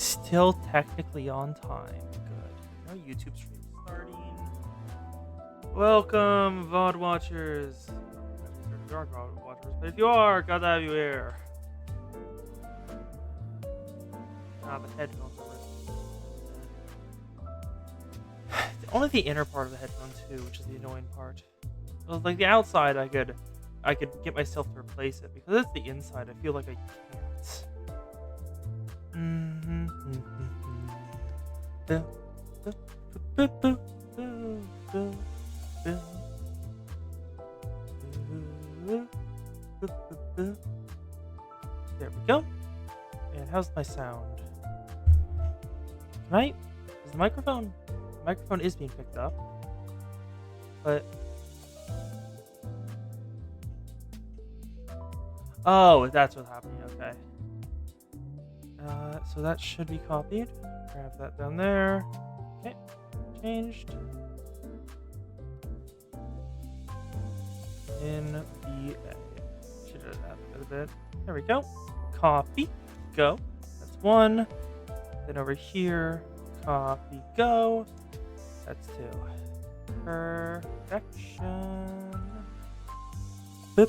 still technically on time. Good. No YouTube stream starting. Welcome, VOD watchers. You aren't VOD watchers, but if you are, gotta have you here. The headphones are only the inner part of the headphone too, which is the annoying part. Well, like the outside, I could get myself to replace it because it's the inside. I feel like I can't. There we go. And how's my sound? Is the microphone? The microphone is being picked up, but oh, that's what's happening. Okay. So that should be copied. Grab that down there. Okay. Changed. In the should have added a bit. There we go. Copy. Go. That's one. Then over here, copy. Go. That's two. Perfection. I'm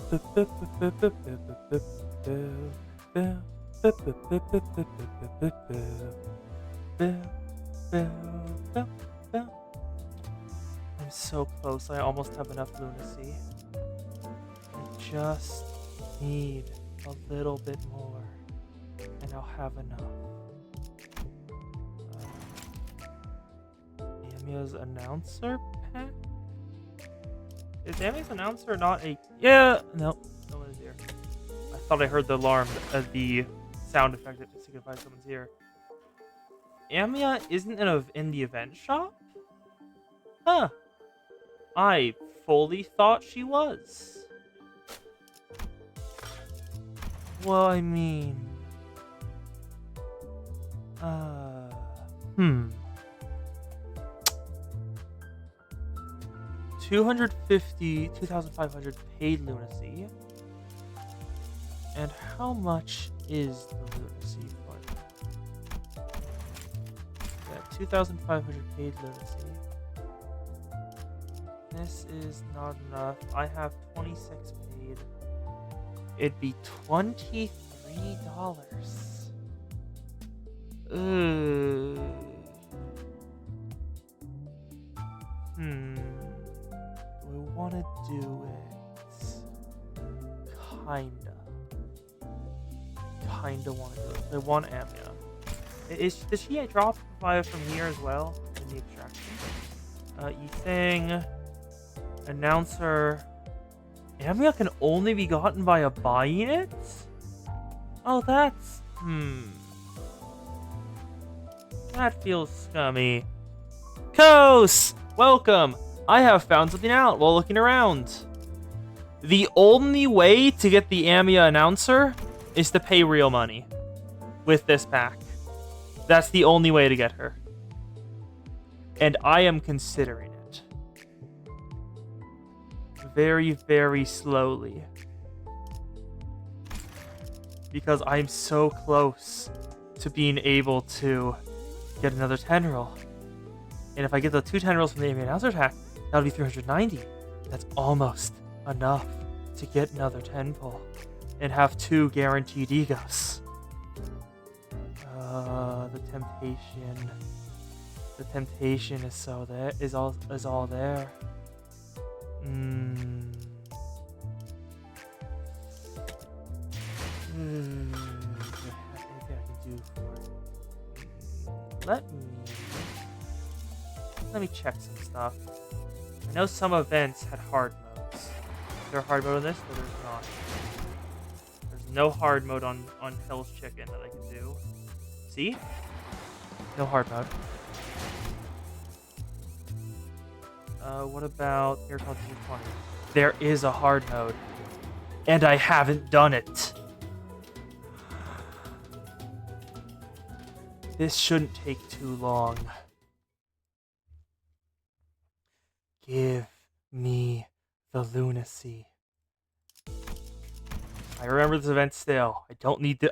so close. I almost have enough lunacy. I just need a little bit more, and I'll have enough. Amia's announcer pack? Is Amia's announcer not a... Yeah! No, no one is here. I thought I heard the alarm, the sound effect that signifies someone's here. Amia isn't in the event shop? Huh. I fully thought she was. Well, I mean... 2,500 paid lunacy. And how much is the lunacy for that? Yeah, 2,500 paid lunacy. This is not enough. I have 26 paid. It'd be $23. Do I want to do it? Kinda want to do it. I want Amia. Does she drop via from here as well? In the extraction. Yithang. Announcer. Amia can only be gotten via buying it? Oh, that's... That feels scummy. Kos! Welcome! I have found something out while looking around. The only way to get the Amia announcer is to pay real money with this pack. That's the only way to get her. And I am considering it. Very, very slowly. Because I'm so close to being able to get another 10-roll. And if I get the 2 10-rolls from the Amia announcer pack, that'll be 390. That's almost enough to get another 10-pull and have 2 guaranteed egos. The temptation is so there is all there. Anything I can do for it? Let me check some stuff. I know some events had hard modes. Is there a hard mode on this? Or there's not. There's no hard mode on Hell's Chicken that I can do. See? No hard mode. What about Air Call 220? There is a hard mode. And I haven't done it. This shouldn't take too long. Give me the lunacy. I remember this event still. I don't need the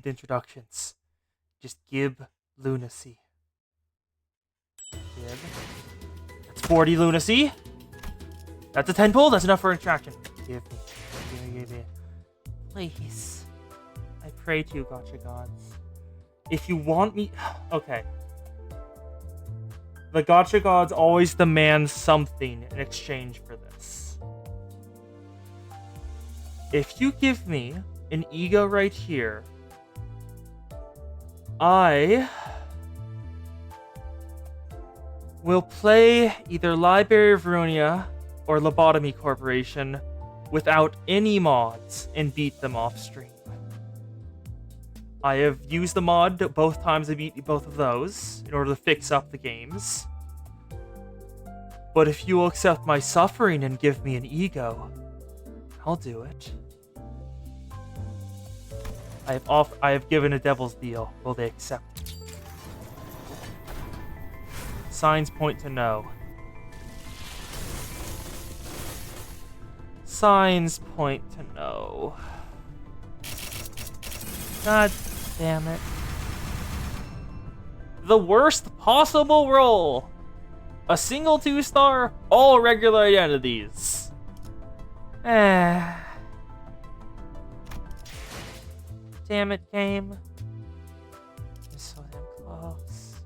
introductions. Just give lunacy. Gib. That's 40 lunacy. That's a 10 pull. That's enough for attraction. Give me. Please. I pray to you, gotcha gods. If you want me... Okay. The gotcha gods always demand something in exchange for this. If you give me an ego right here, I will play either Library of Runia or Lobotomy Corporation without any mods and beat them off stream. I have used the mod both times I beat both of those in order to fix up the games. But if you will accept my suffering and give me an ego, I'll do it. I have given a devil's deal. Will they accept it? Signs point to no. Signs point to no. God damn it. The worst possible roll. A single 2-star, all regular identities. Damn it, game. You're so damn close.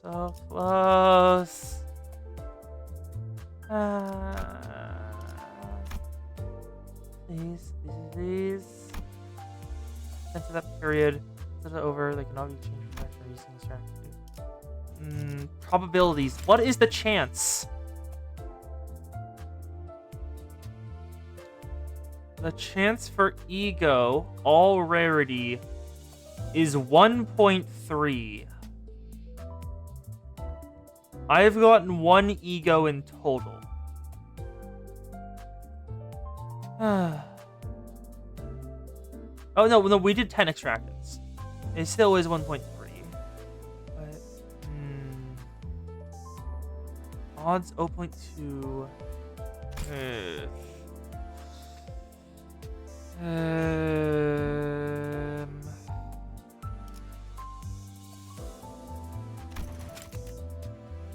So close. Please. Into that period. Is it over? They cannot be changed back for using this strategy. Probabilities. What is the chance? The chance for ego, all rarity, is 1.3. I've gotten 1 ego in total. Oh, no, we did 10 extractants. It still is 1.3. But, odds 0.2.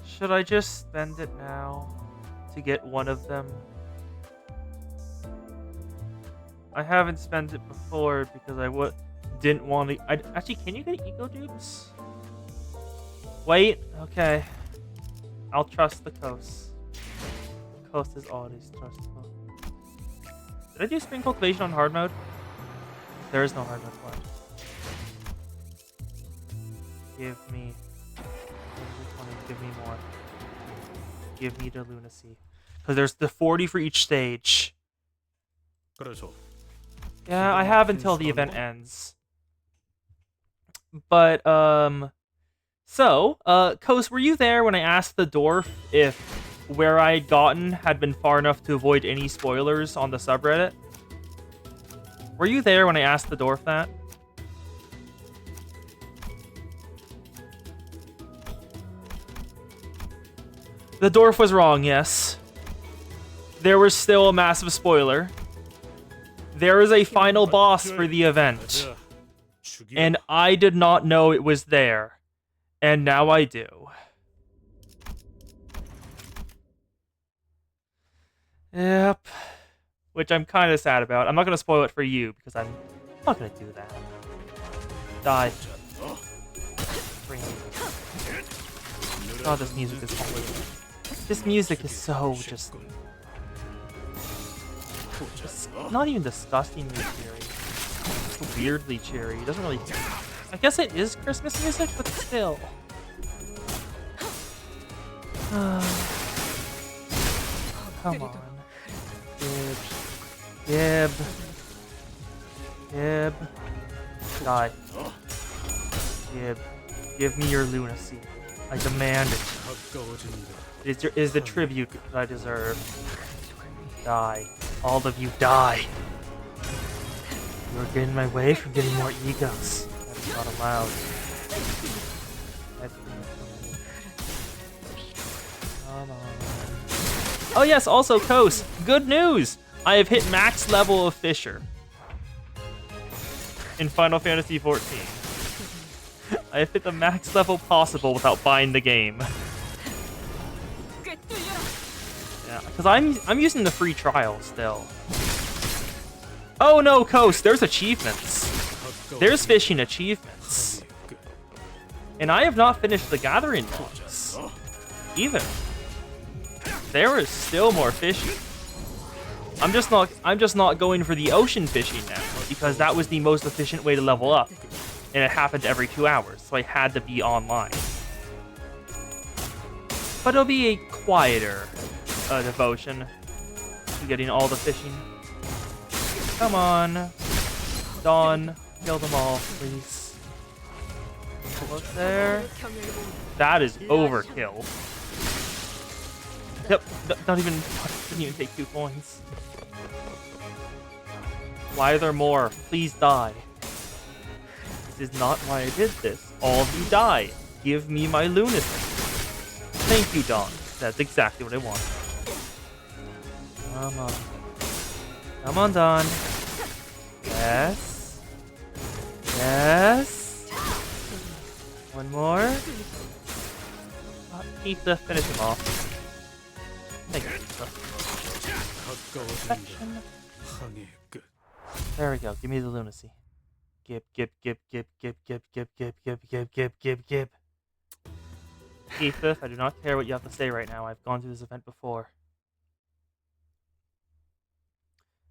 Should I just spend it now to get one of them? I haven't spent it before because I didn't want to. Actually, can you get ego dupes? Wait, okay. I'll trust the coast. The coast is always trustful. Did I do spring cultivation on hard mode? There is no hard mode for it. Give me 20, give me more. Give me the lunacy. Because there's the 40 for each stage. Yeah, I have until the event ends. But, Kos, were you there when I asked the dwarf if where I had gotten had been far enough to avoid any spoilers on the subreddit? Were you there when I asked the dwarf that? The dwarf was wrong, yes. There was still a massive spoiler. There is a final boss for the event. And I did not know it was there. And now I do. Yep. Which I'm kind of sad about. I'm not going to spoil it for you, because I'm not going to do that. Die. God, this music is holy. This music is so just not even disgustingly cheery. It's weirdly cheery. It doesn't really... I guess it is Christmas music, but still. Come on. Gib. Die. Gib. Give me your lunacy. I demand it. It is the tribute that I deserve. Die. All of you die. You're getting in my way from getting more egos. That's not allowed. Come on. Oh yes, also Kos, good news! I have hit max level of Fisher in Final Fantasy XIV. I have hit the max level possible without buying the game. Yeah, because I'm using the free trial still. Oh no, Coast, there's achievements. There's fishing achievements. And I have not finished the gathering logs either. There is still more fishing. I'm just not going for the ocean fishing now because that was the most efficient way to level up. And it happened every 2 hours, so I had to be online. But it'll be a quieter devotion to getting all the fishing. Come on. Dawn, kill them all, please. Look there. That is overkill. Yep, didn't even take 2 coins. Why are there more? Please die. This is not why I did this. All of you die. Give me my lunacy. Thank you, Dawn. That's exactly what I want. Come on. Come on, Dawn. Yes. Yes. One more. Pizza, finish him off. Thank you, Pizza. Perfection. There we go. Give me the lunacy. Gib. Ethan, I do not care what you have to say right now. I've gone through this event before.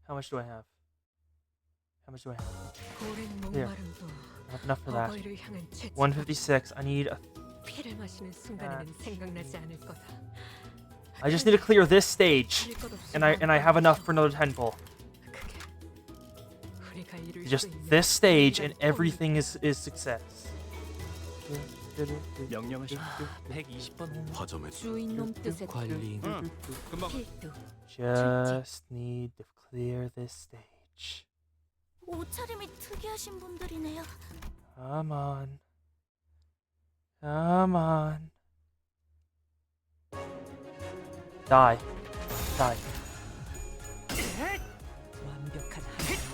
How much do I have? How much do I have? Here. I have enough for that. 156. I need a... I just need to clear this stage. And I have enough for another 10 pull. Just this stage and everything is success. Just need to clear this stage. Come on. Come on. Die. Die.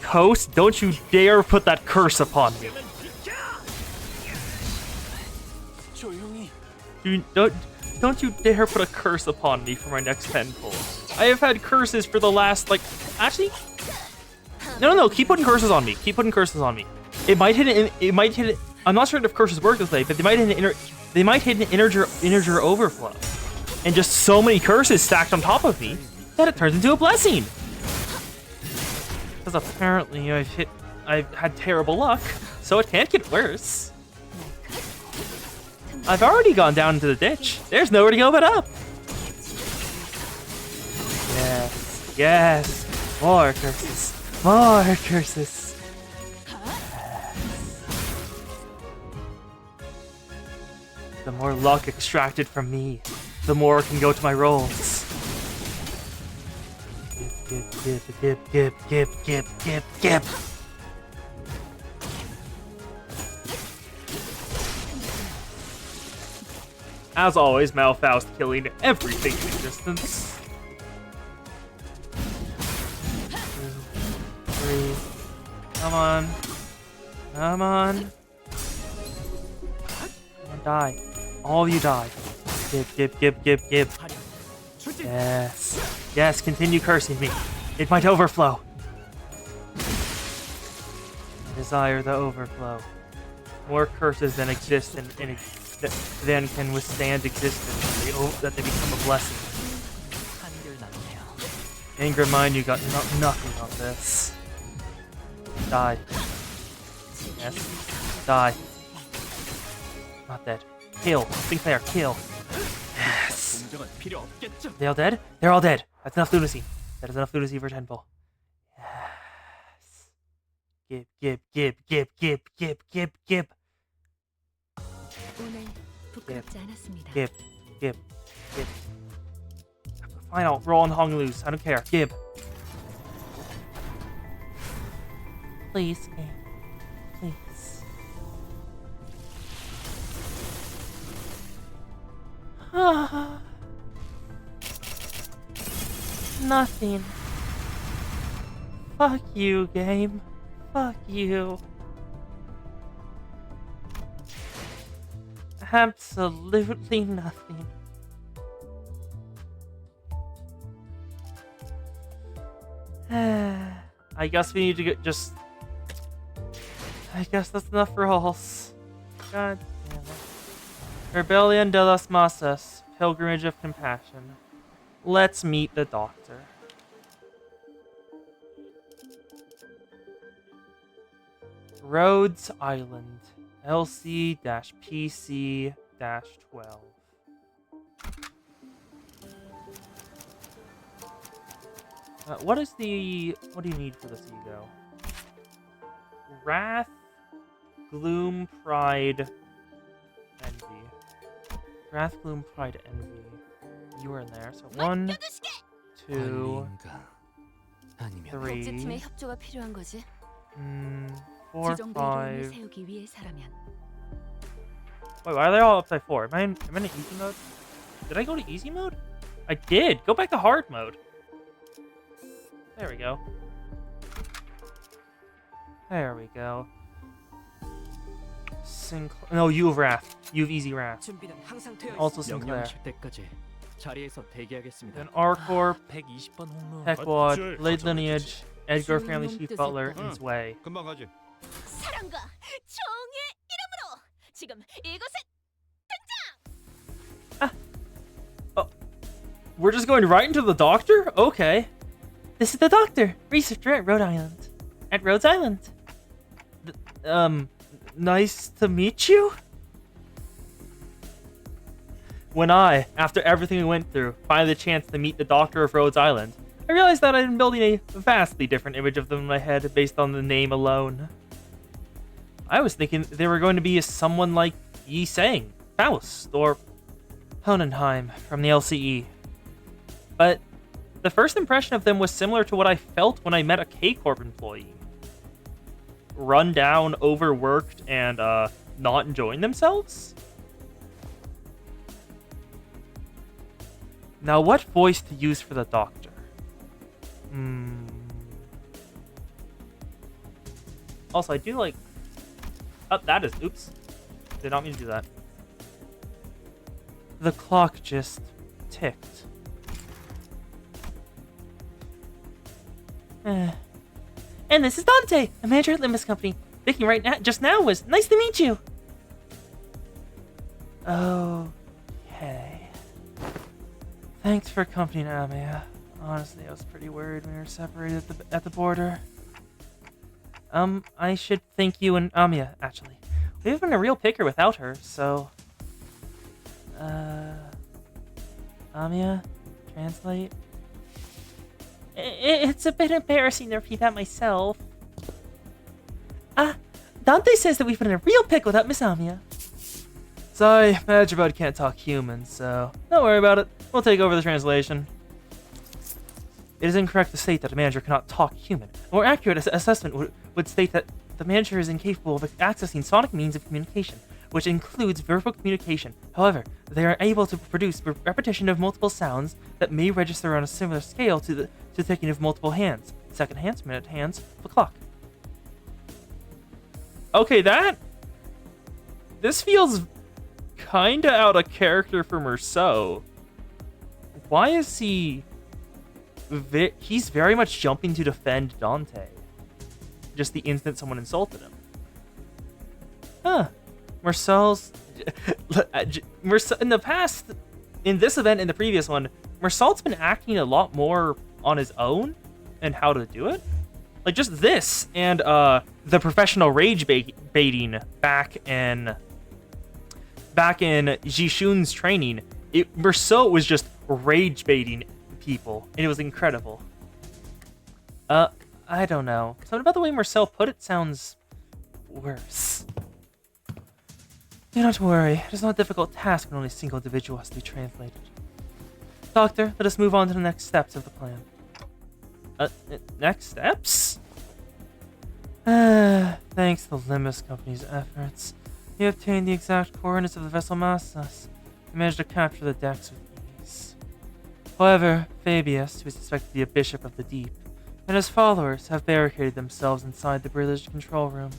Coast, don't you dare put that curse upon me. Don't you dare put a curse upon me for my next 10 pulls. I have had curses for the last, like... Actually... No, keep putting curses on me. Keep putting curses on me. It might hit... I'm not sure if curses work this way, but they might hit an integer overflow. And just so many curses stacked on top of me that it turns into a blessing. Because apparently I've had terrible luck, so it can't get worse. I've already gone down into the ditch. There's nowhere to go but up. Yes, yes. More curses. More curses. Yes. The more luck extracted from me, the more can go to my rolls. Gib. As always, Malfaust killing everything in existence. 2, 3. Come on. Come on. Die. All of you die. Gib. Yes. Yes, continue cursing me. It might overflow. I desire the overflow. More curses than exist and than can withstand existence. That they become a blessing. Anger mine, you got nothing on this. Die. Yes. Die. Not dead. Kill. Sinclair, kill. Yes. They all dead? They're all dead. That's enough lunacy. That is enough lunacy for 10 pull. Yes. Gib. Fine, I'll roll on Hong loose. I don't care. Gib. Please, game. Please. Nothing. Fuck you, game. Fuck you. Absolutely nothing. I guess we need to just... I guess that's enough for alls. God damn it. Rebellion de las Masas. Pilgrimage of Compassion. Let's meet the doctor. Rhodes Island. LC-PC-12. What do you need for this ego? Wrath, Gloom, Pride, Envy. Wrath, Gloom, Pride, Envy. You were in there, so 1, 2, 3, 4, 5. Wait, why are they all up by 4? Am I in easy mode? Did I go to easy mode? I did! Go back to hard mode. There we go. There we go. Sinclair. No, you have Wrath. You have easy Wrath. Also Sinclair. Then Arcor, Heckwad, Blade Lineage, Edgar Family Chief Butler, and Sway. Oh, we're just going right into the doctor? Okay. This is the doctor, researcher at Rhode Island. At Rhodes Island. Nice to meet you? When I, after everything we went through, find the chance to meet the doctor of Rhodes Island, I realized that I'd been building a vastly different image of them in my head based on the name alone. I was thinking they were going to be someone like Yi Sang, Faust, or Honenheim from the LCE. But the first impression of them was similar to what I felt when I met a K-Corp employee. Run down, overworked, and not enjoying themselves? Now, what voice to use for the doctor? Also, I do like... Oh, that is... Oops. Did not mean to do that. The clock just ticked. And this is Dante, a manager at Limbus Company. Thinking right now, just now was nice to meet you. Okay. Thanks for accompanying Amia. Honestly, I was pretty worried when we were separated at the border. I should thank you and Amia, actually. We've been a real picker without her, so... Amia? Translate? It's a bit embarrassing to repeat that myself. Dante says that we've been in a real pickle without Miss Amia. Sorry, Manager Bud can't talk human, so don't worry about it. We'll take over the translation. It is incorrect to state that a manager cannot talk human. A more accurate assessment would state that the manager is incapable of accessing sonic means of communication, which includes verbal communication. However, they are able to produce repetition of multiple sounds that may register on a similar scale to the ticking of multiple hands. Second hands, minute hands, the clock. Okay, this feels kinda out of character for Merceau. Why is he's very much jumping to defend Dante. Just the instant someone insulted him. Huh. Merceau's... in the past, in this event, in the previous one, Merceau's been acting a lot more on his own and how to do it. Like, just this and the professional rage baiting back in Jishun's training. Merceau was just rage baiting people, and it was incredible. I don't know. Something about the way Merceau put it sounds worse. Do not worry. It is not a difficult task when only a single individual has to be translated. Doctor, let us move on to the next steps of the plan. Next steps? Thanks to the Limbus Company's efforts, we obtained the exact coordinates of the vessel Massas and managed to capture the decks with ease. However, Fabius, who is suspected to be a bishop of the deep, and his followers have barricaded themselves inside the privileged control room.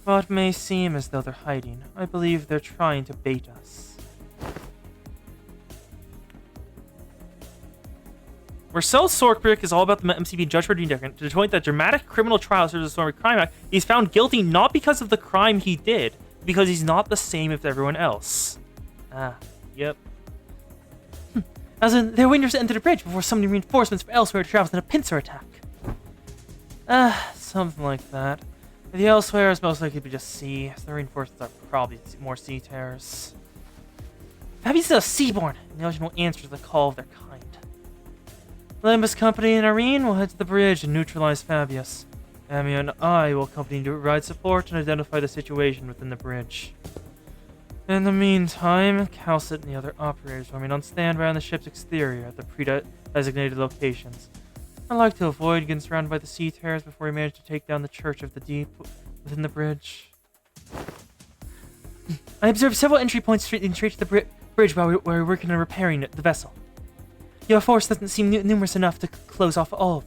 While it may seem as though they're hiding, I believe they're trying to bait us. Marcel Sorkbrick is all about the MC being judged for being different, to the point that dramatic criminal trial serves as a Stormy Crime Act. He's found guilty not because of the crime he did, because he's not the same as everyone else. Yep. As in, they're waiting to enter the bridge before summoning reinforcements from elsewhere to travel in a pincer attack. Something like that. The elsewhere is most likely to be just sea, so the reinforcements are probably more sea terrors. Fabius is seaborne, and the ocean will answer to the call of their kind. The Limbus Company and Irene will head to the bridge and neutralize Fabius. Amy and I will accompany to provide support and identify the situation within the bridge. In the meantime, Calcit and the other operators remain on standby on the ship's exterior at the pre-designated locations. I'd like to avoid getting surrounded by the sea terrors before we manage to take down the Church of the Deep within the bridge. I observed several entry points leading straight to the bridge while we were working on repairing the vessel. Your force doesn't seem numerous enough to close off all of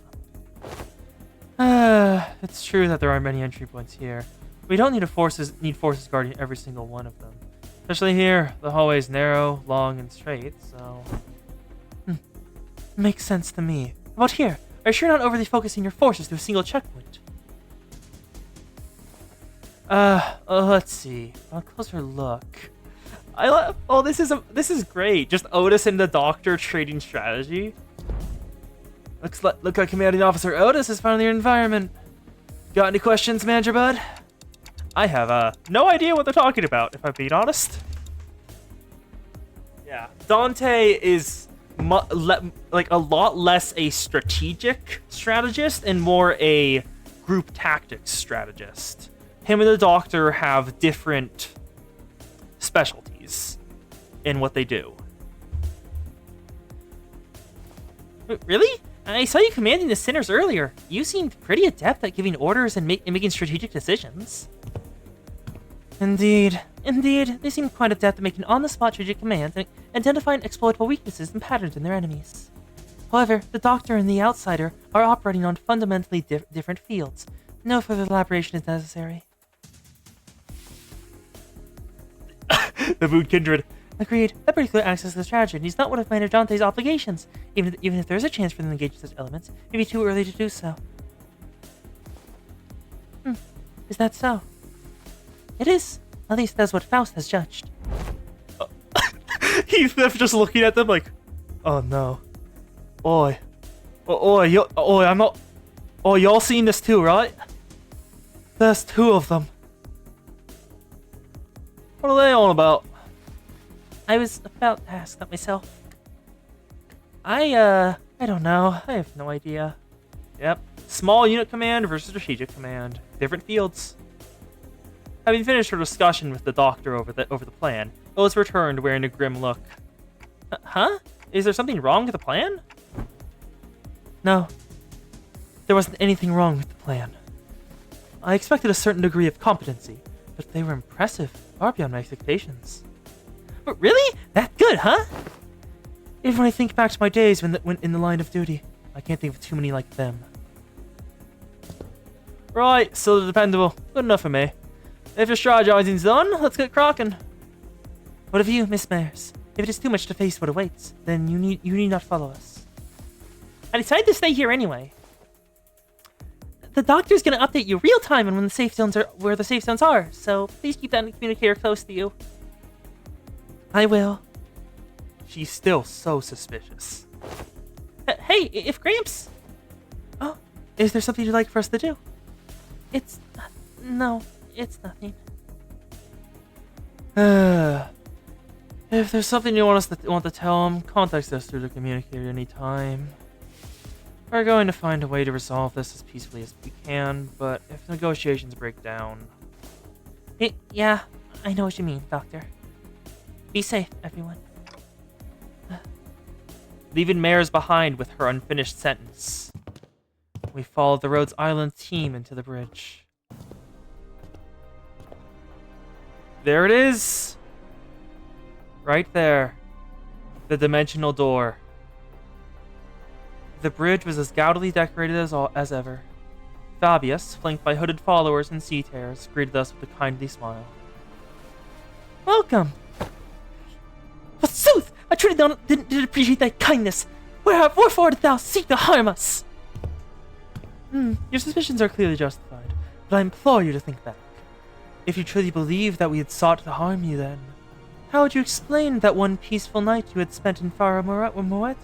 them. It's true that there are many entry points here. We don't need forces guarding every single one of them. Especially here, the hallway is narrow, long, and straight, so... Makes sense to me. How about here? Are you sure not overly focusing your forces to a single checkpoint? Let's see. A closer look. This is great. Just Otis and the Doctor trading strategy. Look like Commanding Officer Otis has found their environment. Got any questions, Manager Bud? I have no idea what they're talking about, if I'm being honest. Yeah, Dante is like a lot less a strategic strategist and more a group tactics strategist. Him and the Doctor have different specialties in what they do. Wait, really? I saw you commanding the sinners earlier. You seemed pretty adept at giving orders and making strategic decisions. Indeed. They seem quite adept at making on-the-spot strategic commands and identifying exploitable weaknesses and patterns in their enemies. However, the Doctor and the Outsider are operating on fundamentally different fields. No further elaboration is necessary. The Moon Kindred. Agreed. That particular access to the strategy is not one of Manager Dante's obligations. Even if there's a chance for them to engage in such elements, it may be too early to do so. Is that so? It is. At least that's what Faust has judged. Heathcliff just looking at them like, oh no. I'm not... Oh, y'all seen this too, right? There's two of them. What are they on about? I was about to ask that myself. I don't know. I have no idea. Yep. Small unit command versus strategic command. Different fields. Having finished her discussion with the Doctor over the plan, Otis returned wearing a grim look. Huh? Is there something wrong with the plan? No. There wasn't anything wrong with the plan. I expected a certain degree of competency, but they were impressive, far beyond my expectations. But really? That good, huh? Even when I think back to my days when in the line of duty, I can't think of too many like them. Right, so dependable. Good enough for me. If your strategizing's done, let's get cracking. What of you, Miss Mayers? If it is too much to face what awaits, then you need not follow us. I decided to stay here anyway. The Doctor's gonna update you real time on when the safe zones where the safe zones are, so please keep that communicator close to you. I will. She's still so suspicious. Hey, if Gramps... Oh, is there something you'd like for us to do? No, it's nothing. If there's something you want to tell him, contact us through the communicator anytime. We're going to find a way to resolve this as peacefully as we can, but if negotiations break down... Yeah, I know what you mean, Doctor. Be safe, everyone. Leaving Mayers behind with her unfinished sentence. We followed the Rhodes Island team into the bridge. There it is! Right there. The dimensional door. The bridge was as gaudily decorated as ever. Fabius, flanked by hooded followers and sea terrors, greeted us with a kindly smile. Welcome! Forsooth! I truly didn't appreciate thy kindness. Wherefore didst thou seek to harm us? Your suspicions are clearly justified, but I implore you to think back. If you truly believed that we had sought to harm you, then how would you explain that one peaceful night you had spent in Fara Moeta?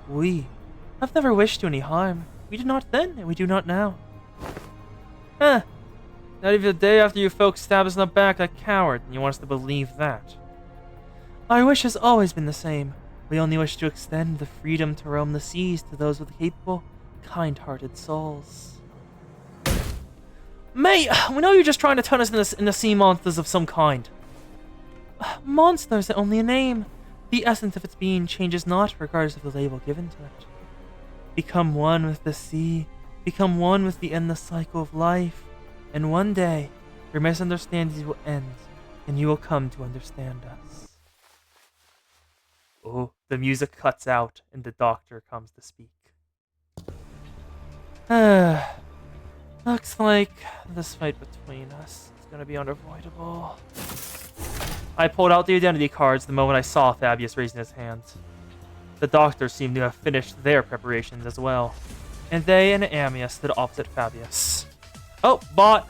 We have never wished you any harm. We did not then, and we do not now. Not even the day after you folks stabbed us in the back like a coward, and you want us to believe that. Our wish has always been the same. We only wish to extend the freedom to roam the seas to those with capable, kind-hearted souls. Mate, we know you're just trying to turn us into sea monsters of some kind. Monsters are only a name. The essence of its being changes not, regardless of the label given to it. Become one with the sea, become one with the endless cycle of life, and one day, your misunderstandings will end, and you will come to understand us. Oh, the music cuts out, and the doctor comes to speak. Looks like this fight between us is going to be unavoidable. I pulled out the identity cards the moment I saw Fabius raising his hands. The doctors seemed to have finished their preparations as well, and they and Amius stood opposite Fabius. Oh, bot!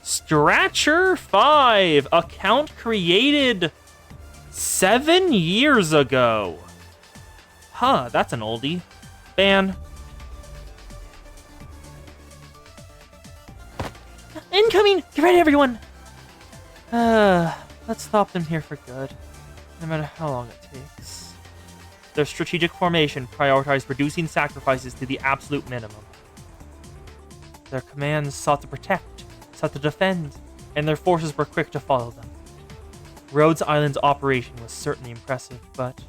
Stratcher 5! Account created 7 years ago. Huh, that's an oldie. Ban. Incoming! Get ready, everyone! Let's stop them here for good, no matter how long it takes. Their strategic formation prioritized reducing sacrifices to the absolute minimum. Their commands sought to protect, sought to defend, and their forces were quick to follow them. Rhodes Island's operation was certainly impressive, but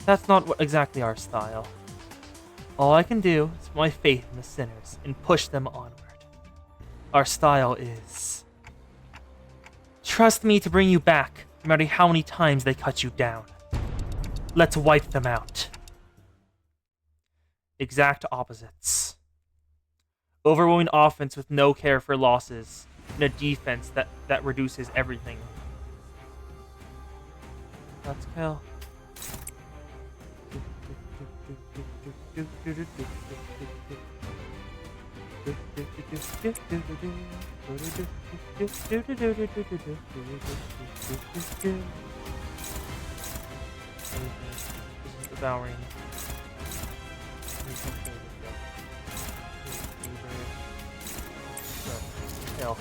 that's not exactly our style. All I can do is put my faith in the sinners and push them onward. Our style is... trust me to bring you back, no matter how many times they cut you down. Let's wipe them out. Exact opposites. Overwhelming offense with no care for losses, and a defense that reduces everything. Let's kill. Devouring. Kill.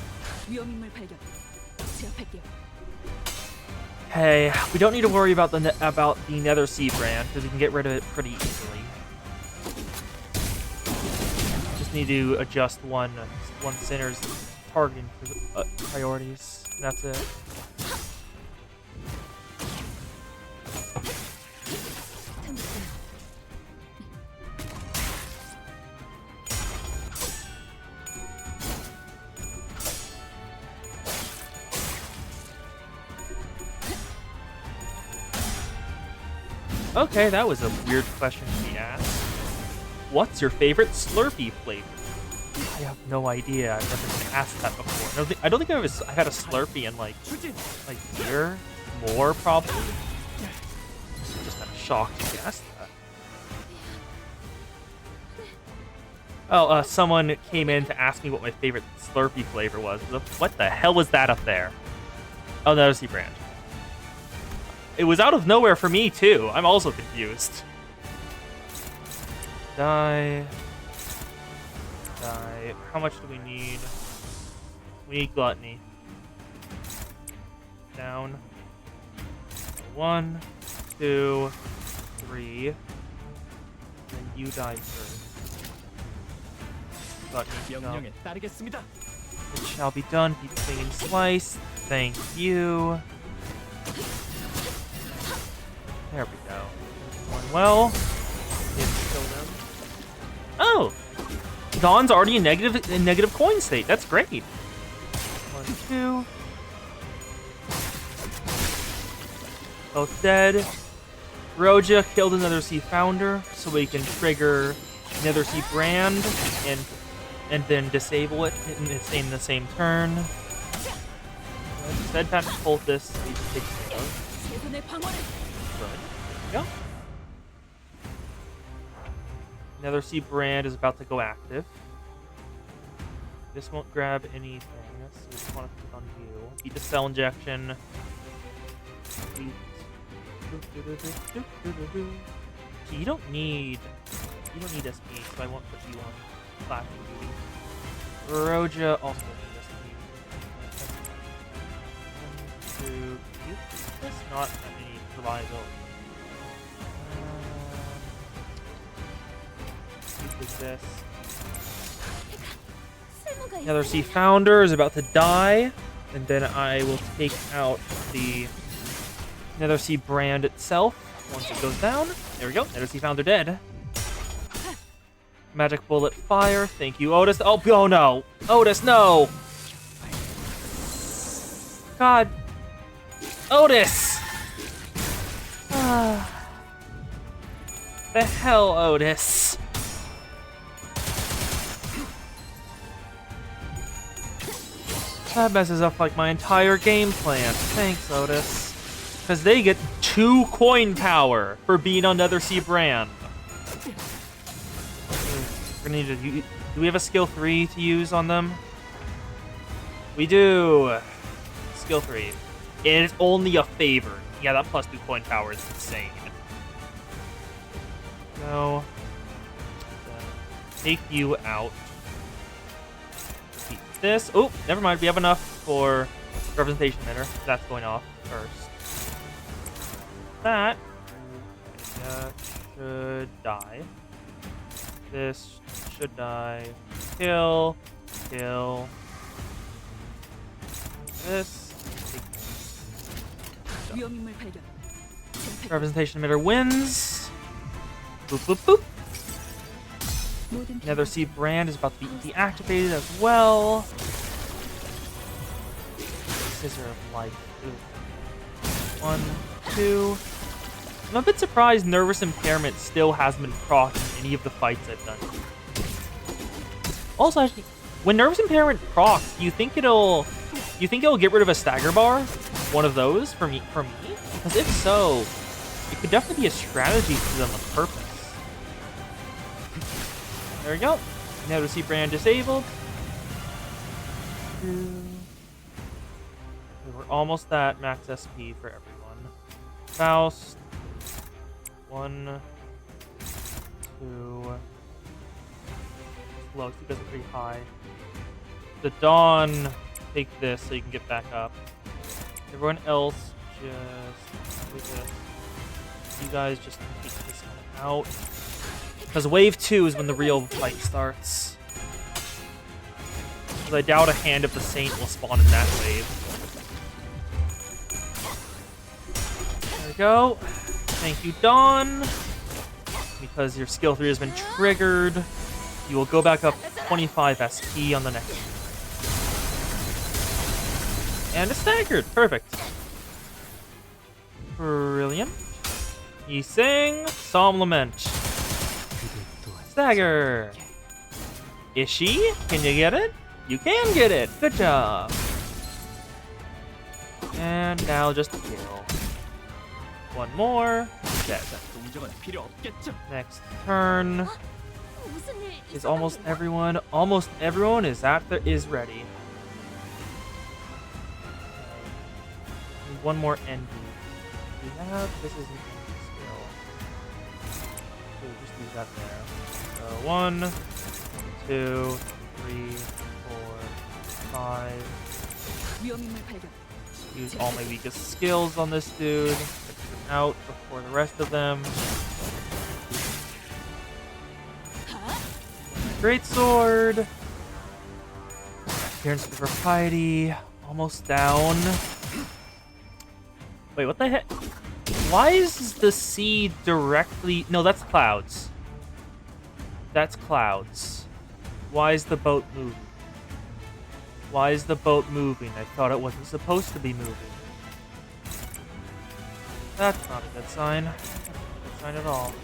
Hey, we don't need to worry about the Nether Sea brand because we can get rid of it pretty easily. Just need to adjust one sinner's targeting priorities. And that's it. Okay, that was a weird question to be asked. What's your favorite Slurpee flavor? I have no idea. I've never been asked that before. I don't think I've had a Slurpee in like a year, more probably. I'm just kind of shocked to be asked that. Oh, someone came in to ask me what my favorite Slurpee flavor was. What the hell was that up there? Oh, that was the brand. It was out of nowhere for me, too. I'm also confused. Die. Die. How much do we need? We need gluttony. Down. 1, 2, 3. And then you die first. Gluttony. It shall be done. Keep clean slice. Thank you. There we go. Going well. Kill them. Oh! Dawn's already in negative coin state. That's great. 1, 2. Both dead. Roja killed another Sea Founder, so we can trigger Nether Sea Brand and then disable it in the same turn. Steadfast Poultice, we just take care of. Good. There we go. Nether Sea Brand is about to go active. This won't grab anything, so we just want to put on you. Beat the Cell Injection. So you don't need SP, so I won't put you on Flashing Duty. Roja also need SP. 1, 2, that's not any reliability. Is this? Nether Sea Founder is about to die, and then I will take out the Nether Sea Brand itself once it goes down. There we go. Nether Sea Founder dead. Magic Bullet Fire. Thank you, Otis. Oh no. Otis, no. God. Otis. The hell, Otis. That messes up like my entire game plan. Thanks, Otis. Because they get 2 coin power for being on Nether Sea Brand. We're gonna need to. Do we have a skill 3 to use on them? We do. Skill 3. It is only a favor. Yeah, that plus 2 coin power is insane. So, take you out. Beat this. Oh, never mind. We have enough for representation emitter. That's going off first. That should die. This should die. Kill. Kill. This. Representation emitter wins. Boop, boop, boop. Nether Sea Brand is about to be deactivated as well. Scissor of Life. Ooh. 1, 2. I'm a bit surprised Nervous Impairment still hasn't been procced in any of the fights I've done. Also, actually, when Nervous Impairment procs, do you think it'll get rid of a stagger bar? One of those for me? Because if so, it could definitely be a strategy to them with purpose. There we go. Nether Sea Brand disabled. We're almost at max SP for everyone. Faust. 1, 2. Low, you guys are pretty high. The Dawn, take this so you can get back up. Everyone else, just do this. You guys just take this one out. Because wave 2 is when the real fight starts. Because I doubt a Hand of the Saint will spawn in that wave. There we go. Thank you, Dawn. Because your skill 3 has been triggered, you will go back up 25 SP on the next one. And it's staggered. Perfect. Brilliant. Yi Sing, Psalm Lament. Stagger. Ishi, can you get it? You can get it. Good job. And now just kill. One more. Dead. Next turn. Is almost everyone? Almost everyone is ready. One more ND. We have this is an ND skill. So we'll just leave that there. So 1, 2, 3, 4, 5. Use all my weakest skills on this dude. Get him out before the rest of them. Great sword. Appearance of Propriety. Almost down. Wait, what the heck? Why is the sea directly... No, that's clouds. That's clouds. Why is the boat moving? Why is the boat moving? I thought it wasn't supposed to be moving. That's not a good sign. Not a good sign at all.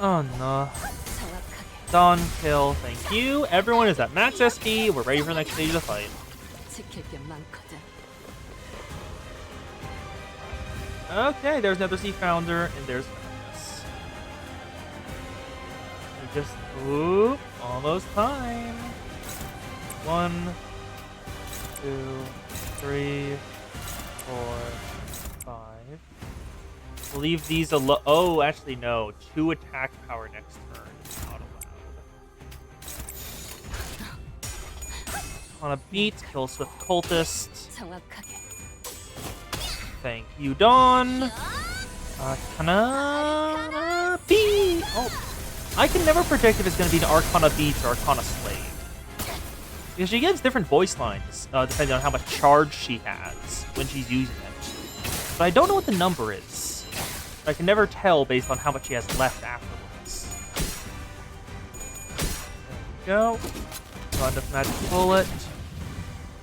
Oh no. Done. Kill. Thank you. Everyone is at max SP. We're ready for the next stage of the fight. Okay, there's another Sea Founder, and there's Magnus. We just... Ooh, almost time. 1, 2, 3, 4, 5. Leave these alone. Oh, actually, no. 2 attack power next turn. Not allowed. On a beat, kill Swift Cultist. Thank you, Dawn. Arcana Beat. Oh, I can never predict if it's going to be an Arcana Beat or Arcana Slave. Because she gives different voice lines, depending on how much charge she has when she's using it. But I don't know what the number is. I can never tell based on how much she has left afterwards. There we go. Got enough magic bullet.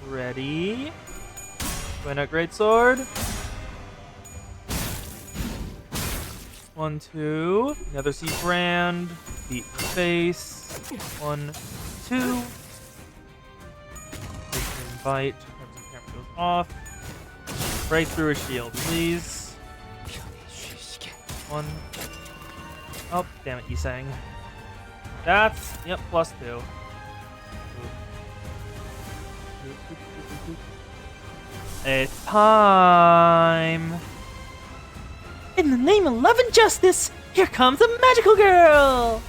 Ready. Going out Greatsword. 1, 2. Another Sea Brand. Beat in the face. 1, 2. Bite. Camera goes off. Break through a shield, please. 1. Oh, damn it, Yisang. That's, yep, +2. It's time! In the name of love and justice, here comes a magical girl!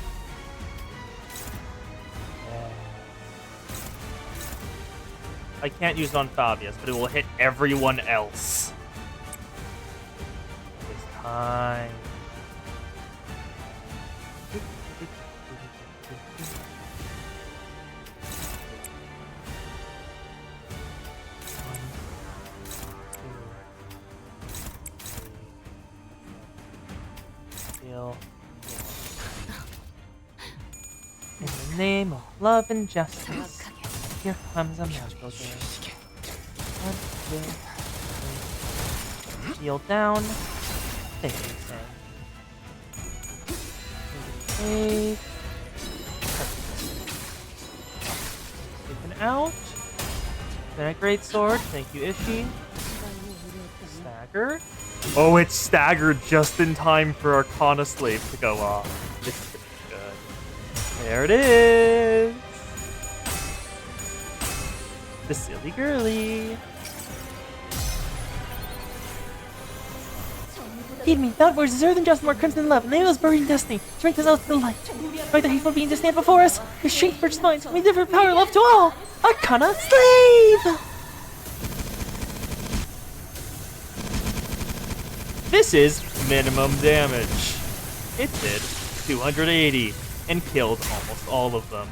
I can't use it on Fabius, but it will hit everyone else. It's time. In the name of love and justice, here comes a magical girl. 1, 2, 3. Shield down. Thank you, Sam. Taken out. Then a great sword. Thank you, Ishi. Stagger. Oh, it's staggered just in time for Arcana Slave to go off. This is gonna be good. There it is. The silly girly. Heed me, not words deserve than just more crimson love. Name us buried in destiny. Strength is out to the light. Like the hateful being to stand before us. Your strength purchased minds. We different power, love to all. Arcana Slave. This is minimum damage. It did 280 and killed almost all of them.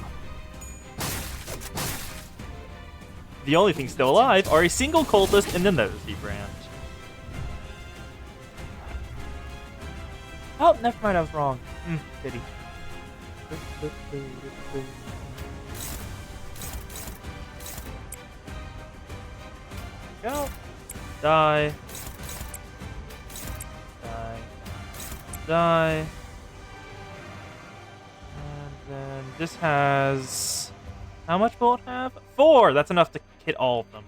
The only thing still alive are a single cultist and another Sea Brand. Oh, never mind, I was wrong. Pity. Go. Die. Die. And then this has... How much will it have? 4! That's enough to hit all of them.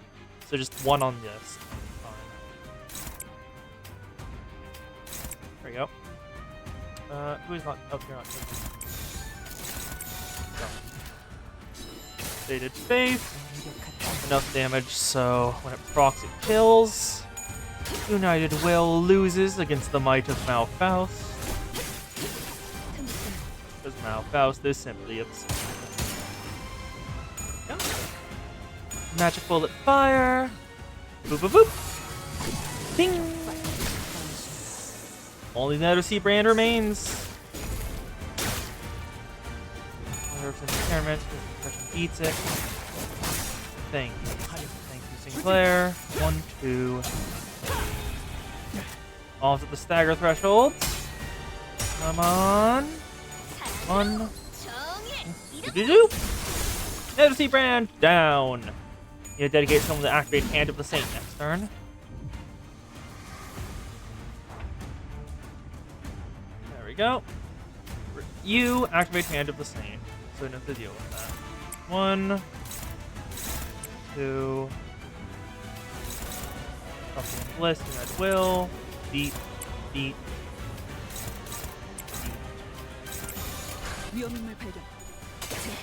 So just 1 on this. Fine. There we go. Who is not... Oh, you're not. Stated faith. Enough damage, so when it procs, it kills. United Will loses against the might of Malfaust. Because Malfaust is simply absurd. Magic bullet fire. Boop boop boop. Ding. Only another Sea Brand remains. 100% experiment. Depression beats it. Thank you. Thank you, Sinclair. 1, 2. Almost at the stagger threshold. Come on. 1. Do-do-do. Another Sea Brand down. You dedicate someone to activate Hand of the Saint next turn. There we go. You activate Hand of the Saint, so we don't have to deal with that. 1, 2. Something Bliss, Unite Will. Beat, beat.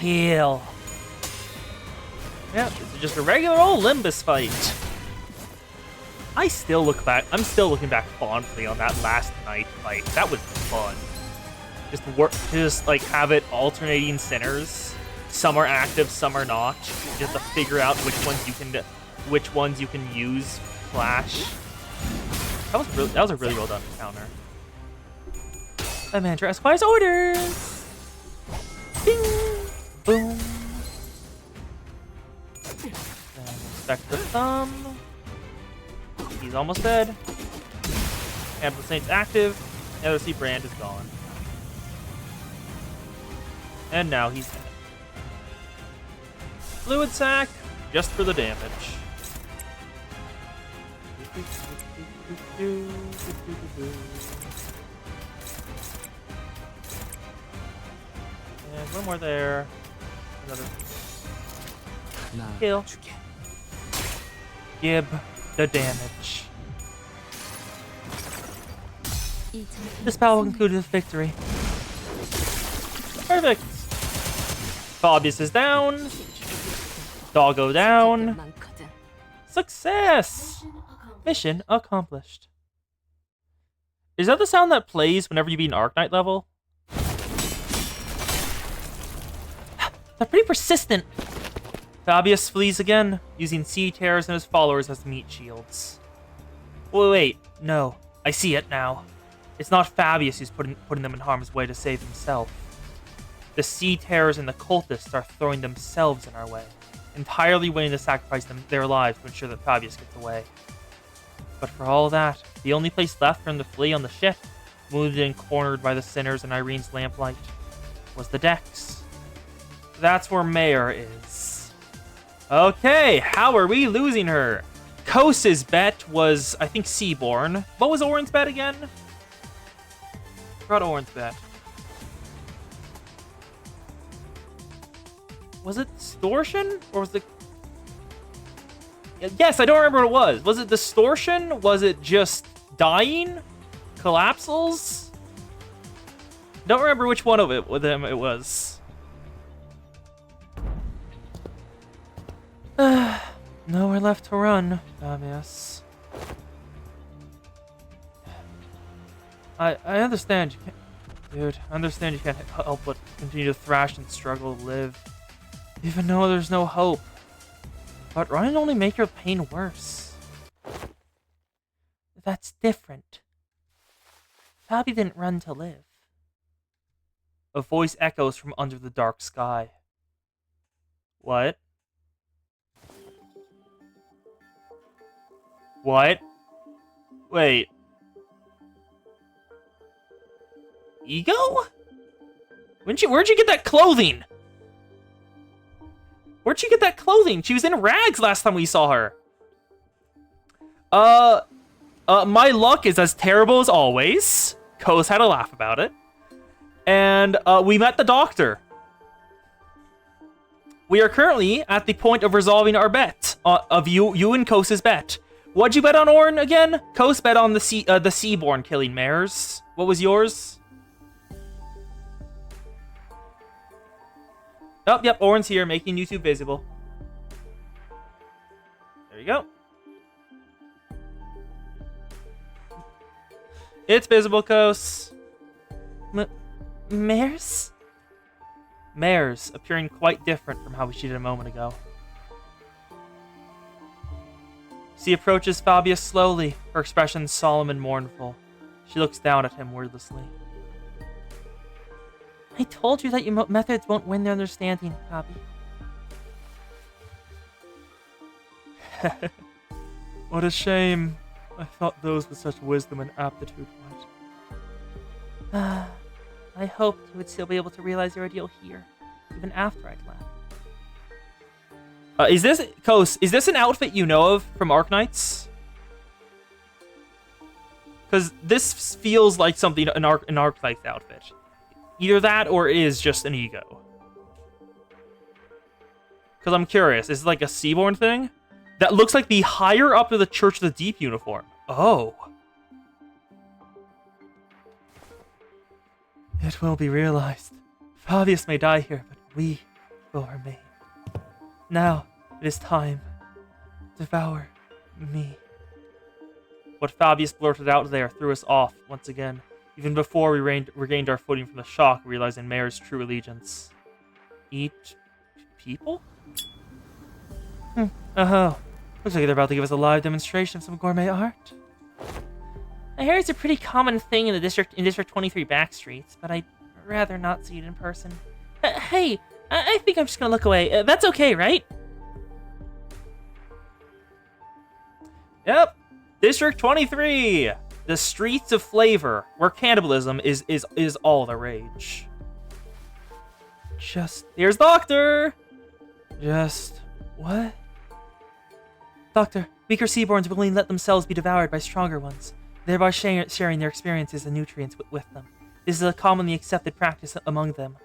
Heal. Yeah, this is just a regular old Limbus fight. I'm still looking back fondly on that last night fight. That was fun. Just like have it alternating sinners. Some are active, some are not. You have to figure out which ones you can use flash. That was a really well done counter. The manager has orders. Bing, boom. Then Spectre Thumb. He's almost dead. And the Saint's active. The other Sea Brand is gone. And now he's dead. Fluid Sac, just for the damage. And one more there. Another kill. Gib the damage. This battle concluded with victory. Perfect. Fabius is down. Doggo down. Success! Mission accomplished. Is that the sound that plays whenever you beat an Arknight level? They're pretty persistent. Fabius flees again, using Sea Terrors and his followers as meat shields. Wait, no. I see it now. It's not Fabius who's putting them in harm's way to save himself. The Sea Terrors and the cultists are throwing themselves in our way, entirely willing to sacrifice their lives to ensure that Fabius gets away. But for all that, the only place left for him to flee on the ship, wounded and cornered by the sinners and Irene's lamplight, was the decks. That's where Mayor is. Okay, how are we losing her? Kose's bet was, I think, Seaborn. What was Orin's bet again? I forgot Orin's bet. Was it Distortion? Or was it... Yes, I don't remember what it was. Was it Distortion? Was it just Dying? Collapsals? Don't remember which one of it with them it was. Nowhere left to run, Fabius. I understand you can't... Dude, I understand you can't help but continue to thrash and struggle to live. Even though there's no hope. But running only make your pain worse. That's different. Fabi didn't run to live. A voice echoes from under the dark sky. What? What? Wait. Ego? Where'd you get that clothing? Where'd she get that clothing? She was in rags last time we saw her. My luck is as terrible as always. Kos had a laugh about it. And, we met the doctor. We are currently at the point of resolving our bet. Of you and Kos's bet. What'd you bet on, Orin, again? Kos bet on the Seaborn killing mares. What was yours? Oh, yep, Orin's here, making YouTube visible. There you go. It's visible, Kos. Mares? Mares, appearing quite different from how she did a moment ago. She approaches Fabius slowly, her expression solemn and mournful. She looks down at him wordlessly. I told you that your methods won't win their understanding, Fabi. What a shame. I thought those with such wisdom and aptitude might. I hoped you would still be able to realize your ideal here, even after I'd left. Is this an outfit you know of from Arknights? Because this feels like something an Arknight's outfit. Either that or it is just an ego. Because I'm curious, is it like a Seaborn thing? That looks like the higher up of the Church of the Deep uniform. Oh. It will be realized. Fabius may die here, but we will remain. Now, it is time. Devour me. What Fabius blurted out there threw us off once again, even before we regained our footing from the shock, realizing Mayor's true allegiance. Eat people? Oh, looks like they're about to give us a live demonstration of some gourmet art. I hear it's a pretty common thing in District 23 backstreets, but I'd rather not see it in person. Hey, I think I'm just gonna look away. That's okay, right? Yep, District 23, the streets of flavor, where cannibalism is all the rage. Here's Doctor. What? Doctor, weaker Seaborns willingly let themselves be devoured by stronger ones, thereby sharing their experiences and nutrients with them. This is a commonly accepted practice among them.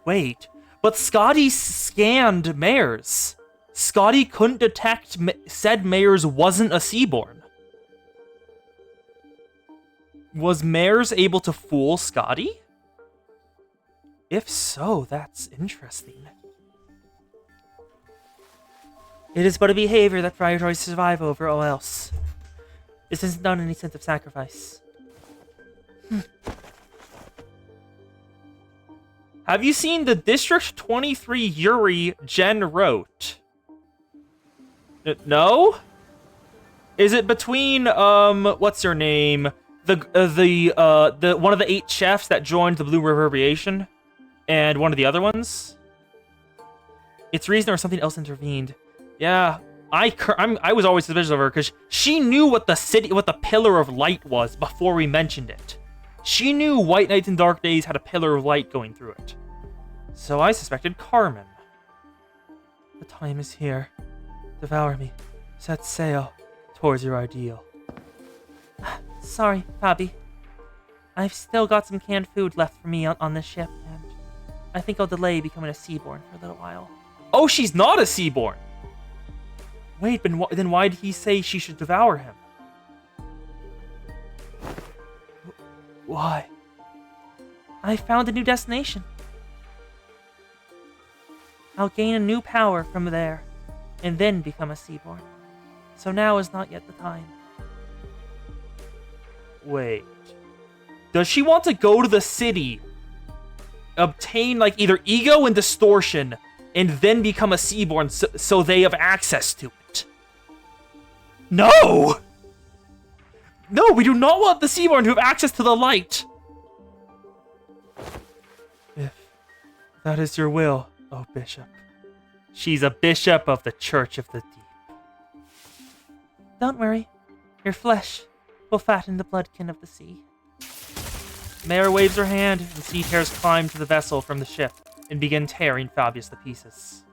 Wait, but Scotty scanned Mares. Scotty couldn't detect said Mares wasn't a Seaborn. Was Mares able to fool Scotty? If so, that's interesting. It is but a behavior that prioritizes survive over all else. This isn't done in any sense of sacrifice. Have you seen the District 23 Yuri Jen wrote? No? Is it between what's her name? The one of the 8 chefs that joined the Blue Reverberation and one of the other ones? It's reason or something else intervened. Yeah, I was always suspicious of her because she knew what the Pillar of Light was before we mentioned it. She knew White Nights and Dark Days had a Pillar of Light going through it. So I suspected Carmen. The time is here. Devour me. Set sail towards your ideal. Sorry, Fabi. I've still got some canned food left for me on this ship, and I think I'll delay becoming a Seaborn for a little while. Oh, she's not a Seaborn! Wait, then why did he say she should devour him? Why? I found a new destination. I'll gain a new power from there, and then become a Seaborn. So now is not yet the time. Wait. Does she want to go to the city, obtain like either ego and distortion, and then become a Seaborn so they have access to it? No! No, we do not want the Seaborn to have access to the light! If that is your will, oh Bishop. She's a bishop of the Church of the Deep. Don't worry. Your flesh will fatten the bloodkin of the sea. Mare waves her hand, and sea tears climb to the vessel from the ship and begin tearing Fabius to pieces.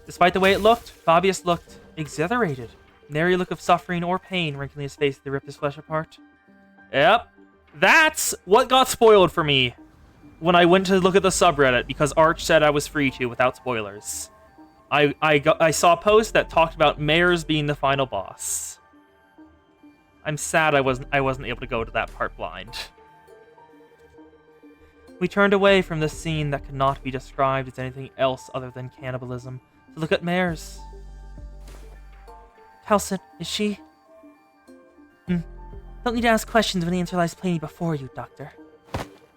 Despite the way it looked, Fabius looked exhilarated. Nary look of suffering or pain wrinkling his face as they ripped his flesh apart. Yep, that's what got spoiled for me when I went to look at the subreddit because Arch said I was free to without spoilers. I saw a post that talked about Mares being the final boss. I'm sad I wasn't able to go to that part blind. We turned away from this scene that could not be described as anything else other than cannibalism to look at Mares. Halcyon, is she? Don't need to ask questions when the answer lies plainly before you, Doctor.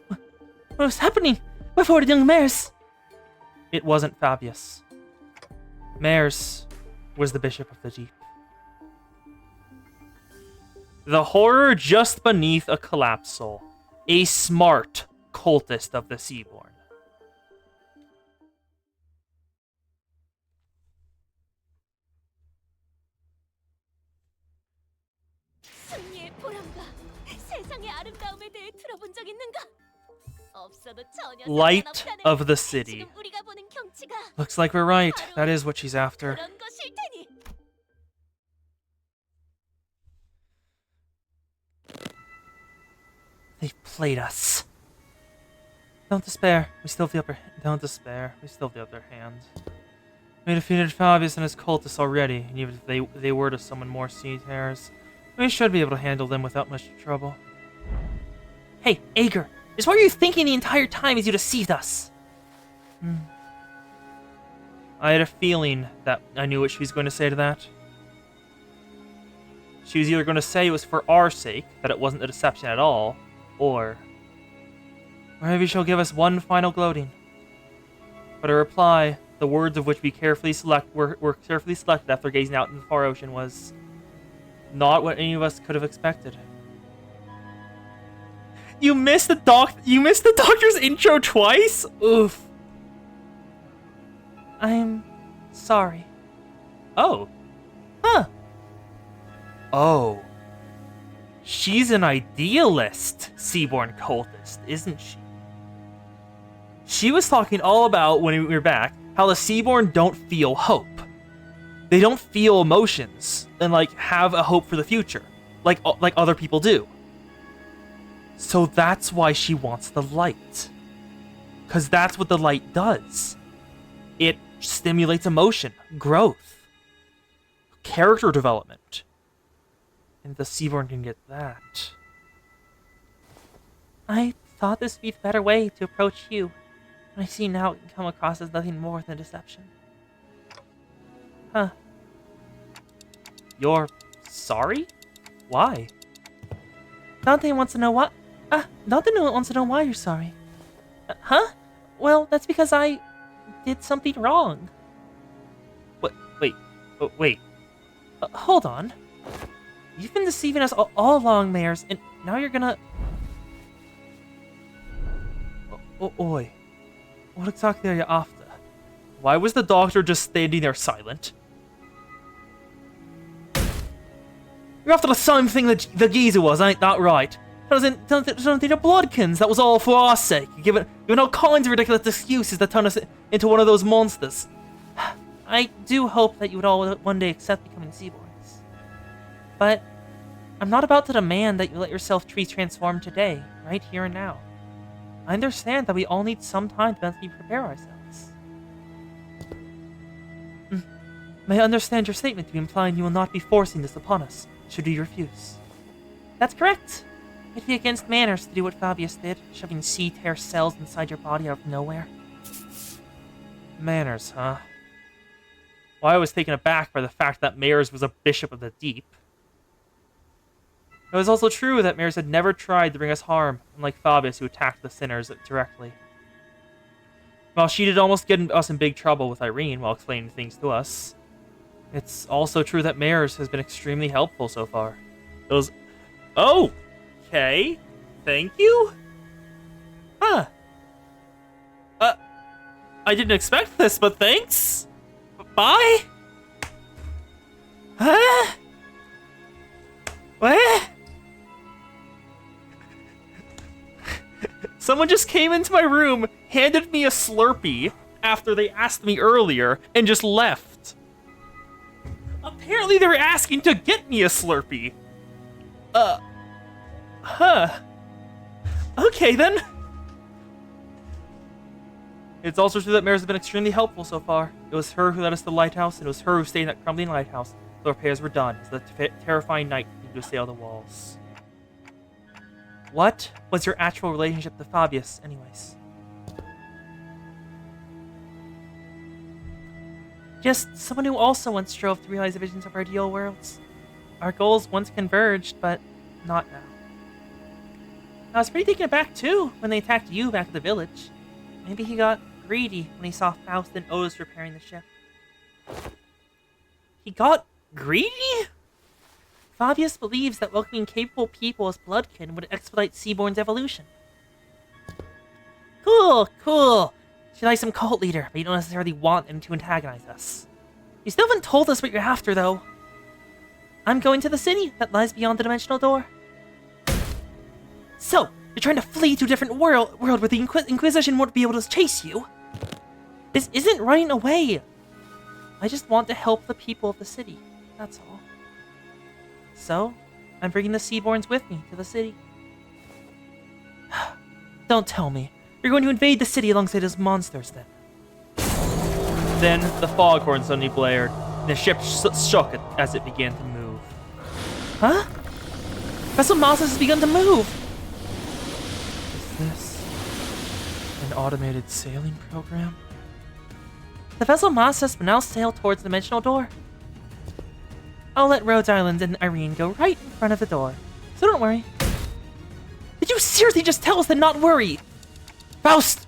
What was happening before the young Mares? It wasn't Fabius. Mares was the Bishop of the Deep. The horror just beneath a collapsal. A smart cultist of the Seaborn. Light of the city. Looks like we're right. That is what she's after. They've played us. Don't despair. We still have the upper. Don't despair. We still have the upper hand. We defeated Fabius and his cultists already, and even if they were to summon more sea terrors, we should be able to handle them without much trouble. Hey, Ager, is what were you thinking the entire time as you deceived us? I had a feeling that I knew what she was going to say to that. She was either going to say it was for our sake, that it wasn't a deception at all, or maybe she'll give us one final gloating. But her reply, the words of which we were carefully selected after gazing out in the far ocean, was not what any of us could have expected. You missed the doctor's intro twice? Oof. I'm sorry. Oh. Huh. Oh. She's an idealist, Seaborn cultist, isn't she? She was talking all about, when we were back, how the Seaborn don't feel hope. They don't feel emotions and, like, have a hope for the future, like other people do. So that's why she wants the light. Because that's what the light does. It stimulates emotion, growth, character development. And the Seaborn can get that. I thought this would be the better way to approach you. And I see now it can come across as nothing more than deception. Huh. You're sorry? Why? Dante wants to know what... Dante wants to know why you're sorry. Huh? Well, that's because I did something wrong. What? Wait. Hold on. You've been deceiving us all along, Mayors, and now you're gonna... Oi. What exactly are you after? Why was the doctor just standing there silent? You're after the same thing that the geezer was, ain't that right? Something to Bloodkins, that was all for our sake. Giving all kinds of ridiculous excuses that turn us into one of those monsters. I do hope that you would all one day accept becoming Seaborns. But I'm not about to demand that you let yourself be transformed today, right here and now. I understand that we all need some time to mentally prepare ourselves. May I understand your statement to be implying you will not be forcing this upon us, should we refuse? That's correct. It'd be against manners to do what Fabius did, shoving sea tear cells inside your body out of nowhere. Manners, huh? Well, I was taken aback by the fact that Mayers was a bishop of the deep. It was also true that Mayers had never tried to bring us harm, unlike Fabius, who attacked the sinners directly. While she did almost get us in big trouble with Irene while explaining things to us, it's also true that Mayers has been extremely helpful so far. It was... Oh! Okay. Thank you? Huh. I didn't expect this, but thanks. Bye? Huh? What? Someone just came into my room, handed me a Slurpee after they asked me earlier, and just left. Apparently they were asking to get me a Slurpee. Huh. Okay, then. It's also true that Mayers has been extremely helpful so far. It was her who led us to the lighthouse, and it was her who stayed in that crumbling lighthouse. The repairs were done, as the terrifying night continued to assail the walls. What was your actual relationship to Fabius, anyways? Just someone who also once strove to realize the visions of our ideal worlds. Our goals once converged, but not now. I was pretty taken aback, too, when they attacked you back at the village. Maybe he got greedy when he saw Faust and Otis repairing the ship. He got greedy? Fabius believes that welcoming capable people as Bloodkin would expedite Seaborn's evolution. Cool. She likes some cult leader, but you don't necessarily want him to antagonize us. You still haven't told us what you're after, though. I'm going to the city that lies beyond the dimensional door. So, you're trying to flee to a different world where the Inquisition won't be able to chase you? This isn't running away. I just want to help the people of the city, that's all. So, I'm bringing the Seaborns with me to the city. Don't tell me. You're going to invade the city alongside those monsters, then. Then the foghorn suddenly blared, and the ship shook as it began to move. Huh? Vessel Massa has begun to move! Is this an automated sailing program? The vessel Massa will now sail towards the dimensional door. I'll let Rhodes Island and Irene go right in front of the door, so don't worry. Did you seriously just tell us to not worry? Faust!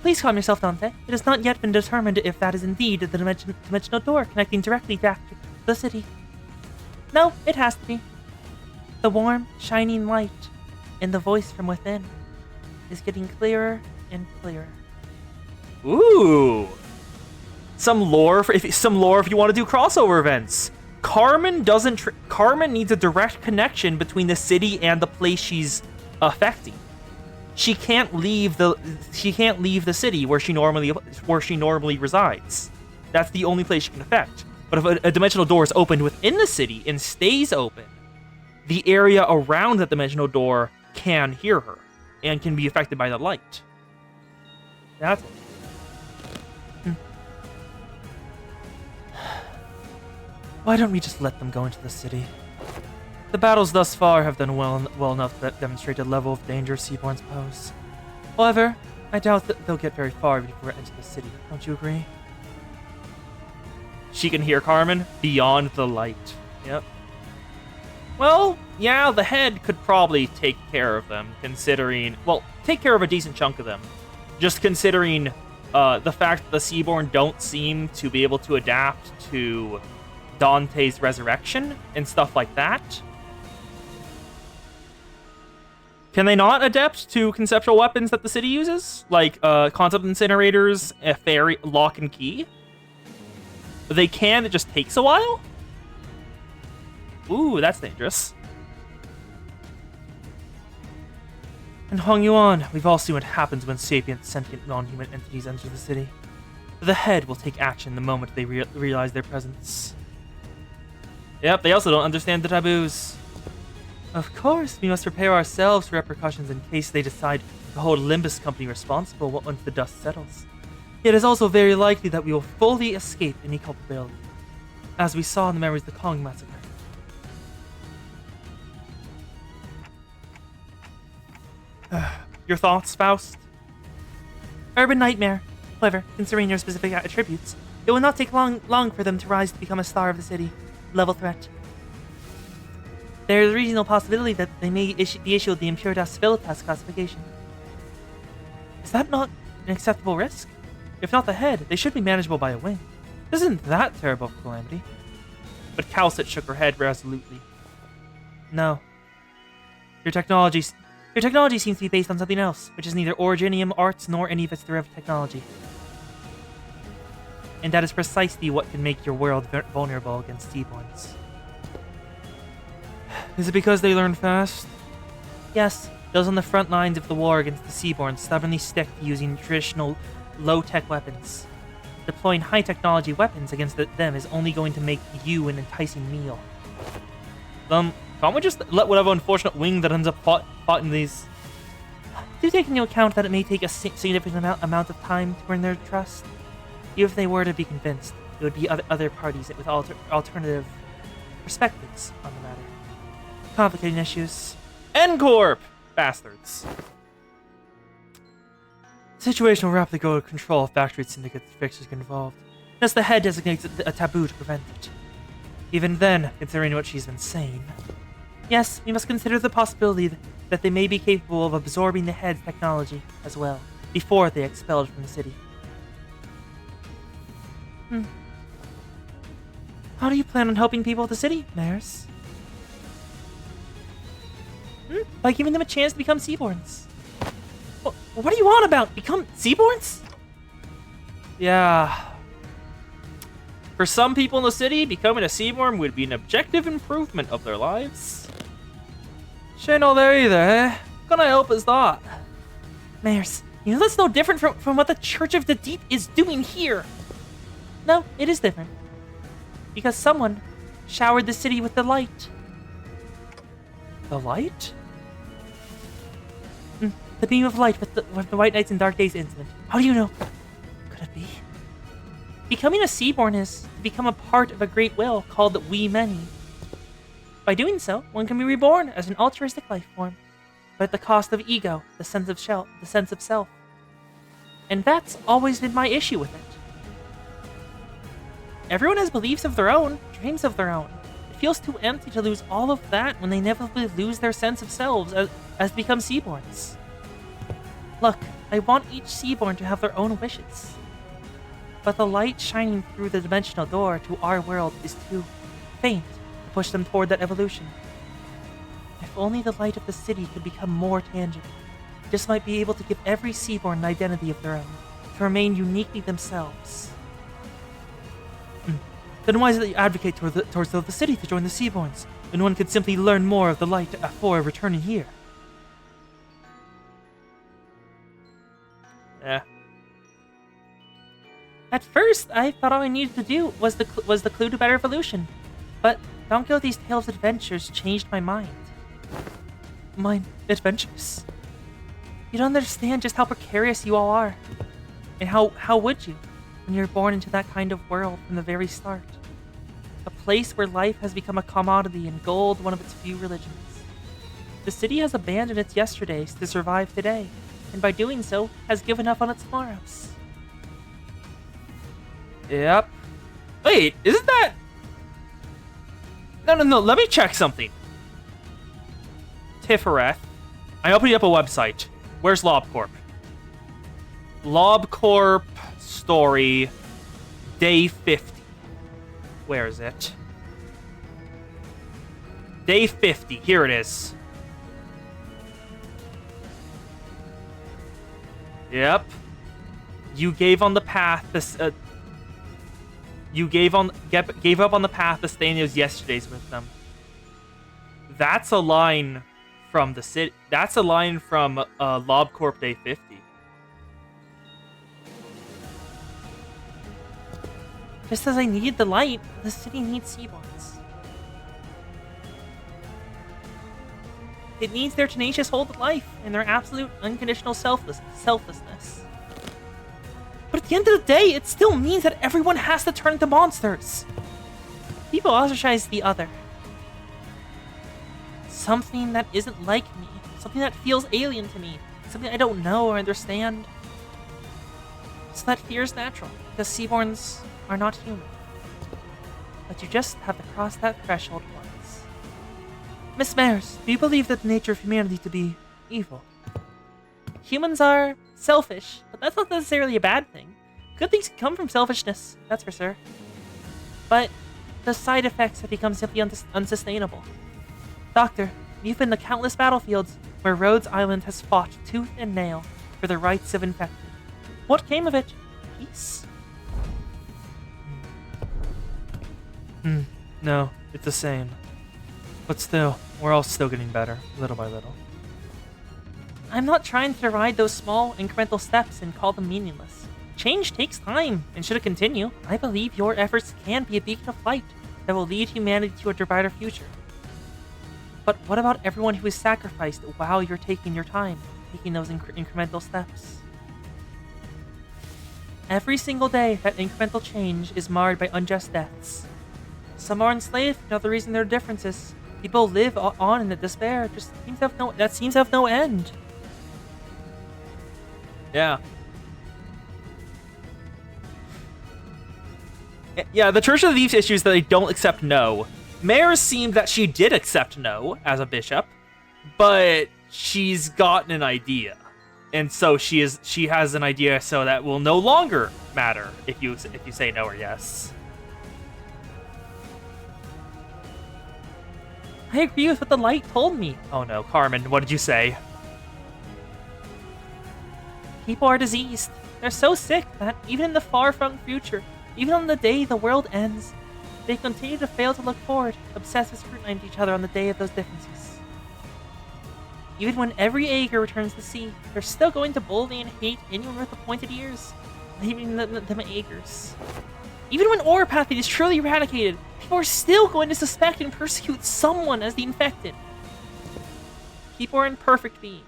Please calm yourself, Dante. It has not yet been determined if that is indeed the dimensional door connecting directly back to the city. No, it has to be. The warm, shining light and the voice from within is getting clearer and clearer. Ooh! Some lore if you want to do crossover events. Carmen needs a direct connection between the city and the place she's affecting. She can't leave the city where she normally resides. That's the only place she can affect. But if a dimensional door is opened within the city and stays open, the area around that dimensional door can hear her and can be affected by the light. That's it. Why don't we just let them go into the city? The battles thus far have done well enough to demonstrate the level of danger Seaborns pose. However, I doubt that they'll get very far before we enter the city. Don't you agree? She can hear Carmen beyond the light. Yep. Well, yeah, the head could probably take care of them, take care of a decent chunk of them. Just considering the fact that the Seaborn don't seem to be able to adapt to Dante's resurrection and stuff like that. Can they not adapt to conceptual weapons that the city uses? Like concept incinerators, a fairy, lock and key? They can, it just takes a while? Ooh, that's dangerous. And Hong Yuan, we've all seen what happens when sapient, sentient, non-human entities enter the city. The head will take action the moment they realize their presence. Yep, they also don't understand the taboos. Of course, we must prepare ourselves for repercussions in case they decide to hold Limbus Company responsible once the dust settles. It is also very likely that we will fully escape any culpability, as we saw in the memories of the Kong massacre. Your thoughts, Faust? Urban nightmare. However, considering your specific attributes, it will not take long for them to rise to become a star of the city. Level threat. There is a reasonable possibility that they may be issued the Impuritas Civilitas classification. Is that not an acceptable risk? If not the head, they should be manageable by a wing. This isn't that terrible of a calamity. But Calcit shook her head resolutely. No. Your technology seems to be based on something else, which is neither Originium arts nor any of its derivative technology. And that is precisely what can make your world vulnerable against Seaborns. Is it because they learn fast? Yes, those on the front lines of the war against the Seaborns stubbornly stick to using traditional low-tech weapons. Deploying high-technology weapons against them is only going to make you an enticing meal. Can't we just let whatever unfortunate wing that ends up fighting these? Do take into account that it may take a significant amount of time to earn their trust. Even if they were to be convinced, it would be other parties with alternative perspectives on the matter. Complicating issues. N-Corp! Bastards. The situation will rapidly go to control if Factory Syndicate fixers get involved. Thus the head designates a taboo to prevent it. Even then, considering what she's been saying. Yes, we must consider the possibility that they may be capable of absorbing the head's technology as well, before they are expelled from the city. How do you plan on helping people of the city, Maris? By giving them a chance to become Seaborns. What are you on about? Become Seaborns? Yeah. For some people in the city, becoming a Seaborn would be an objective improvement of their lives. She ain't all there either, eh? What can I help is that? Maris, you know that's no different from what the Church of the Deep is doing here. No, it is different. Because someone showered the city with the light. The light? The beam of light with the White Nights and Dark Days incident. How do you know? Could it be? Becoming a Seaborn is to become a part of a great will called the We Many. By doing so, one can be reborn as an altruistic life form, but at the cost of ego, the sense of self. And that's always been my issue with it. Everyone has beliefs of their own, dreams of their own. It feels too empty to lose all of that when they inevitably lose their sense of selves as they become Seaborns. Look, I want each Seaborn to have their own wishes. But the light shining through the dimensional door to our world is too faint to push them toward that evolution. If only the light of the city could become more tangible, this might be able to give every Seaborn an identity of their own, to remain uniquely themselves. Then why is it that you advocate towards the city to join the Seaborns, when one could simply learn more of the light before returning here? Yeah. At first, I thought all I needed to do was the clue to better evolution, but Don Quixote's tales of adventures changed my mind. My adventures? You don't understand just how precarious you all are. And how would you, when you're born into that kind of world from the very start? A place where life has become a commodity and gold one of its few religions. The city has abandoned its yesterdays to survive today, and by doing so, has given up on its tomorrows. Yep. Wait, isn't that... No, let me check something. Tifereth. I'm opening up a website. Where's LobCorp? LobCorp story, day 50. Where is it? Day 50. Here it is. Yep. You gave on the path. You gave up on the path to stay in those yesterdays with them. That's a line from the city. That's a line from LobCorp Day 50. Just as I needed the light, the city needs Seaborns. It needs their tenacious hold of life and their absolute unconditional selflessness. But at the end of the day, it still means that everyone has to turn into monsters. People ostracize the other. Something that isn't like me. Something that feels alien to me. Something I don't know or understand. So that fear is natural, because Seaborns are not human. But you just have to cross that threshold once. Miss Mares, do you believe that the nature of humanity to be evil? Humans are selfish, but that's not necessarily a bad thing. Good things can come from selfishness, that's for sure. But the side effects have become simply unsustainable. Doctor, you've been to countless battlefields where Rhodes Island has fought tooth and nail for the rights of infected. What came of it? Peace? No, it's the same. But still, we're all still getting better, little by little. I'm not trying to deride those small, incremental steps and call them meaningless. Change takes time, and should it continue, I believe your efforts can be a beacon of light that will lead humanity to a brighter future. But what about everyone who is sacrificed while you're taking your time, taking those incremental steps? Every single day, that incremental change is marred by unjust deaths. Some are enslaved for another reason, there are differences. People live on in the despair. Just seems to have no end. Yeah. Yeah, the Church of the Thieves issue is that they don't accept no. Mares seemed that she did accept no as a bishop, but she's gotten an idea. And so she has an idea so that will no longer matter if you say no or yes. I agree with what the light told me. Oh no, Carmen, what did you say? People are diseased. They're so sick that even in the far-flung future, even on the day the world ends, they continue to fail to look forward, obsessed with scrutinizing each other on the day of those differences. Even when every Aegir returns to sea, they're still going to bully and hate anyone with the pointed ears, leaving them Aegirs. Even when Oripathy is truly eradicated, people are still going to suspect and persecute someone as the infected. People are imperfect beings.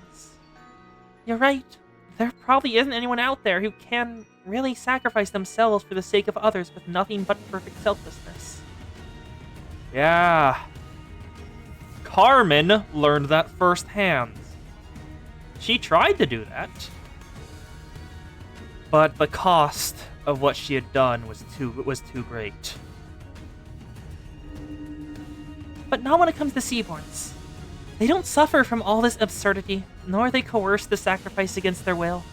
You're right. There probably isn't anyone out there who can really sacrifice themselves for the sake of others with nothing but perfect selflessness. Yeah. Carmen learned that firsthand. She tried to do that, but the cost of what she had done was too great. But not when it comes to Seaborns. They don't suffer from all this absurdity, nor are they coerced to sacrifice against their will.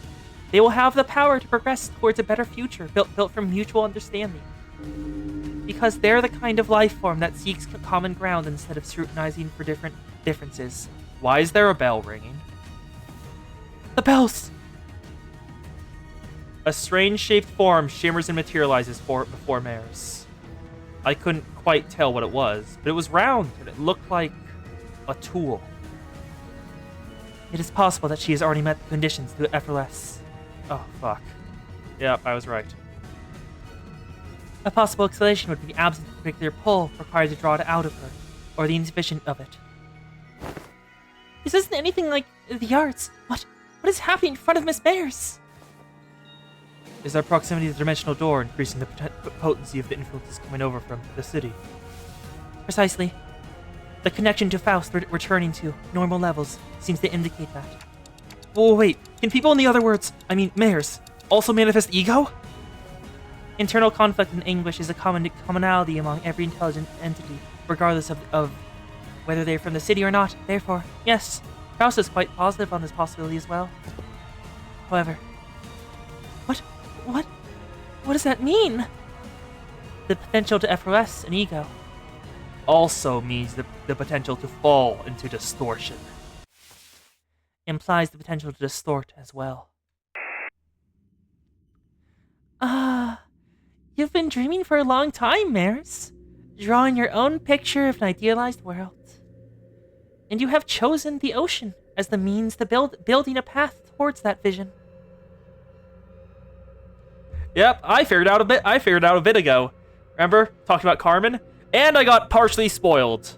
They will have the power to progress towards a better future built from mutual understanding. Because they're the kind of life form that seeks common ground instead of scrutinizing for different differences. Why is there a bell ringing? The bells! A strange-shaped form shimmers and materializes before Mares. I couldn't quite tell what it was, but it was round, and it looked like a tool. It is possible that she has already met the conditions to FLS. Oh, fuck. Yep, I was right. A possible explanation would be the absence of a particular pull required to draw it out of her, or the insufficient of it. This isn't anything like the arts. What is happening in front of Miss Mares? Is our proximity to the dimensional door increasing the potency of the influences coming over from the city? Precisely. The connection to Faust returning to normal levels seems to indicate that. Oh, wait. Can people, in the other words, I mean, Mares, also manifest ego? Internal conflict and anguish is a commonality among every intelligent entity, regardless of whether they're from the city or not. Therefore, yes, Faust is quite positive on this possibility as well. However, what does that mean? The potential to FOS an ego. Also means the potential to fall into distortion. Implies the potential to distort as well. You've been dreaming for a long time, Mares. Drawing your own picture of an idealized world. And you have chosen the ocean as the means to building a path towards that vision. Yep, I figured out a bit ago. Remember? Talked about Carmen? And I got partially spoiled.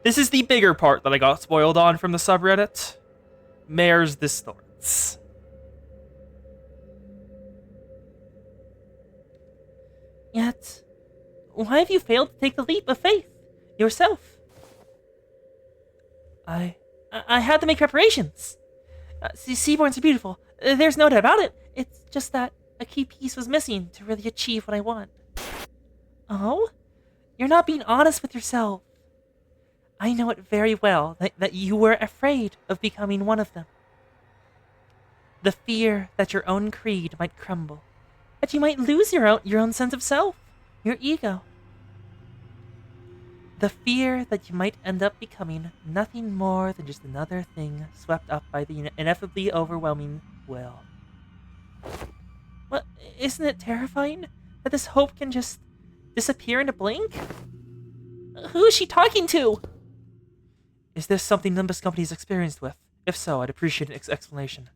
This is the bigger part that I got spoiled on from the subreddit. Mares distorts. Yet, why have you failed to take the leap of faith yourself? I had to make preparations. Seaborns are beautiful. There's no doubt about it. It's just that a key piece was missing to really achieve what I want. Oh? You're not being honest with yourself. I know it very well that you were afraid of becoming one of them. The fear that your own creed might crumble, that you might lose your own sense of self, your ego. The fear that you might end up becoming nothing more than just another thing swept up by the ineffably overwhelming will. Well, isn't it terrifying that this hope can just disappear in a blink? Who is she talking to? Is this something Limbus Company is experienced with? If so, I'd appreciate an explanation.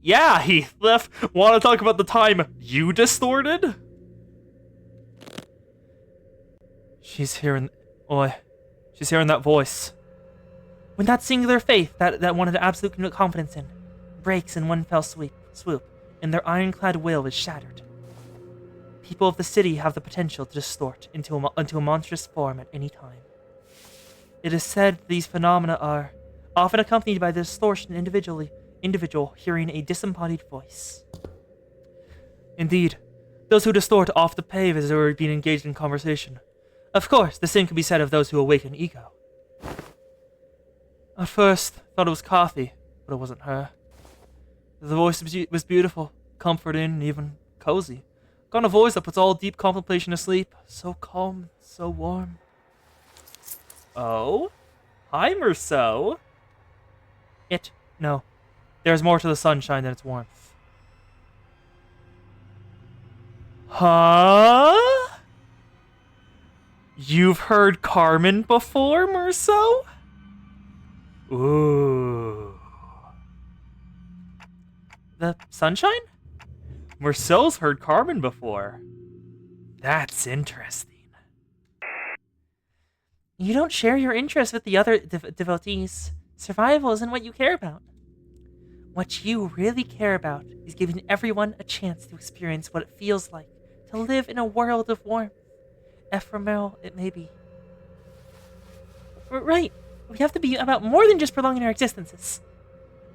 Yeah, Heathcliff! Want to talk about the time you distorted? She's hearing that voice. When that singular faith that one had absolute confidence in breaks in one fell swoop, and their ironclad will is shattered. People of the city have the potential to distort into a monstrous form at any time. It is said these phenomena are often accompanied by the distortion individual hearing a disembodied voice. Indeed, those who distort often behave as they were being engaged in conversation. Of course, the same can be said of those who awaken ego. At first, thought it was Carthy, but it wasn't her. The voice was beautiful, comforting, and even cozy. Got a voice that puts all deep contemplation to sleep. So calm, so warm. Oh? Hi, Merceau. No. There's more to the sunshine than its warmth. Huh? You've heard Carmen before, Merceau? Ooh. The sunshine? Merceau's heard Carmen before. That's interesting. You don't share your interest with the other devotees. Survival isn't what you care about. What you really care about is giving everyone a chance to experience what it feels like to live in a world of warmth. Ephemeral it may be. Right, we have to be about more than just prolonging our existences.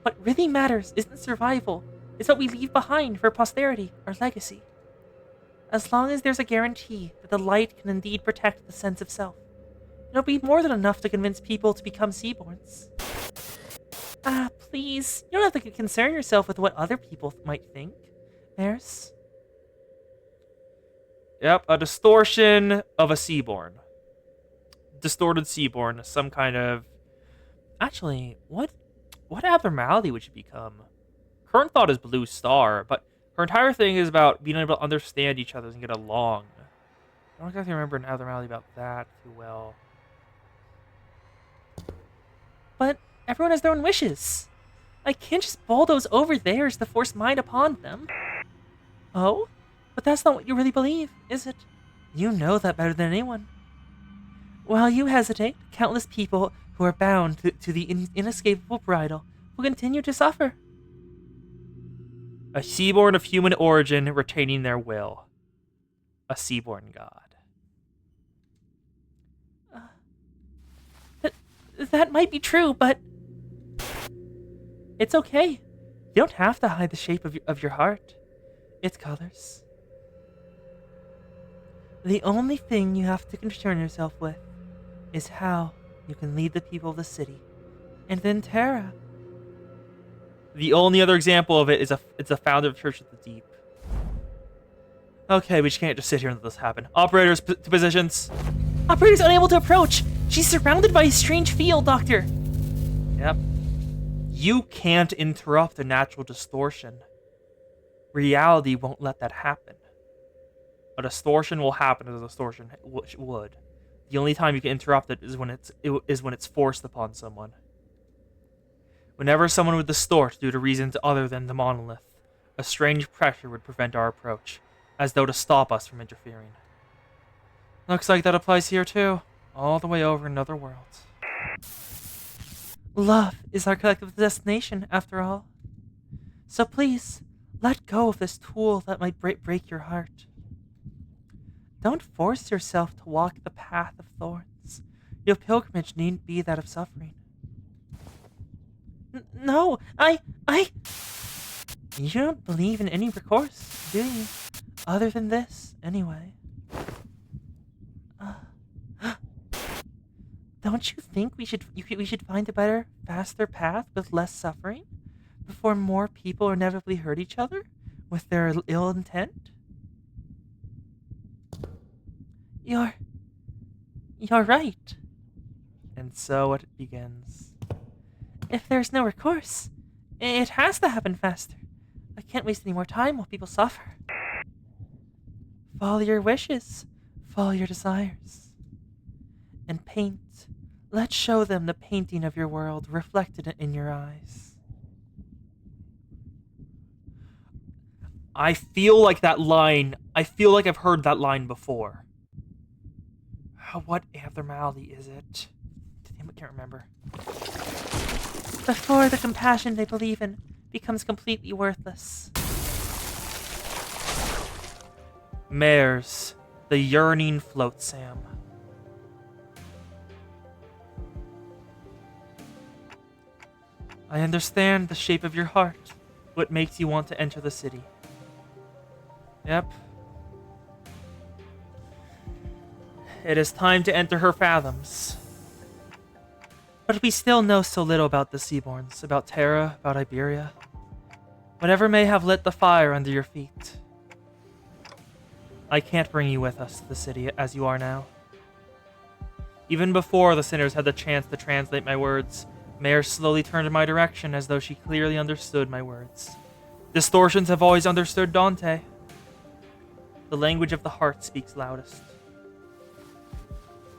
What really matters isn't survival, it's what we leave behind for posterity, our legacy. As long as there's a guarantee that the light can indeed protect the sense of self, it'll be more than enough to convince people to become Seaborns. Please, you don't have to concern yourself with what other people might think. There's... Yep, a distortion of a Seaborn. Distorted Seaborn, some kind of... Actually, what abnormality would she become? Current thought is Blue Star, but her entire thing is about being able to understand each other and get along. I don't exactly remember an abnormality about that too well. But everyone has their own wishes. I can't just bulldoze over theirs to force mine upon them. Oh? But that's not what you really believe, is it? You know that better than anyone. While you hesitate, countless people who are bound to the inescapable bridle will continue to suffer. A Seaborn of human origin retaining their will. A Seaborn god. That might be true, but... It's okay. You don't have to hide the shape of your heart. Its colors. The only thing you have to concern yourself with is how you can lead the people of the city. And then Terra. The only other example of it is it's a founder of Church of the Deep. Okay, we just can't just sit here and let this happen. Operators, to positions. Operator's unable to approach. She's surrounded by a strange field, Doctor. Yep. You can't interrupt a natural distortion. Reality won't let that happen. A distortion will happen as a distortion would. The only time you can interrupt it is when it's forced upon someone. Whenever someone would distort due to reasons other than the monolith, a strange pressure would prevent our approach, as though to stop us from interfering. Looks like that applies here too, all the way over in other worlds. Love is our collective destination, after all. So please, let go of this tool that might break your heart. Don't force yourself to walk the path of thorns. Your pilgrimage needn't be that of suffering. No, You don't believe in any recourse, do you? Other than this, anyway. Don't you think we should find a better, faster path with less suffering, before more people inevitably hurt each other with their ill intent? You're right. And so it begins. If there's no recourse, it has to happen faster. I can't waste any more time while people suffer. Follow your wishes. Follow your desires. And paint. Let's show them the painting of your world reflected in your eyes. I feel like I've heard that line before. What abnormality is it? Damn, I can't remember. Before the compassion they believe in becomes completely worthless. Mares, the yearning float, Sam. I understand the shape of your heart, what makes you want to enter the city. Yep. It is time to enter her fathoms. But we still know so little about the Seaborns, about Terra, about Iberia. Whatever may have lit the fire under your feet. I can't bring you with us to the city as you are now. Even before the sinners had the chance to translate my words, Mare slowly turned in my direction as though she clearly understood my words. Distortions have always understood Dante. The language of the heart speaks loudest.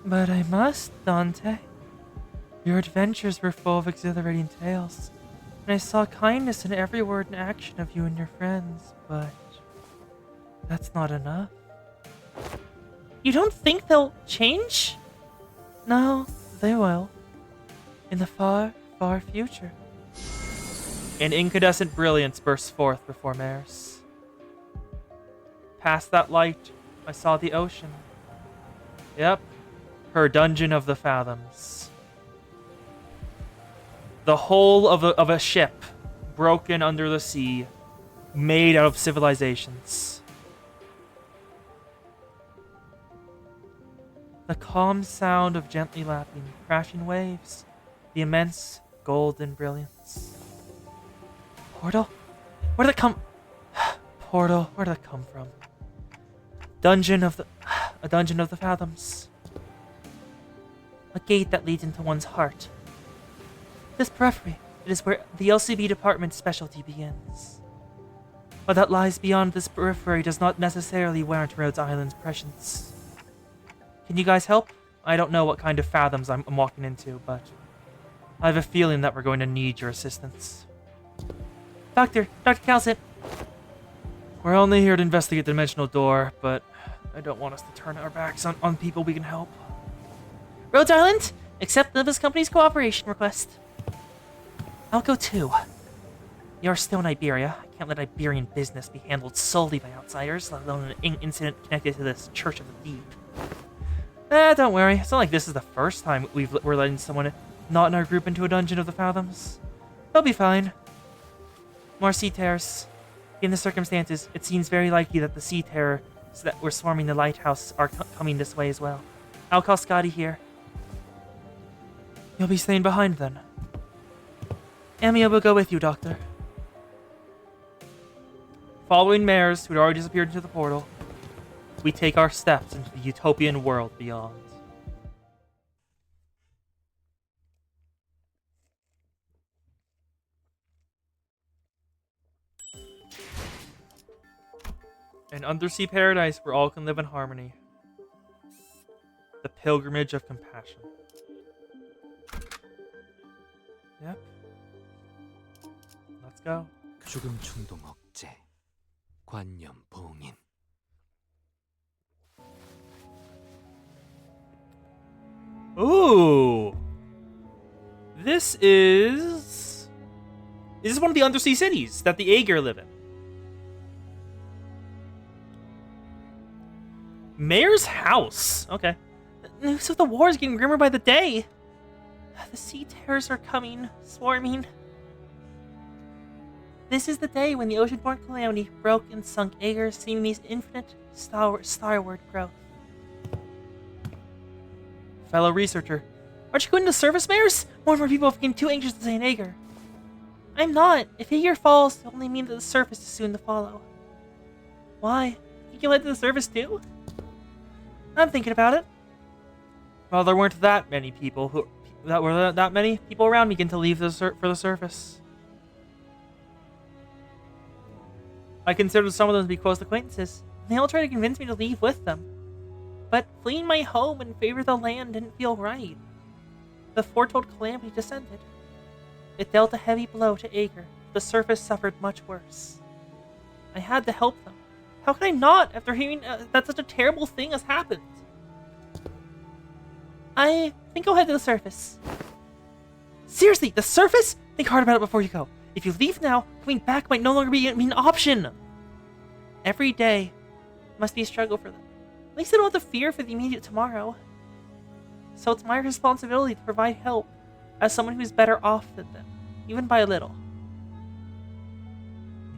But I must, Dante. Your adventures were full of exhilarating tales, and I saw kindness in every word and action of you and your friends, but that's not enough. You don't think they'll change? No, they will. In the far, far future. An incandescent brilliance bursts forth before Maris. Past that light, I saw the ocean. Yep, her dungeon of the fathoms. The hull of a ship, broken under the sea, made out of civilizations. The calm sound of gently lapping, crashing waves, the immense golden brilliance. Portal? Where did it come? Portal, where did it come from? A dungeon of the fathoms. A gate that leads into one's heart. This periphery, it is where the LCB department's specialty begins. What that lies beyond this periphery does not necessarily warrant Rhodes Island's presence. Can you guys help? I don't know what kind of fathoms I'm walking into, but I have a feeling that we're going to need your assistance. Dr. Calcit. We're only here to investigate the dimensional door, but I don't want us to turn our backs on people we can help. Rhodes Island, accept Limbus Company's cooperation request. I'll go too. You're still in Iberia. I can't let Iberian business be handled solely by outsiders, let alone an incident connected to this Church of the Deep. Don't worry. It's not like this is the first time we're letting someone not in our group into a dungeon of the fathoms. They'll be fine. More sea terrors. In the circumstances, it seems very likely that the sea terrors that were swarming the lighthouse are coming this way as well. I'll call Scotty here. You'll be staying behind then. Amia will go with you, Doctor. Following Mares, who had already disappeared into the portal, we take our steps into the utopian world beyond. An undersea paradise where all can live in harmony. The pilgrimage of compassion. Yep. Let's go. 죽음 충동 억제, 관념 봉인. Ooh. This is one of the undersea cities that the Aegir live in. Mayor's house. Okay. News of the war is getting grimmer by the day. The sea terrors are coming, swarming. This is the day when the ocean-born calamity broke and sunk Aegir, seemingly infinite starward growth. Fellow researcher. Aren't you going to service, Mayors? More and more people have become too anxious to stay in Aegir. I'm not. If Aegir falls, it'll only mean that the surface is soon to follow. Why? Think you'll head to the surface too? I'm thinking about it. Well, there weren't that many people around me getting to leave for the surface. I considered some of them to be close acquaintances. They all tried to convince me to leave with them. But fleeing my home in favor of the land didn't feel right. The foretold calamity descended. It dealt a heavy blow to Aegir. The surface suffered much worse. I had to help them. How can I not after hearing that such a terrible thing has happened? I think I'll head to the surface. Seriously, the surface? Think hard about it before you go. If you leave now, coming back might no longer be an option. Every day must be a struggle for them. At least they don't have to fear for the immediate tomorrow. So it's my responsibility to provide help as someone who's better off than them, even by a little.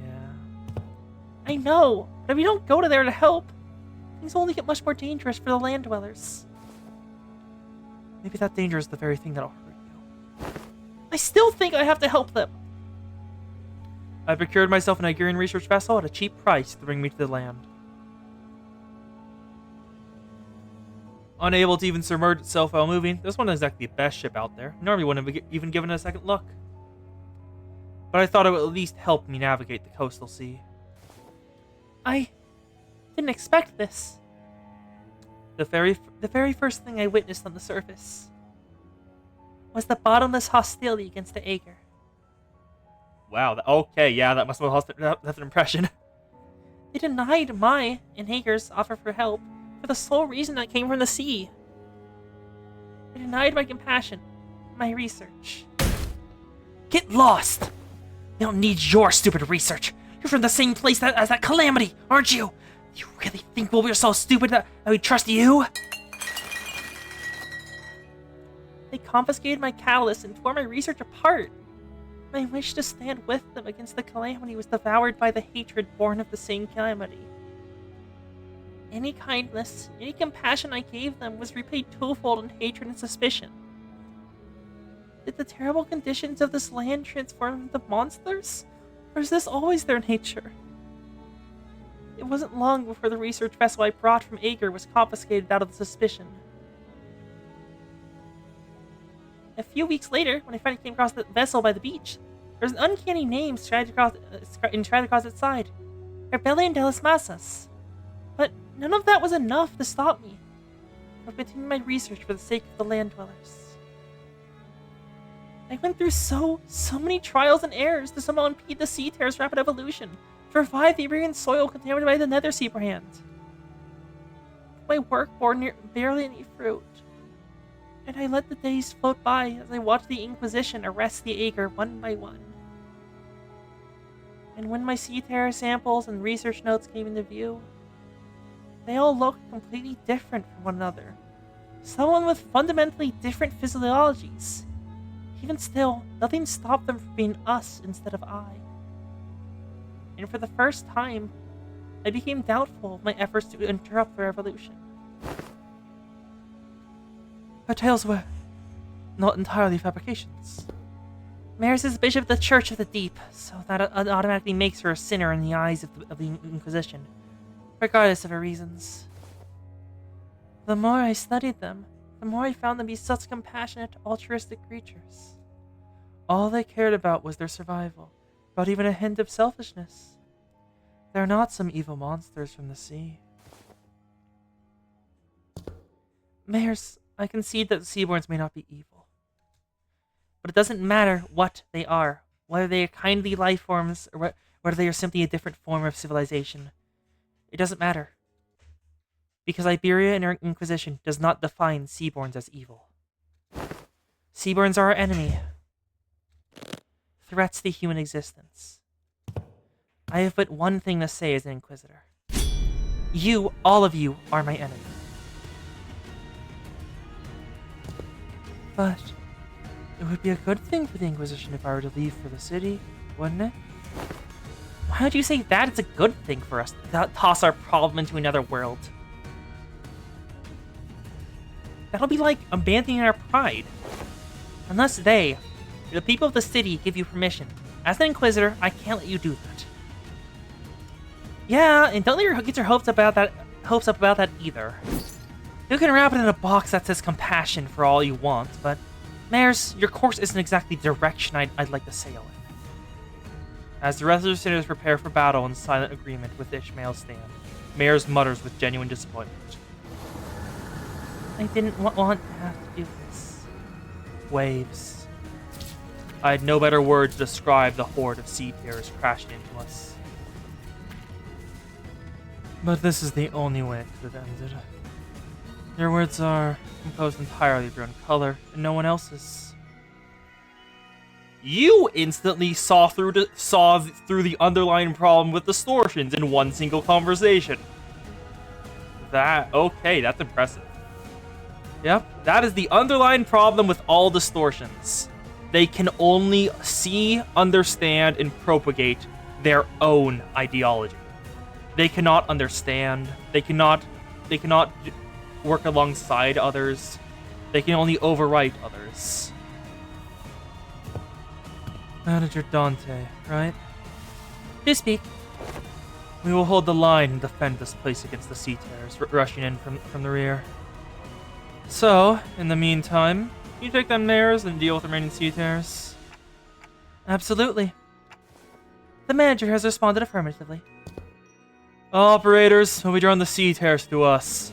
Yeah. I know, but if we don't go to there to help, things will only get much more dangerous for the land dwellers. Maybe that danger is the very thing that'll hurt you. I still think I have to help them. I procured myself an Igerian research vessel at a cheap price to bring me to the land. Unable to even submerge itself while moving, this one is exactly the best ship out there. Normally wouldn't have even given it a second look. But I thought it would at least help me navigate the coastal sea. I didn't expect this. The very The very first thing I witnessed on the surface was the bottomless hostility against the Aegir. Wow, okay, yeah, that must have left an impression. They denied my and Aegir's offer for help for the sole reason that came from the sea. They denied my compassion, my research. Get lost! We don't need your stupid research. You're from the same place as that Calamity, aren't you? You really think we're so stupid that we trust you? They confiscated my catalyst and tore my research apart. My wish to stand with them against the Calamity was devoured by the hatred born of the same Calamity. Any kindness, any compassion I gave them was repaid twofold in hatred and suspicion. Did the terrible conditions of this land transform them into monsters? Or is this always their nature? It wasn't long before the research vessel I brought from Ager was confiscated out of the suspicion. A few weeks later, when I finally came across the vessel by the beach, there was an uncanny name inscribed across its side. Rebellion de las Masas. But none of that was enough to stop me from continuing my research for the sake of the land dwellers. I went through so many trials and errors to somehow impede the Sea Terror's rapid evolution, to revive the Iberian soil contaminated by the Nether Sea brand. My work bore barely any fruit, and I let the days float by as I watched the Inquisition arrest the Ager one by one. And when my Sea Terror samples and research notes came into view, they all looked completely different from one another. Someone with fundamentally different physiologies. Even still, nothing stopped them from being us instead of I. And for the first time, I became doubtful of my efforts to interrupt their evolution. Her tales were not entirely fabrications. Maris is Bishop of the Church of the Deep, so that automatically makes her a sinner in the eyes of the Inquisition, regardless of her reasons. The more I studied them, the more I found them to be such compassionate, altruistic creatures. All they cared about was their survival, without even a hint of selfishness. They're not some evil monsters from the sea. Mayors, I concede that the Seaborns may not be evil. But it doesn't matter what they are, whether they are kindly life forms or whether they are simply a different form of civilization. It doesn't matter. Because Iberia and her Inquisition does not define Seaborns as evil. Seaborns are our enemy. Threats to human existence. I have but one thing to say as an Inquisitor. You, all of you, are my enemy. But it would be a good thing for the Inquisition if I were to leave for the city, wouldn't it? Why would you say that it's a good thing for us to toss our problem into another world? That'll be like abandoning our pride. Unless they, the people of the city, give you permission. As an Inquisitor, I can't let you do that. Yeah, and don't get your hopes up about that either. You can wrap it in a box that says compassion for all you want, but Mares, your course isn't exactly the direction I'd like to sail in. As the rest of the sinners prepare for battle in silent agreement with Ishmael's stand, Mares mutters with genuine disappointment. I didn't want to have to do this. Waves. I had no better word to describe the horde of sea terrors crashing into us. But this is the only way it could have ended. Your words are composed entirely of your own color, and no one else's. You instantly saw through the underlying problem with distortions in one single conversation. Okay, that's impressive. Yep, that is the underlying problem with all distortions. They can only see, understand, and propagate their own ideology. They cannot understand. They cannot work alongside others. They can only overwrite others. Manager Dante, right? You speak. We will hold the line and defend this place against the sea terrors rushing in from the rear. So, in the meantime, you take them mares and deal with the remaining sea terrors. Absolutely. The manager has responded affirmatively. Operators, we'll be drawing the sea terrors to us.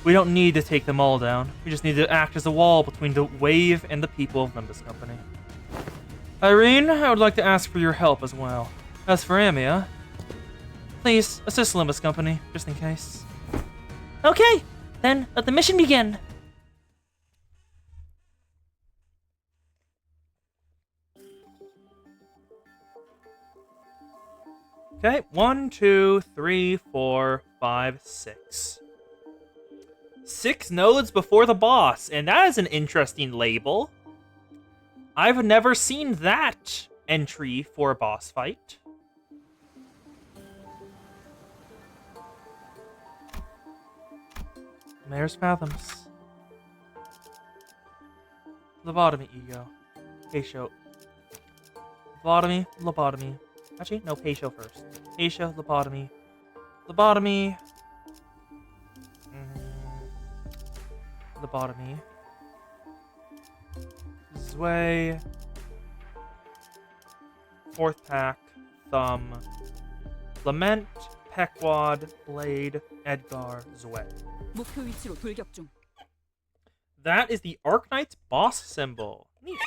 We don't need to take them all down. We just need to act as a wall between the wave and the people of Limbus Company. Irene, I would like to ask for your help as well. As for Amia, please assist Limbus Company, just in case. Okay, then let the mission begin. Okay, 1, 2, 3, 4, 5, 6. 6 nodes before the boss, and that is an interesting label. I've never seen that entry for a boss fight. There's Fathoms. Lobotomy, ego. Patio. Lobotomy, lobotomy. Actually, no, Patio first. Patio, lobotomy. Lobotomy. Lobotomy. Zway. Fourth pack. Thumb. Lament. Peckwad. Blade. Edgar. Zway. 목표 위치로 돌격 중. That is the Arknight's boss symbol. Neat.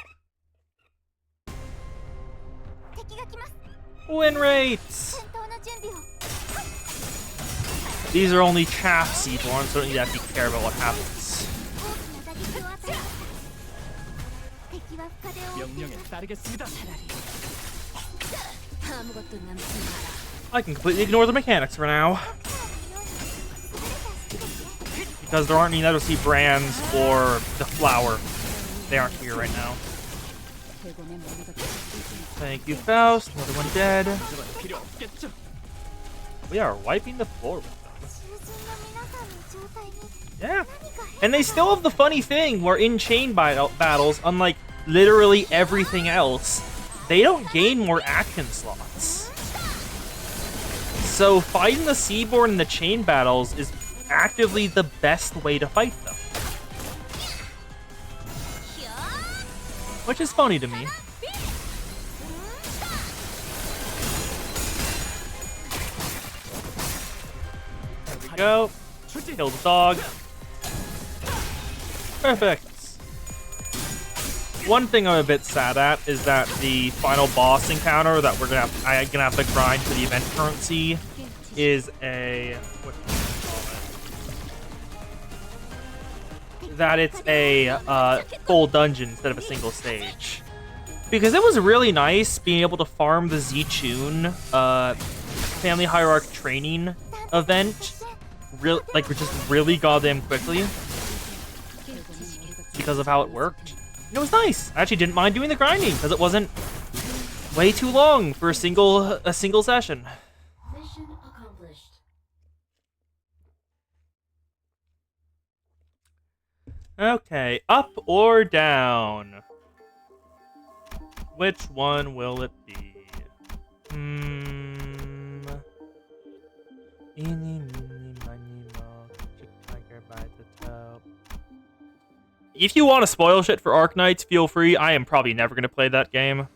Win rates! These are only chaff Seaborn, so you don't have to care about what happens. 명령에 따르겠습니다. I can completely ignore the mechanics for now. Because there aren't any Nether Sea brands or the flower. They aren't here right now. Thank you, Faust. Another one dead. We are wiping the floor with them. Yeah. And they still have the funny thing where in chain battles, unlike literally everything else, they don't gain more action slots. So fighting the Seaborn in the chain battles is actively the best way to fight them. Which is funny to me. There we go. Kill the dog. Perfect. One thing I'm a bit sad at is that the final boss encounter that I'm gonna have to grind for the event currency is a that it's a full dungeon instead of a single stage. Because it was really nice being able to farm the Z-Tune family hierarch training event just really goddamn quickly because of how it worked. And it was nice. I actually didn't mind doing the grinding because it wasn't way too long for a single session. Mission accomplished. Okay, up or down? Which one will it be? Eeny, meeny, miny, moe, chick tiger by the toe. If you want to spoil shit for Arknights, feel free. I am probably never going to play that game.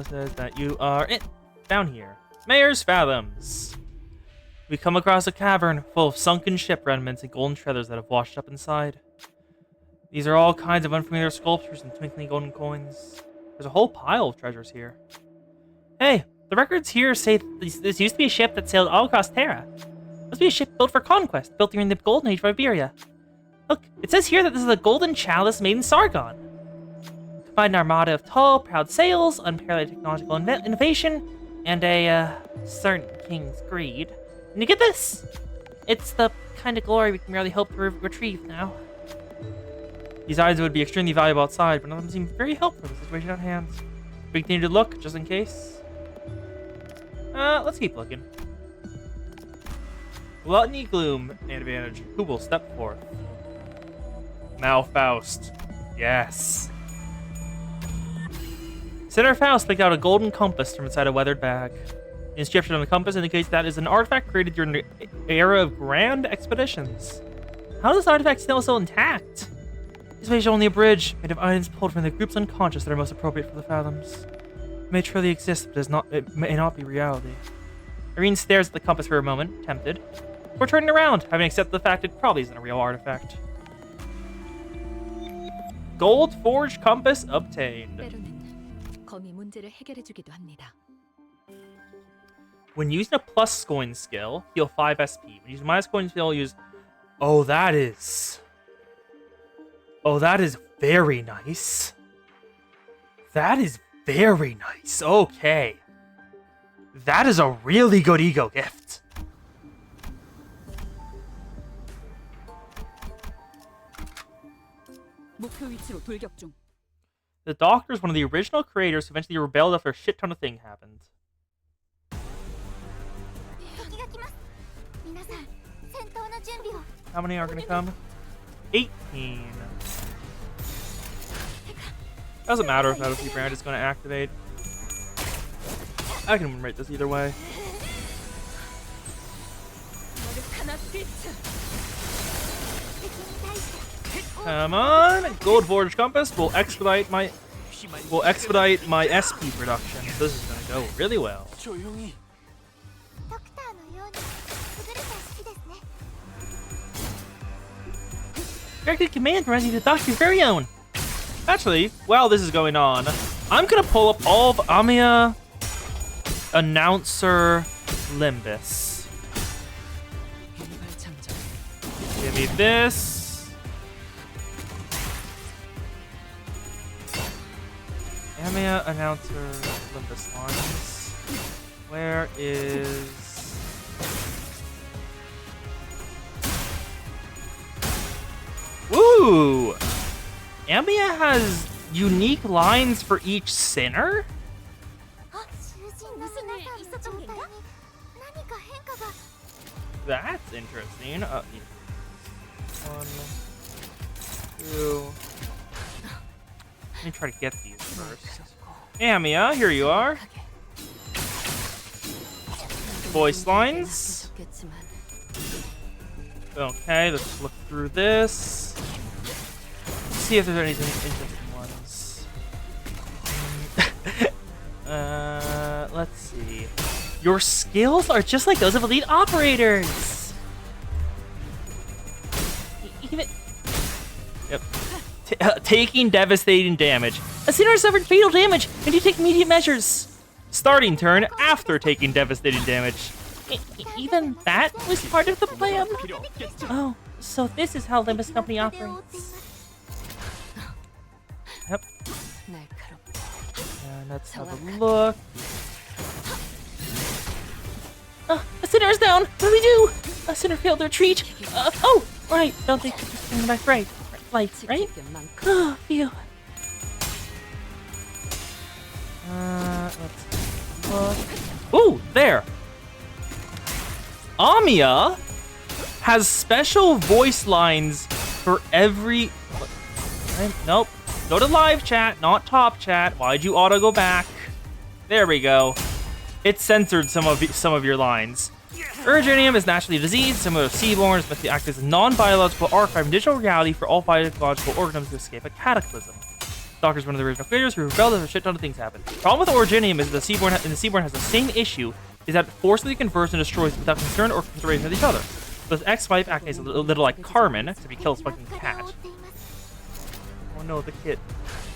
Says that you are it. Down here. Mayor's Fathoms. We come across a cavern full of sunken ship remnants and golden feathers that have washed up inside. These are all kinds of unfamiliar sculptures and twinkling golden coins. There's a whole pile of treasures here. Hey, the records here say this used to be a ship that sailed all across Terra. Must be a ship built for conquest, built during the Golden Age of Iberia. Look, it says here that this is a golden chalice made in Sargon. Combined an armada of tall, proud sails, unparalleled technological innovation, and a certain king's greed. And you get this? It's the kind of glory we can merely hope to retrieve now. These items would be extremely valuable outside, but none of them seem very helpful in the situation at hand. We continue to look, just in case. Let's keep looking. Gluttony, Gloom, and Advantage. Who will step forth? Now Faust. Yes. Senator Faust picked out a golden compass from inside a weathered bag. The inscription on the compass indicates that is an artifact created during the era of grand expeditions. How is this artifact still intact? This way is only a bridge, made of items pulled from the group's unconscious that are most appropriate for the Fathoms. It may truly exist, but it may not be reality. Irene stares at the compass for a moment, tempted, before turning around, having accepted the fact it probably isn't a real artifact. Gold forged compass obtained. 때로는 검이 문제를 해결해주기도 합니다. When using a plus coin skill, heal 5 SP. When using minus coin skill, use... Oh, that is very nice. That is very nice. Okay. That is a really good ego gift. 목표 위치로 돌격 중. The Doctor is one of the original creators who eventually rebelled after a shit ton of thing happened. How many are going to come? 18. Doesn't matter if Battlefield Brand is going to activate. I can rate this either way. Come on, Gold Forge Compass will expedite my SP production. This is gonna go really well. 조용히. Directed command reminds me of the Doctor's very own. Actually, while this is going on, I'm gonna pull up all of Amiya announcer Limbus. Give me this. Amiya announcer Limbus lines. Where is... Woo! Amiya has unique lines for each sinner? That's interesting. Yeah. 1, 2... Let me try to get these first. Amiya, here you are. Voice lines. Okay, let's look through this. See if there's anything interesting ones. Let's see. Your skills are just like those of elite operators. Even. Yep. Taking devastating damage. A sinner suffered fatal damage, and you take immediate measures. Starting turn after taking devastating damage. Even that was part of the plan? Oh, so this is how Limbus Company operates. Yep. And let's have a look. A sinner's down! What do we do? A sinner failed to retreat. Oh, right. Don't think it's bring back right. Lights, right? Oh, phew. Let's look. Ooh, there. Amiya has special voice lines for every... Nope. Go to live chat, not top chat. Why'd you auto go back? There we go. It censored some of your lines. Urgenium is naturally a disease, similar to Seaborns, but act as a non-biological archive in digital reality for all biological organisms to escape a cataclysm. Doctor's one of the original creators who rebelled after a shit ton of things happened. The problem with Originium is that the Seaborn has the same issue, is that it forcibly converts and destroys without concern or consideration of each other. So his ex-wife acting as a little like Carmen, except he kills fucking cat. Oh no, the kid.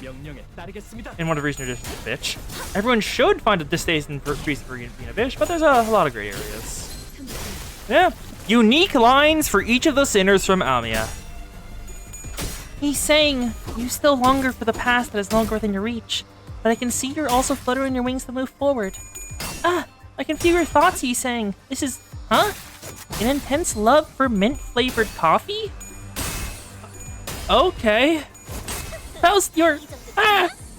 In one of the recent editions of Bitch. Everyone should find a distaste for reason for being a bitch, but there's a lot of gray areas. Yeah. Unique lines for each of the sinners from Amiya. He's saying, you still longer for the past that is longer within your reach, but I can see you're also fluttering your wings to move forward. Ah, I can feel your thoughts, he's saying. This is, huh? An intense love for mint-flavored coffee? Okay. How's your,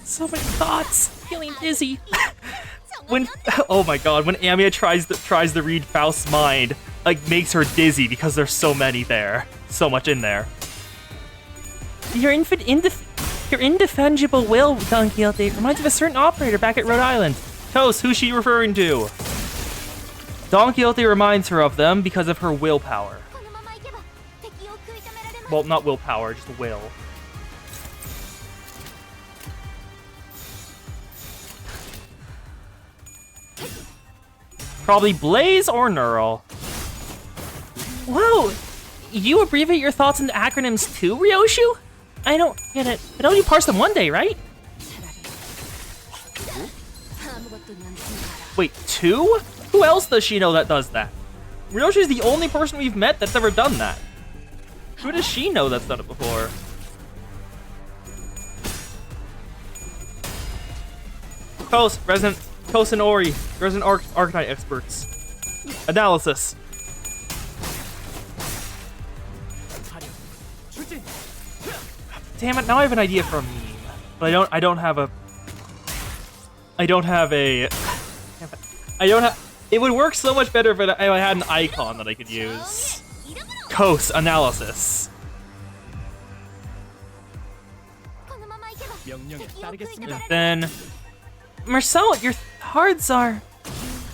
so many thoughts, feeling dizzy. Oh my god, when Amiya tries to read Faust's mind, like makes her dizzy because there's so many there. So much in there. Your indefensible will, Don Quixote, reminds me of a certain operator back at Rhode Island. Toast, who's she referring to? Don Quixote reminds her of them because of her willpower. Well, not willpower, just will. Probably Blaze or Neural. Whoa! You abbreviate your thoughts into acronyms too, Ryoshu? I don't get it. But only parse them one day, right? Wait, 2? Who else does she know that does that? Ryoshi's the only person we've met that's ever done that. Who does she know that's done it before? Kos, resident Kos and Ori, resident Arcanine experts. Analysis. Damn it! Now I have an idea for a meme, but I don't have a. It would work so much better if I had an icon that I could use. Kos analysis. And then, Marcel, your hards are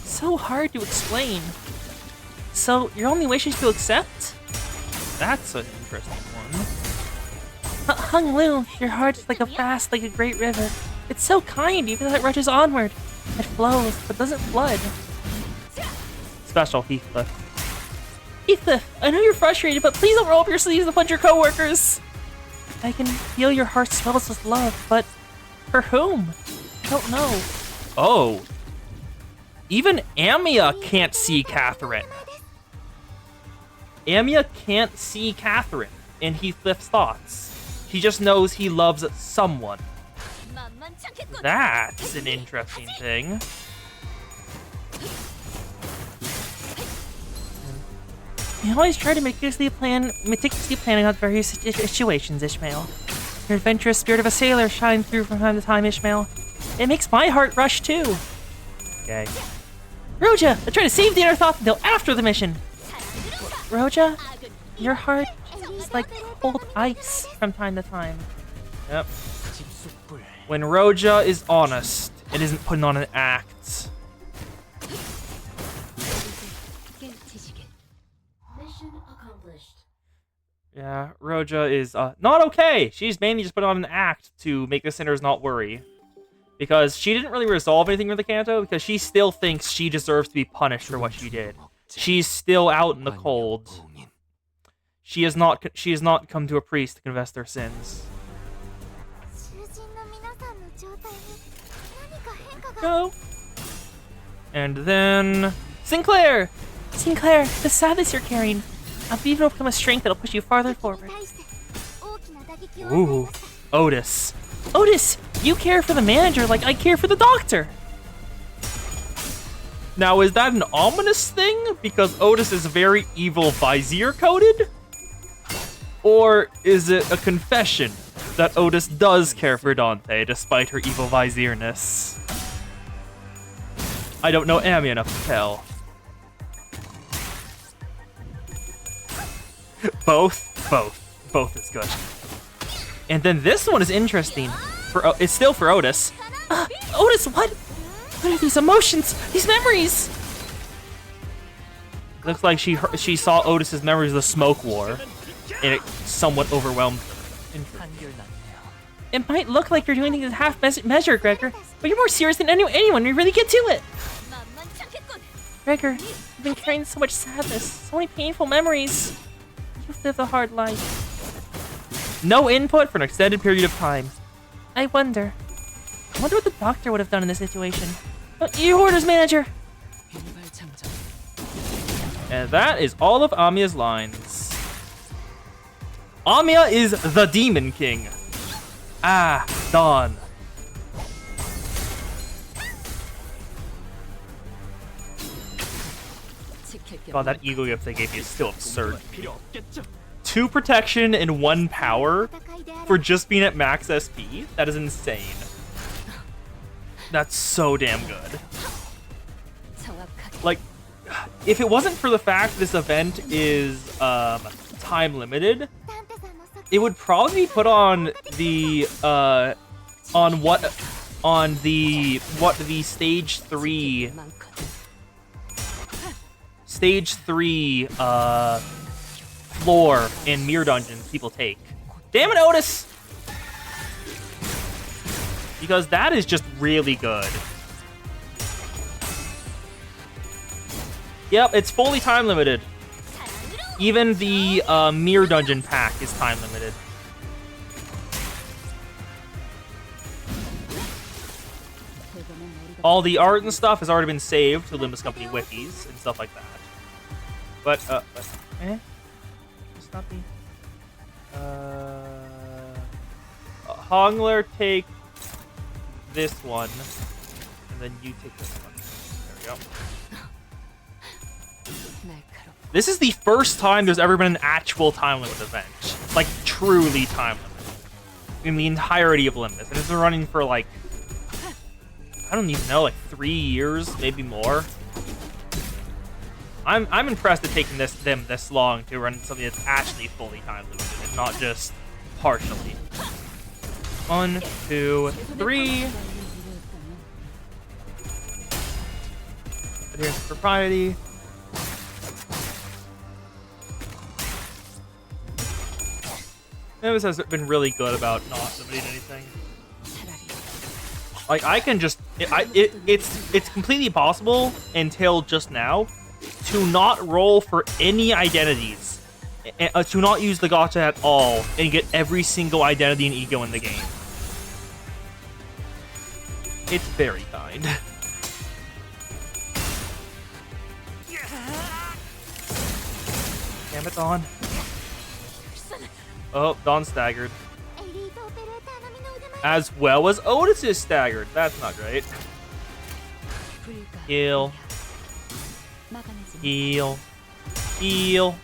so hard to explain. So your only wish is to accept? that's an interesting one. Hung Lu, your heart is like a great river. It's so kind, even though it rushes onward. It flows, but doesn't flood. Special Heathcliff. Heathcliff, I know you're frustrated, but please don't roll up your sleeves and punch your coworkers. I can feel your heart swells with love, but for whom? I don't know. Oh. Even Amia can't see Catherine. Amia can't see Catherine in Heathcliff's thoughts. He just knows he loves someone. That's an interesting thing. You always try to meticulously planning out various situations, Ishmael. Your adventurous spirit of a sailor shines through from time to time, Ishmael. It makes my heart rush too. Okay. Roja, I try to save the inner thought until after the mission. Roja, your heart is like cold ice from time to time. Yep. When Roja is honest, it isn't putting on an act. Mission accomplished. Yeah, Roja is not okay. She's mainly just put on an act to make the sinners not worry. Because she didn't really resolve anything with the Kanto, because she still thinks she deserves to be punished for what she did. She's still out in the cold. She has not come to a priest to confess their sins. Go. And then Sinclair! Sinclair, the sadness you're carrying, I believe it'll become a strength that'll push you farther forward. Ooh, Otis. Otis, you care for the manager like I care for the doctor. Now, is that an ominous thing? Because Otis is very evil Vizier-coded? Or is it a confession that Otis does care for Dante despite her evil Vizierness? I don't know Amy enough to tell. Both is good. And then this one is interesting. It's still for Otis. Otis, what? What are these emotions? These memories? Looks like she saw Otis's memories of the Smoke War, and it somewhat overwhelmed her. It might look like you're doing things in half measure, Gregor, but you're more serious than anyone when you really get to it. Gregor, you've been carrying so much sadness, so many painful memories. You've lived a hard life. No input for an extended period of time. I wonder what the doctor would have done in this situation. Your orders, manager. And that is all of Amiya's lines. Amiya is the Demon King. Ah, Dawn. God, that eagle gift they gave me is still absurd. 2 protection and 1 power for just being at max SP? That is insane. That's so damn good. Like, if it wasn't for the fact this event is time limited, it would probably be put on the stage 3 floor in Mirror Dungeons people take. Damn it, Otis! Because that is just really good. Yep, it's fully time limited. Even the Mirror Dungeon pack is time limited. All the art and stuff has already been saved to Limbus Company wikis and stuff like that. But it's not the Hongler take this one. then you take this one. There we go. 날카롭. This is the first time there's ever been an actual time limit event. Like, truly time limit. In the entirety of Limbus. And it's been running for, like, I don't even know, like 3 years, maybe more. I'm impressed at taking them this long to run something that's actually fully time limited and not just partially. 1, 2, 3. Adherence to propriety. Limbus has been really good about not limiting anything. Like, I can just... It's completely possible, until just now, to not roll for any identities. To not use the gacha at all, and get every single identity and ego in the game. It's very kind. Damn it, Dawn. Oh, Dawn staggered. As well as Otis is staggered. That's not great. Heal. Heal. Heal.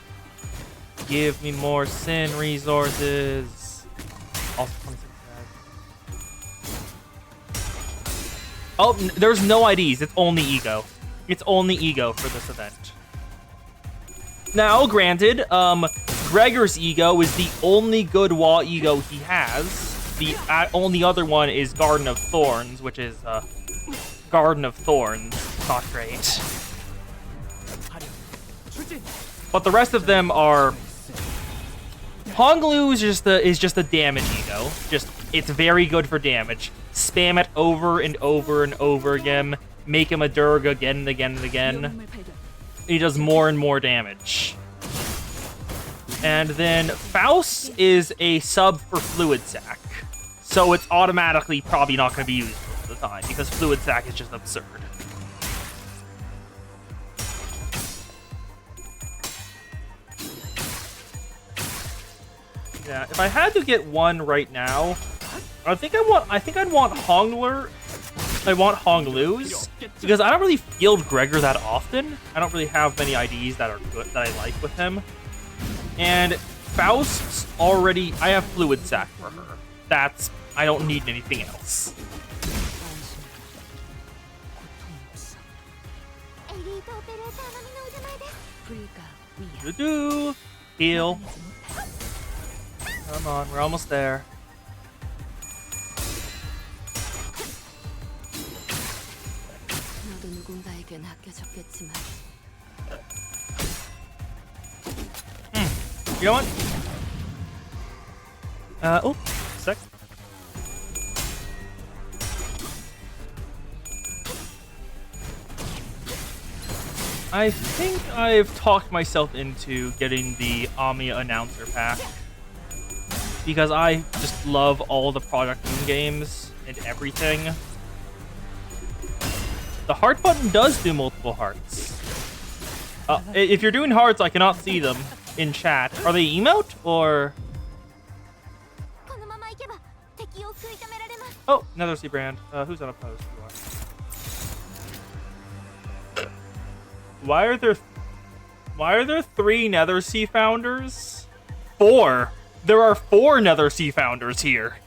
Give me more sin resources. Also 26 tags. Oh, there's no IDs. It's only ego. It's only ego for this event. Now, granted, Gregor's ego is the only good wall ego he has. The only other one is Garden of Thorns, which is Garden of Thorns. Not great. But the rest of them are... Honglu is just a damage ego. It's very good for damage. Spam it over and over and over again. Make him a Durg again and again and again. He does more and more damage. And then Faust is a sub for Fluid Sac. So it's automatically probably not going to be used all the time, because Fluid Sac is just absurd. Yeah, if I had to get one right now, I think I'd want Hongler. I want Honglu's, because I don't really field Gregor that often. I don't really have many IDs that are good that I like with him. And Faust's already... I have Fluid Sac for her. I don't need anything else. Do-do. Heal. Come on, we're almost there. You know what? Oh, sec. I think I've talked myself into getting the Amiya announcer pack, because I just love all the Product Moon games and everything. The heart button does do multiple hearts. If you're doing hearts, I cannot see them in chat. Are they emote or? Oh, Nether Sea Brand. Who's unopposed? You are. Why are there 3 Nether Sea Founders? 4. There are 4 Nether Sea Founders here.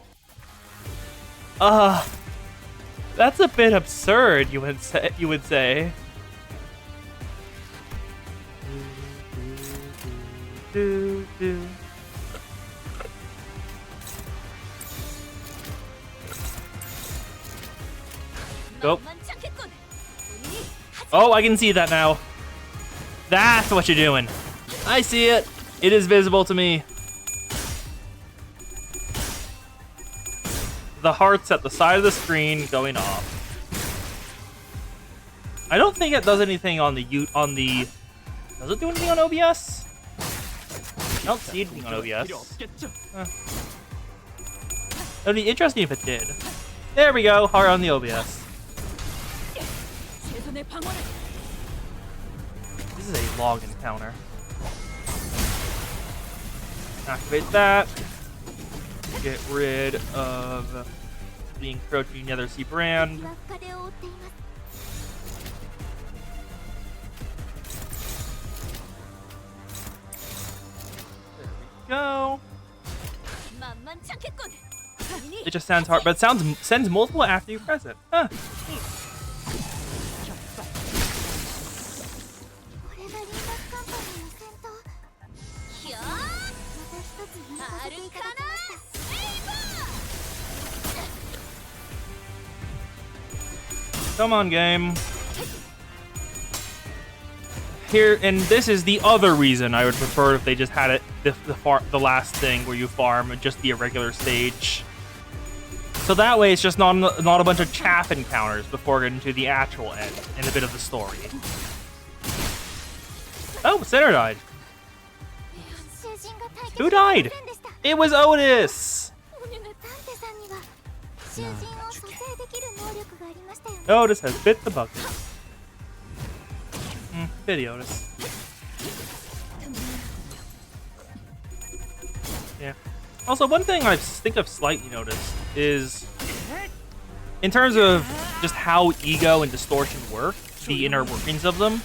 That's a bit absurd, you would say. Go. Oh, I can see that now. That's what you're doing. I see it. It is visible to me. The hearts at the side of the screen going off. I don't think it does anything on the Does it do anything on OBS? I don't see anything on OBS. It'd be interesting if it did. There we go. Heart on the OBS. This is a long encounter. Activate that. Get rid of the encroaching Nether Sea Brand. っています。 Go. まんまんちゃ結構ね。 It just sounds hard, but it sends multiple after you press it. Huh. これがリンバスカンパニーの戦闘。ひゃーまた一つ見させていただきました。 Come on, game. Here, and this is the other reason I would prefer if they just had it the last thing where you farm would just be a regular stage. So that way, it's just not a bunch of chaff encounters before getting to the actual end and a bit of the story. Oh, Sinner died. Who died? It was Otis. ダンテさんには囚人を蘇生できる能力がありましたよね。 Otis has bit the bucket. Pity Otis. Yeah. Also, one thing I think I've slightly noticed is, in terms of just how ego and distortion work, the inner workings of them,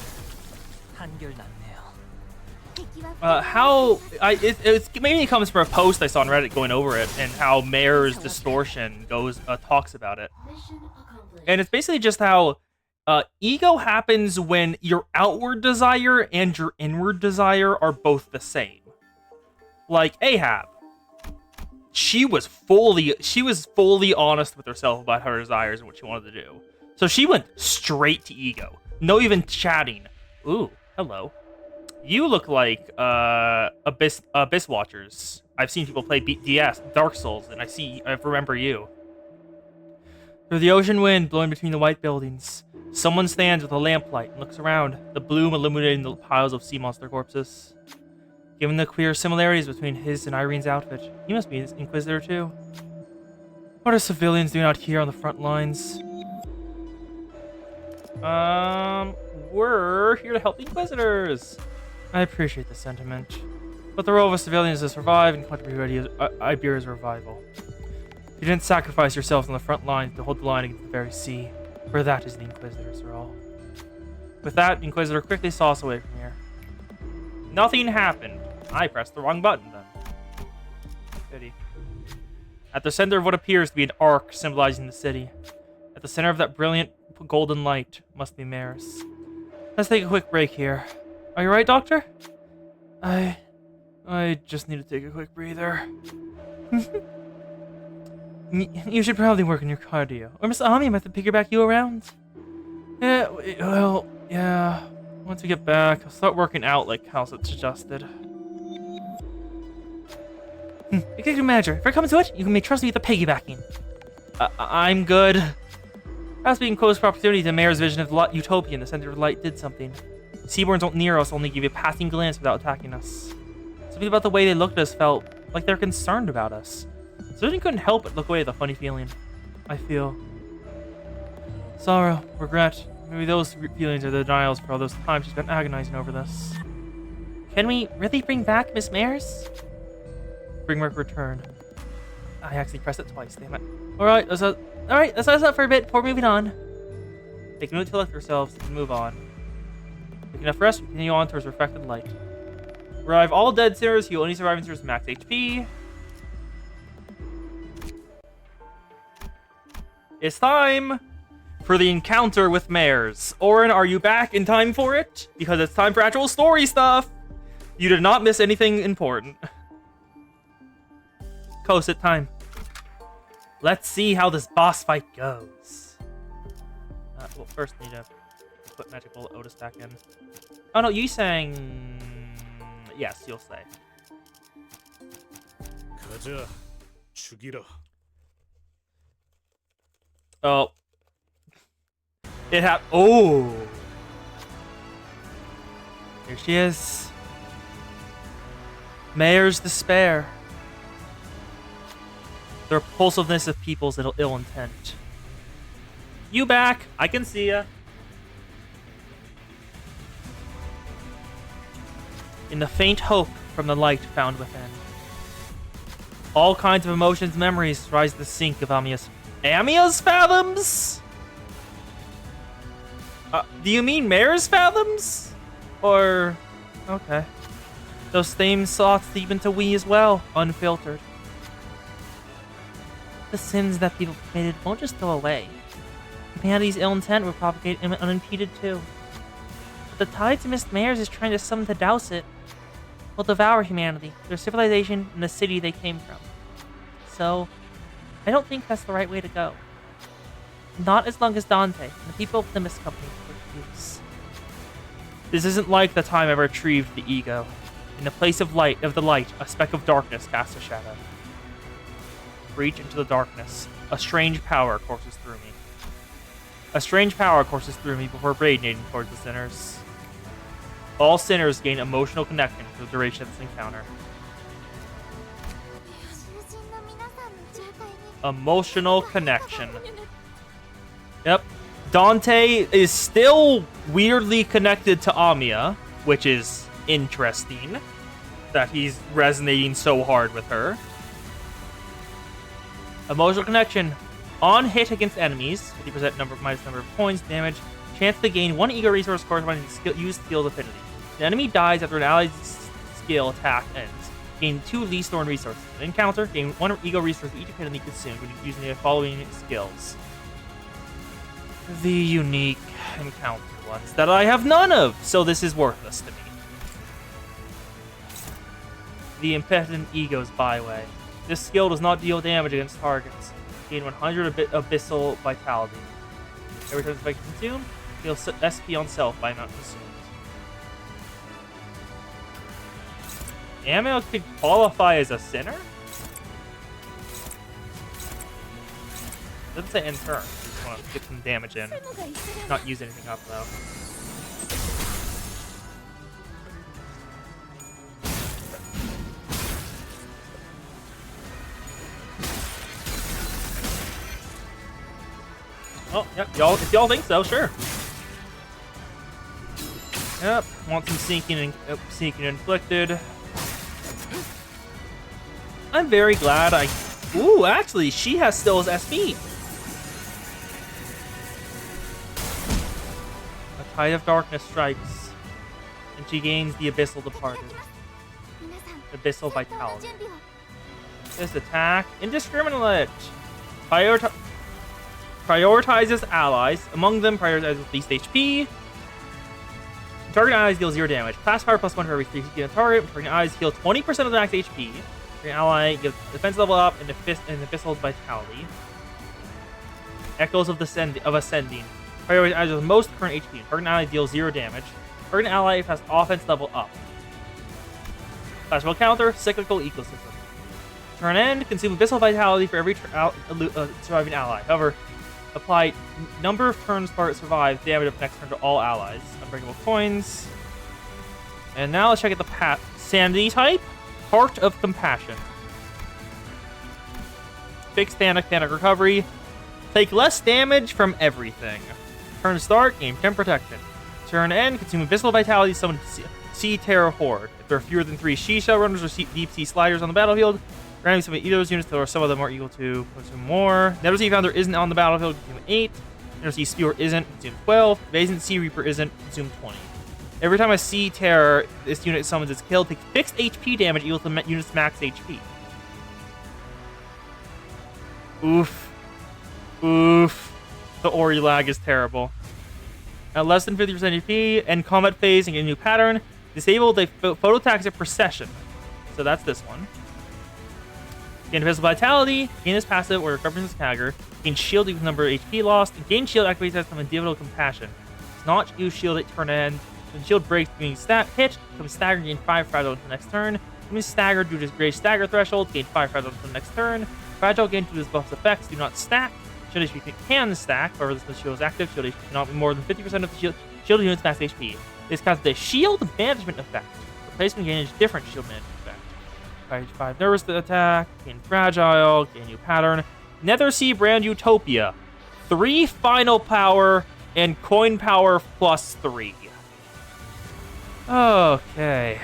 it mainly comes from a post I saw on Reddit going over it, and how Mayor's distortion talks about it. Mission accomplished. And it's basically just how ego happens when your outward desire and your inward desire are both the same. Like Ahab. She was fully honest with herself about her desires and what she wanted to do. So she went straight to ego. No even chatting. Ooh, hello. You look like Abyss Watchers. I've seen people play DS, Dark Souls, and I remember you. Through the ocean wind blowing between the white buildings, someone stands with a lamplight and looks around, the bloom illuminating the piles of sea monster corpses. Given the queer similarities between his and Irene's outfit, he must be an Inquisitor too. What are civilians doing out here on the front lines? We're here to help the Inquisitors. I appreciate the sentiment, but the role of a civilian is to survive and contribute to Iberia's revival. You didn't sacrifice yourselves on the front lines to hold the line against the very sea, for that is the Inquisitor's role. With that, the Inquisitor quickly saw us away from here. Nothing happened. I pressed the wrong button then. Pity. At the center of what appears to be an arc symbolizing the city, at the center of that brilliant golden light, must be Maris. Let's take a quick break here. Are you right, Doctor? I just need to take a quick breather. You should probably work on your cardio. Or Miss Ami might have to piggyback you around. Yeah, well, yeah. Once we get back, I'll start working out like how it's suggested. Executive Manager, if it comes to it, you can trust me with the piggybacking. I'm good. Perhaps being close proximity to Mayor's vision of the utopia in the center of the light did something. Seaborns don't near us, only give you a passing glance without attacking us. Something about the way they looked at us felt like they're concerned about us. Certainly couldn't help but look away at the funny feeling I feel. Sorrow, regret, maybe those feelings are the denials for all those times she's been agonizing over this. Can we really bring back Miss Maris? Bring work return. I actually pressed it twice, damn it. Alright, let's up for a bit before moving on. Take a minute to collect yourselves and move on. Take enough rest, we continue on towards refracted light. Revive all dead sinners, heal any surviving sinners max HP. It's time for the encounter with Mares. Orin, are you back in time for it? Because it's time for actual story stuff. You did not miss anything important. Coast time. Let's see how this boss fight goes. Well, first need to put Magical Otis back in. Oh no, you sang... Yes, you'll say. Oh. Oh! Here she is. Mayor's despair. The repulsiveness of people's ill intent. You back? I can see ya. In the faint hope from the light found within. All kinds of emotions and memories rise to the sink of Amia's fathoms? Do you mean Mare's fathoms? Or... Okay. Those same thoughts seep into we as well, unfiltered. The sins that people committed won't just go away. Humanity's ill intent will propagate unimpeded too. But the tide to Mist Mares is trying to summon to douse it. Will devour humanity, their civilization, and the city they came from. So, I don't think that's the right way to go. Not as long as Dante and the people of the Mist Company refuse. This isn't like the time I retrieved the ego. In the place of light, a speck of darkness casts a shadow. Reach into the darkness. A strange power courses through me. A strange power courses through me before radiating towards the sinners. All sinners gain emotional connection for the duration of this encounter. Emotional connection. Yep. Dante is still weirdly connected to Amiya, which is interesting that he's resonating so hard with her. Emotional connection. On hit against enemies, 50% minus number of points, damage, chance to gain 1 ego resource corresponding to used skill's affinity. The enemy dies after an ally's skill attack ends. Gain 2 Least Thorn resources. An encounter, gain 1 ego resource for each affinity consumed when using the following skills. The unique encounter ones that I have none of, so this is worthless to me. The Impotent Ego's Byway. This skill does not deal damage against targets. Gain 100 Abyssal Vitality. Every time it's consumed, heal SP on self by amount consumed. Ammo could qualify as a sinner? Doesn't say end turn. Just want to get some damage in. Not use anything up though. Oh, yep, if y'all think so, sure. Yep, want some sneaking inflicted. I'm very glad Ooh, actually, she has still his SP. A Tide of Darkness strikes, and she gains the Abyssal Departed. Abyssal Vitality. This attack, indiscriminate. Prioritizes allies. Among them, prioritizes least HP. Target allies deal 0 damage. Class power +1 for every 3 hit on target. Target allies heal 20% of the max HP. Target ally gives defense level up and Abyssal Vitality. Echoes of Ascending. Prioritizes most current HP. Target ally deals 0 damage. Target ally has offense level up. Class spell counter, Cyclical Ecosystem. Turn end, consume Abyssal Vitality for every surviving ally. However, apply number of turns part survives damage up next turn to all allies. Unbreakable coins. And now let's check out the Sanity type. Heart of Compassion. Fixed panic recovery. Take less damage from everything. Turn start, gain 10 protection. Turn end, consume Abyssal Vitality, summon Sea Terror Horde. If there are fewer than 3 Shisha runners or deep sea sliders on the battlefield, randomly summon either of those units, or some of them are equal to consume more. Never Sea Founder isn't on the battlefield, consume 8. Never Sea Spewer isn't, consume 12. Vagrant Sea Reaper isn't, consume 20. Every time a Sea Terror, this unit summons its kill, takes fixed HP damage equal to unit's max HP. Oof. Oof. The Ori lag is terrible. At less than 50% HP, end combat phase and get a new pattern. Disable the phototaxic procession. So that's this one. Gain Abyssal Vitality, gain this passive or recovers his Kagger, gain shield equals number of HP lost, and gain shield activates as from a Dividal Compassion. Does not use shield at turn end. When shield breaks, being hit, becomes staggered, gain 5 fragile until the next turn. Becomes staggered due to his great stagger threshold, gain 5 fragile until the next turn. Fragile gain due to his buff's effects, do not stack. Shield HP can stack, however, this shield is active. Shield HP cannot be more than 50% of the shield unit's max HP. This casts the shield management effect. Replacement gain is different shield management effect. 5 nervous attack, gain fragile, gain new pattern. Nether Sea Brand Utopia. 3 final power and coin power +3. Okay.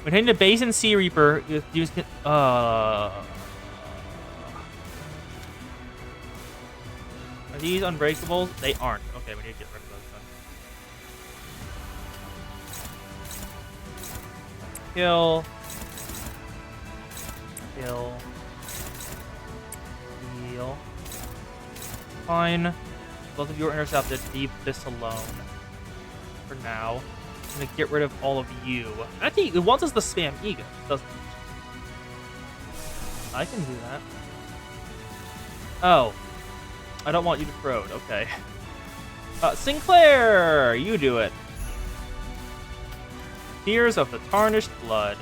When hitting the Basin Sea Reaper, use are these unbreakable? They aren't. Okay. Okay, we need to get rid of those then. Kill. Kill. Heal. Fine. Both of you are intercepted. Leave this alone. For now. I'm gonna get rid of all of you. Actually, it wants us to spam ego, doesn't it? I can do that. Oh. I don't want you to corrode. Okay. Sinclair! You do it. Tears of the Tarnished Blood.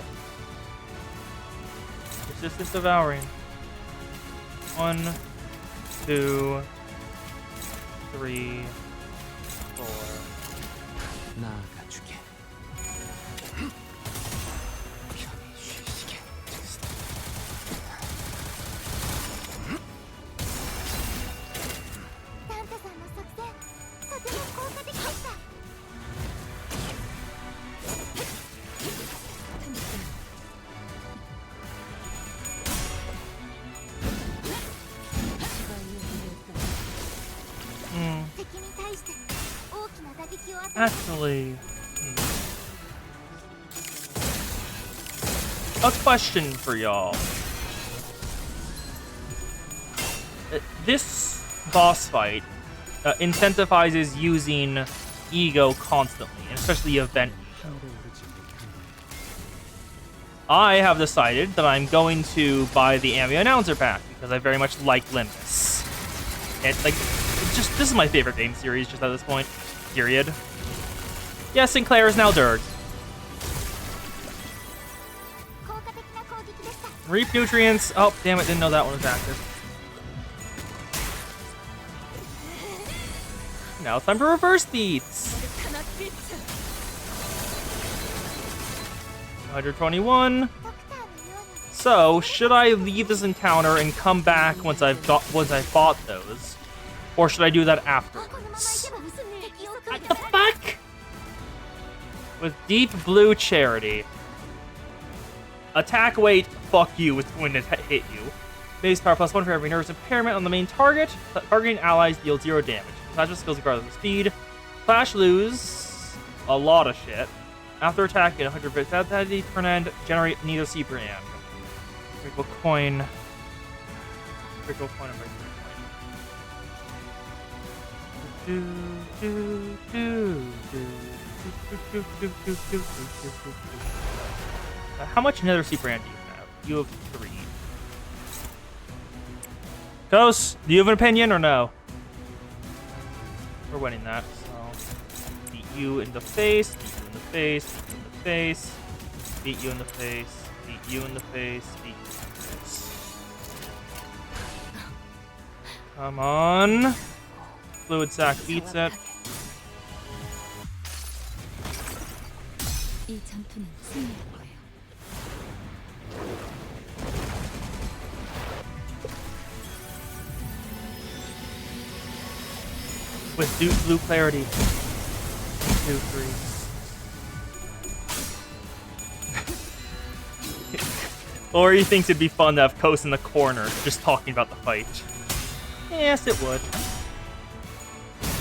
Persistent Devouring. 1, 2, 3, 4. 나아가주게. 편히 쉬시게. サンタさんの作戦とても効果的でした。 敵に対して大きな打撃を与え Actually, a question for y'all. This boss fight incentivizes using ego constantly, and especially event ego. I have decided that I'm going to buy the Ambi Announcer Pack because I very much like Limbus. It's like, just this is my favorite game series just at this point. Period. Yeah, Sinclair is now Durg. 効果的な攻撃でした。 Reap nutrients. Oh, damn it, didn't know that one was active. Now it's time for reverse beats. 121. ドクターのように So, should I leave this encounter and come back once I've bought those? Or should I do that このままい afterwards? けば敵を食い What 止 the められ fuck? With Deep Blue Charity. Attack weight, fuck you when it hit you. Base power +1 for every nervous impairment on the main target. Targeting allies deal 0 damage. Clash skills regardless of speed. Clash lose a lot of shit. After attacking 100 bits, at that turn end, generate Nido C brand. Critical coin. Critical coin and break. How much Nether Sea brand do you have? You have 3. Ghost, do you have an opinion or no? We're winning that, so beat you in the face, beat you in the face, beat you in the face, beat you in the face, beat you in the face, beat you in the face. Come on. Fluid sac beats it. 이 전투는 승리할 거예요. With Duke Blue Clarity. 2, 3. Ori thinks it'd be fun to have Kos in the corner, just talking about the fight. Yes, it would.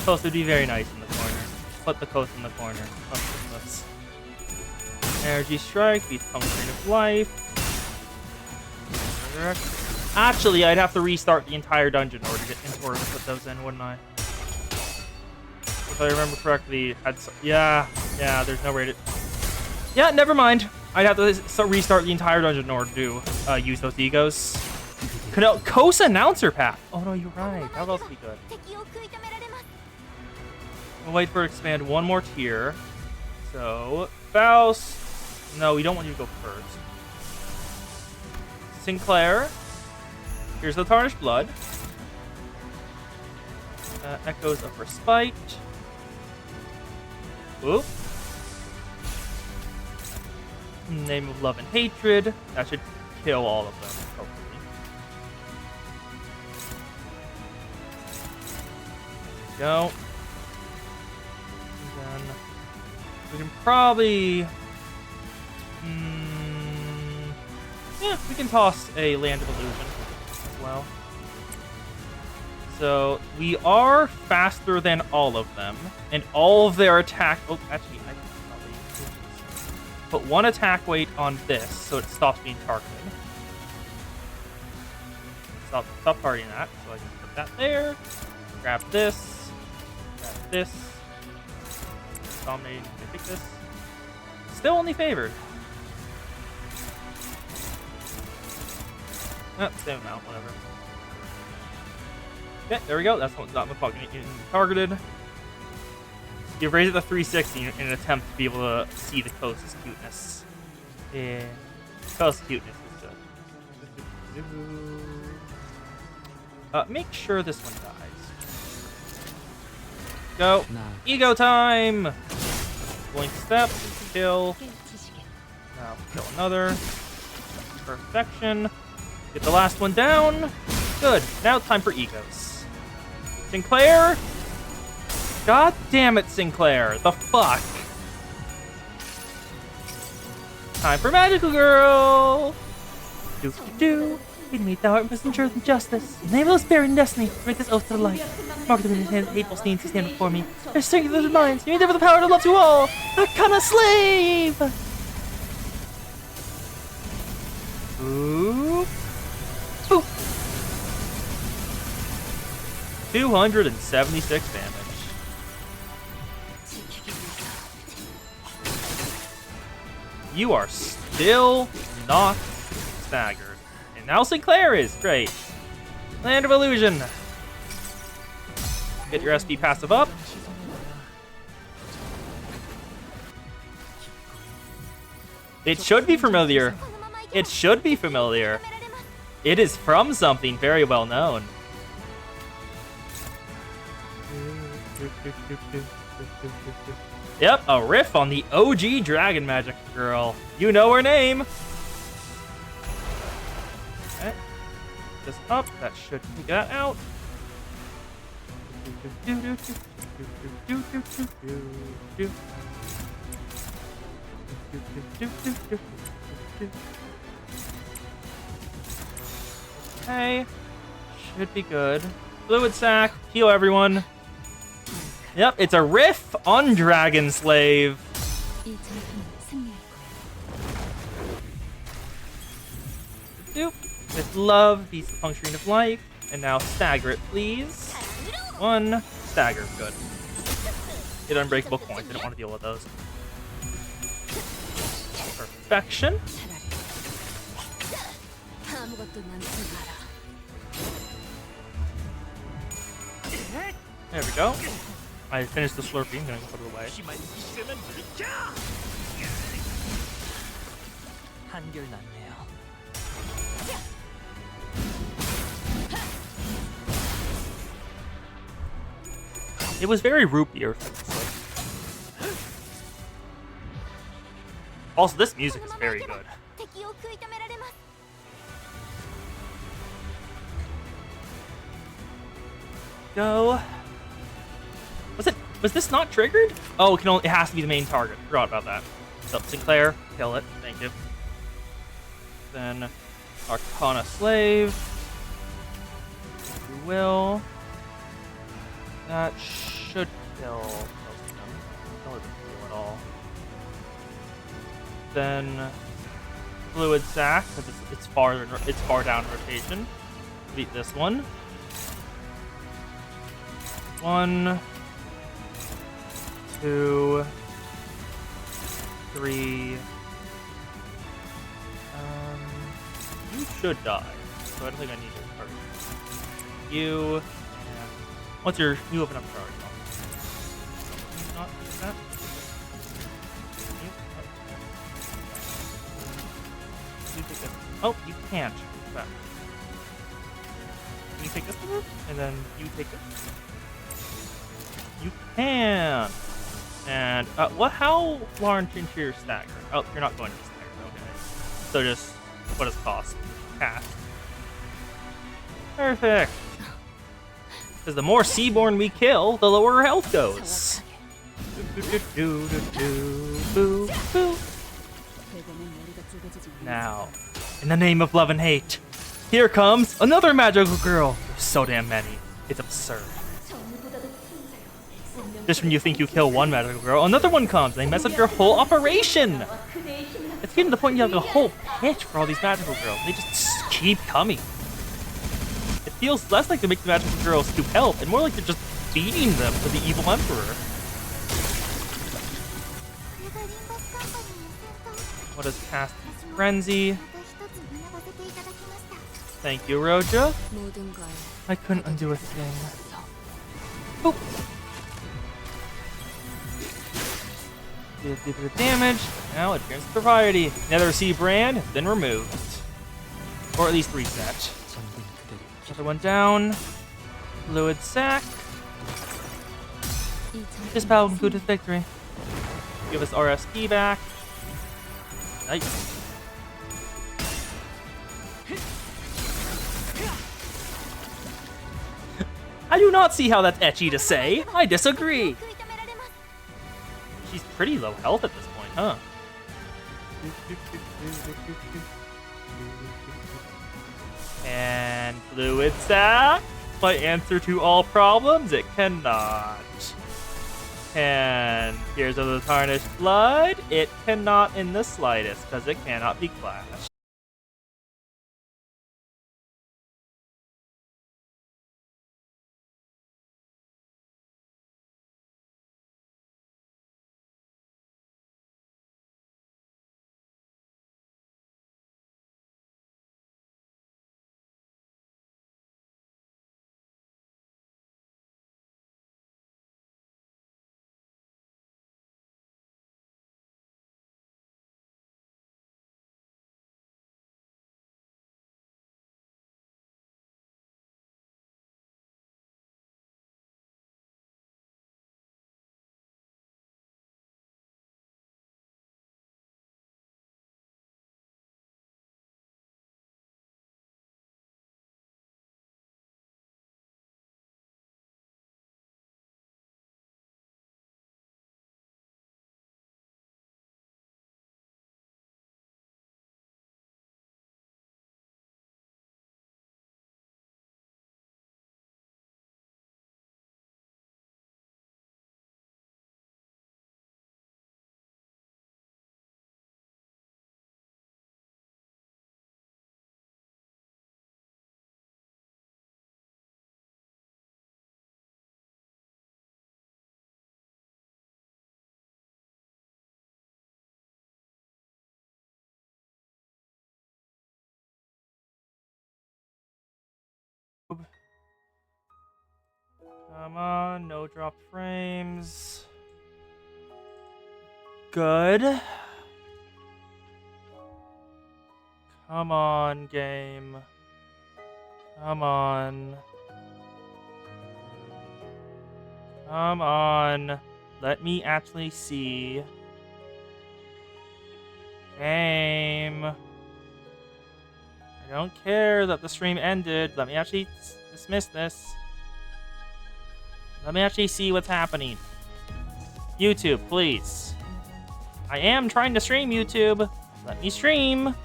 Kos would be very nice in the corner. Put the Kos in the corner. Let's Energy Strike beats Puncturing of Life. Actually, I'd have to restart the entire dungeon in order to put those in, wouldn't I? If I remember correctly, yeah, there's no way to... Yeah, never mind. I'd have to restart the entire dungeon in order to use those egos. Kos Announcer Pack! Oh no, you're right. That would also be good. 敵を食い止められます。 We'll wait for it to expand one more tier. So, Faust... No, we don't want you to go first. Sinclair. Here's the Tarnished Blood. Echoes of Respite. Whoop. Name of Love and Hatred. That should kill all of them, hopefully. There we go. And then we can probably... yeah, we can toss a Land of Illusion as well. So we are faster than all of them, and all of their attack. Oh, actually, I can probably put one attack weight on this, so it stops being targeted. Stop targeting that. So I can put that there. Grab this. Grab this. Dominating. Can I take this? Still only favored. Same amount, whatever. Okay, there we go. That's not my fucking getting targeted. You raise it to 360 in an attempt to be able to see the coast's cuteness. Yeah. Coast's cuteness is good. Make sure this one dies. Go. Ego time! Blink step. Kill. Now kill another. Perfection. Get the last one down. Good. Now time for egos. Sinclair? God damn it, Sinclair. The fuck? Time for Magical Girl! Do. In me, thou art messenger of justice. In the name of the spirit and destiny, make this oath to the light. Mark them in his hand, hateful scenes to stand before me. Their strength of their minds, you endeavor the power to love to all. A kind slave! Ooh. Boop. 276 damage. You are still not staggered. And now Sinclair is. Great. Land of Illusion. Get your SP passive up. It should be familiar. It should be familiar. It is from something very well known. Yep, a riff on the OG Dragon Magic Girl. You know her name. Okay. This up. That should take that out. Okay. Should be good. Fluid sac. Heal everyone. Yep, it's a riff on Dragon Slave. Doop. With love, beats the puncturing of life. And now stagger it, please. One. Stagger. Good. Get unbreakable coins. I don't want to deal with those. Perfection. There we go. I finished the Slurpee. I'm gonna put it away. It was very root beer. Also, this music is very good. Go. Was this not triggered? Oh, it has to be the main target. Forgot about that. So Sinclair, kill it. Thank you. Then Arcana Slave. If you will. That should kill most of them. No, it doesn't kill at all. Then Fluid Sac, because it's far down in rotation. Beat this one. 1, 2, 3. You should die, so I don't think I need your card. You. And what's your? You open up card. Can you not do that? You take this. Oh, you can't. Back. Can you take this one? And then you take it. You can. And how large into your stagger? Oh, you're not going to stagger. Okay. So just what does it cost? Cash. Perfect. Because the more Seaborn we kill, the lower our health goes. Now, in the name of love and hate, here comes another magical girl. There's so damn many. It's absurd. Just when you think you kill one magical girl, another one comes. They mess up your whole operation. It's getting to the point you have a whole pitch for all these magical girls. They just keep coming. It feels less like they're making the magical girls to help, and more like they're just feeding them to the evil emperor. これがリンバスカンパニーの戦闘 What is Casty's frenzy? また一つ学ばせていただきました Thank you, Roja. 모든 걸 I couldn't undo a thing. Boop. Did a bit of damage. Now adherence to variety. Nether Sea brand has been removed. Or at least reset. Another one down. Fluid sac. いいチャンス This battle concluded victory. Give us RSP back. Nice. I do not see how that's etchy to say. I disagree. 食い止められます She's pretty low health at this point, huh? And fluid sac. My answer to all problems? It cannot. And Tears of the Tarnished Blood? It cannot in the slightest, because it cannot be clashed. Come on, no drop frames. Good. Come on, game. Come on. Come on. Let me actually see. Game. I don't care that the stream ended. Let me actually dismiss this. Let me actually see what's happening. YouTube, please. I am trying to stream, YouTube. Let me stream.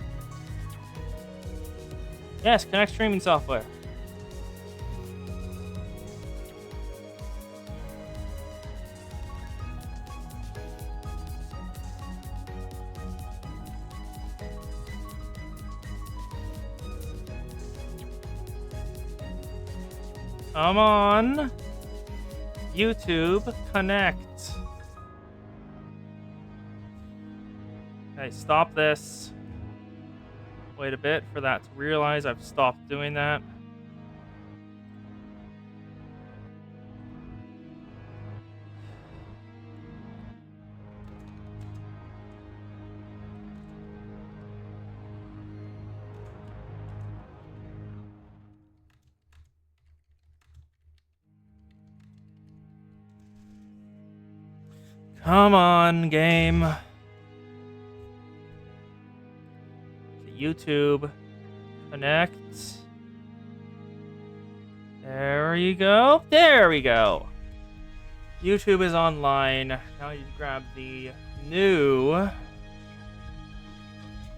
Yes, connect streaming software. Come on. YouTube, connect. Okay, stop this. Wait a bit for that to realize I've stopped doing that. Come on, game. YouTube. Connect. There you go. There we go. YouTube is online. Now you grab the new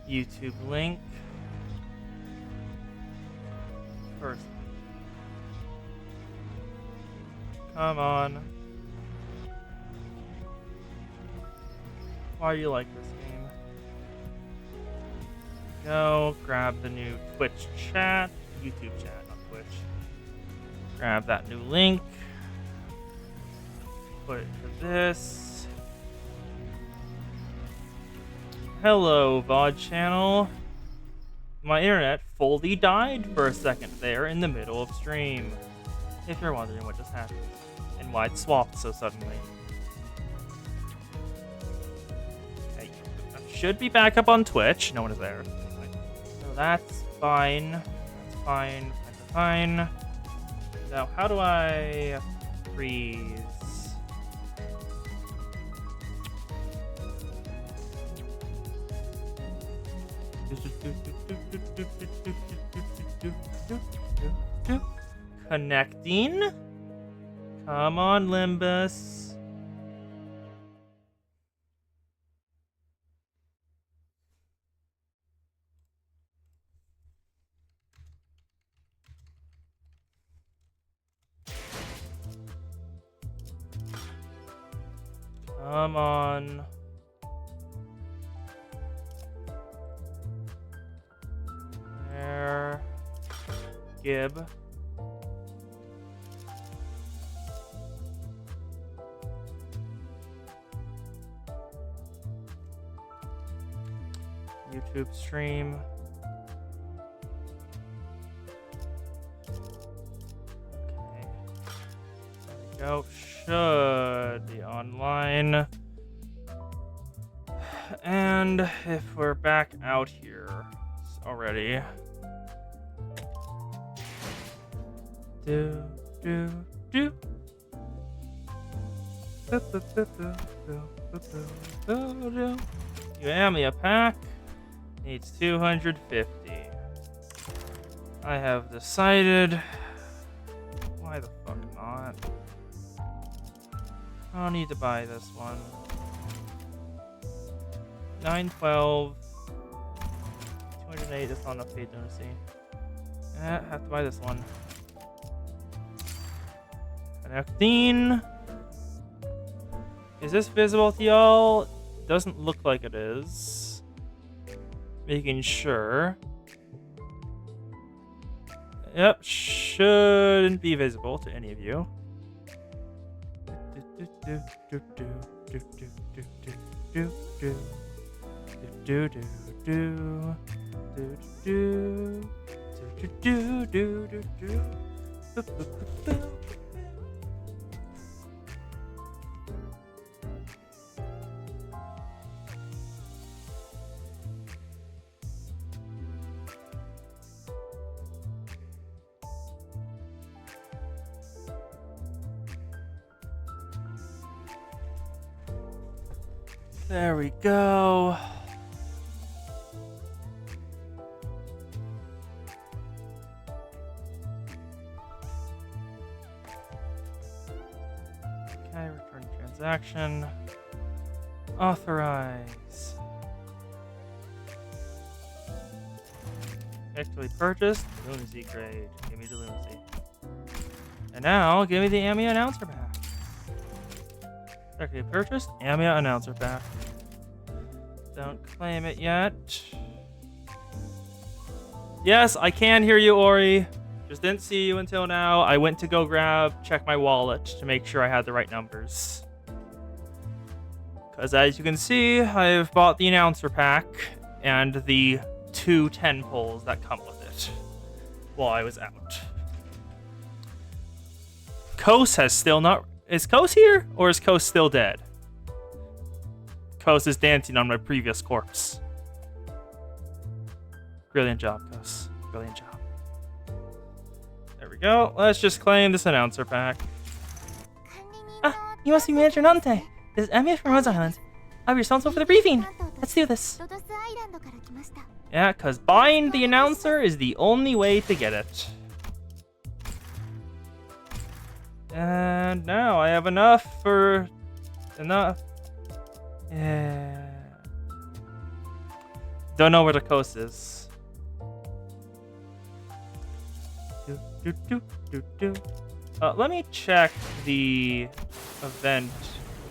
YouTube link. First. Come on. Why do you like this game? Go grab the new Twitch chat, YouTube chat, not Twitch. Grab that new link. Put it to this. Hello, VOD channel. My internet fully died for a second there in the middle of stream. If you're wondering what just happened and why it swapped so suddenly. Okay, I should be back up on Twitch. No one is there. Anyway, so that's fine. That's fine. Fine. Now, how do I freeze? Connecting. Come on, Limbus. Come on. There. Gib. YouTube stream. Okay. There we go. Should be online. And if we're back out here already. Do. Uamia pack needs 250. I have decided. Why the fuck not? I don't need to buy this one. 912. 208 is not enough paid lunacy. I have to buy this one. Connecting. Is this visible to y'all? Doesn't look like it is. Making sure. Yep, shouldn't be visible to any of you. There we go. Okay, return transaction. Authorize. Actually purchased. Lunacy grade. Give me the lunacy. And now, give me the Amia announcer pack. Okay, purchased. Amia announcer pack. Don't claim it yet. Yes, I can hear you, Ori. Just didn't see you until now. I went to go check my wallet to make sure I had the right numbers. Because as you can see, I've bought the announcer pack and the 2 10 poles that come with it while I was out. Kos has still not... Is Kos here? Or is Kos still dead? Kos is dancing on my previous corpse. Brilliant job, Kos. Brilliant job. There we go. Let's just claim this announcer pack. Ah, you must be Manager Nante. This is Amia from Rose Island. I'll be responsible for the briefing. Let's do this. Yeah, because buying the announcer is the only way to get it. And now I have enough for... Enough. Yeah. Don't know where the coast is. Do, do, do, do, do. Let me check the event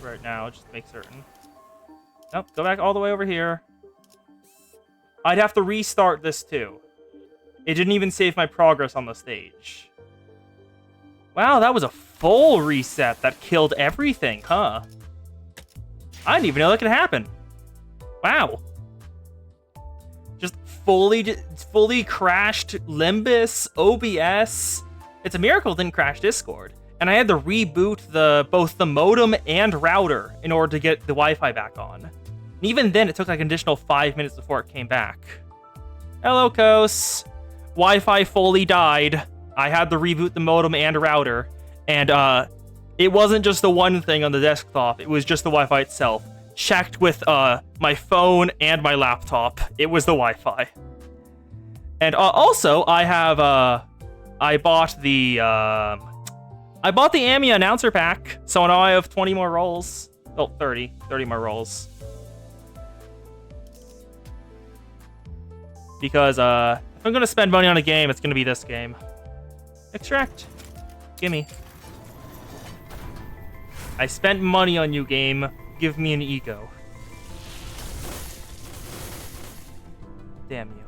right now, just to make certain. Nope, go back all the way over here. I'd have to restart this too. It didn't even save my progress on the stage. Wow, that was a full reset that killed everything, huh? I didn't even know that could happen. Wow. Just fully crashed Limbus, OBS. It's a miracle it didn't crash Discord. And I had to reboot both the modem and router in order to get the Wi-Fi back on. And even then, it took like an additional 5 minutes before it came back. Hello, Kos. Wi-Fi fully died. I had to reboot the modem and router. And it wasn't just the one thing on the desktop. It was just the Wi-Fi itself. Checked with my phone and my laptop. It was the Wi-Fi. And also, I bought the Amiya announcer pack, so now I have 20 more rolls. Oh, 30 more rolls. Because if I'm gonna spend money on a game, it's gonna be this game. Extract. Gimme. I spent money on you, game. Give me an ego. Damn you.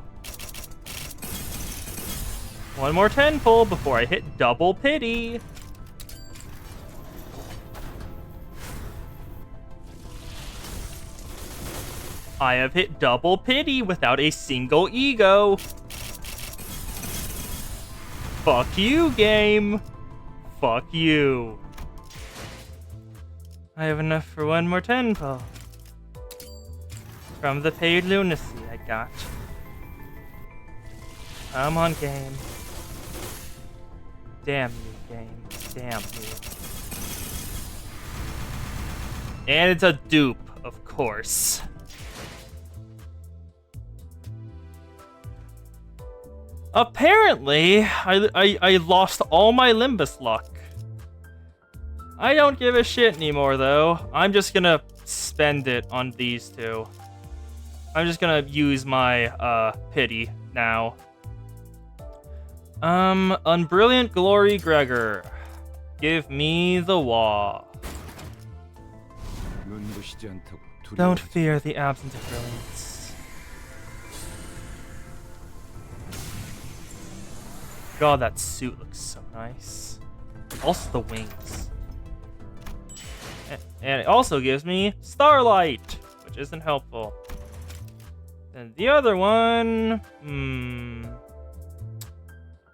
One more 10 pull before I hit double pity. I have hit double pity without a single ego. Fuck you, game. Fuck you. I have enough for one more 10 pull. From the paid lunacy I got. Come on, game. Damn you, game. Damn you. And it's a dupe, of course. Apparently, I lost all my Limbus luck. I don't give a shit anymore, though. I'm just gonna spend it on these two. I'm just gonna use my pity now. Unbrilliant Glory Gregor. Give me the wall. Don't fear the absence of brilliance. God, that suit looks so nice. Also the wings. And it also gives me Starlight, which isn't helpful. And the other one...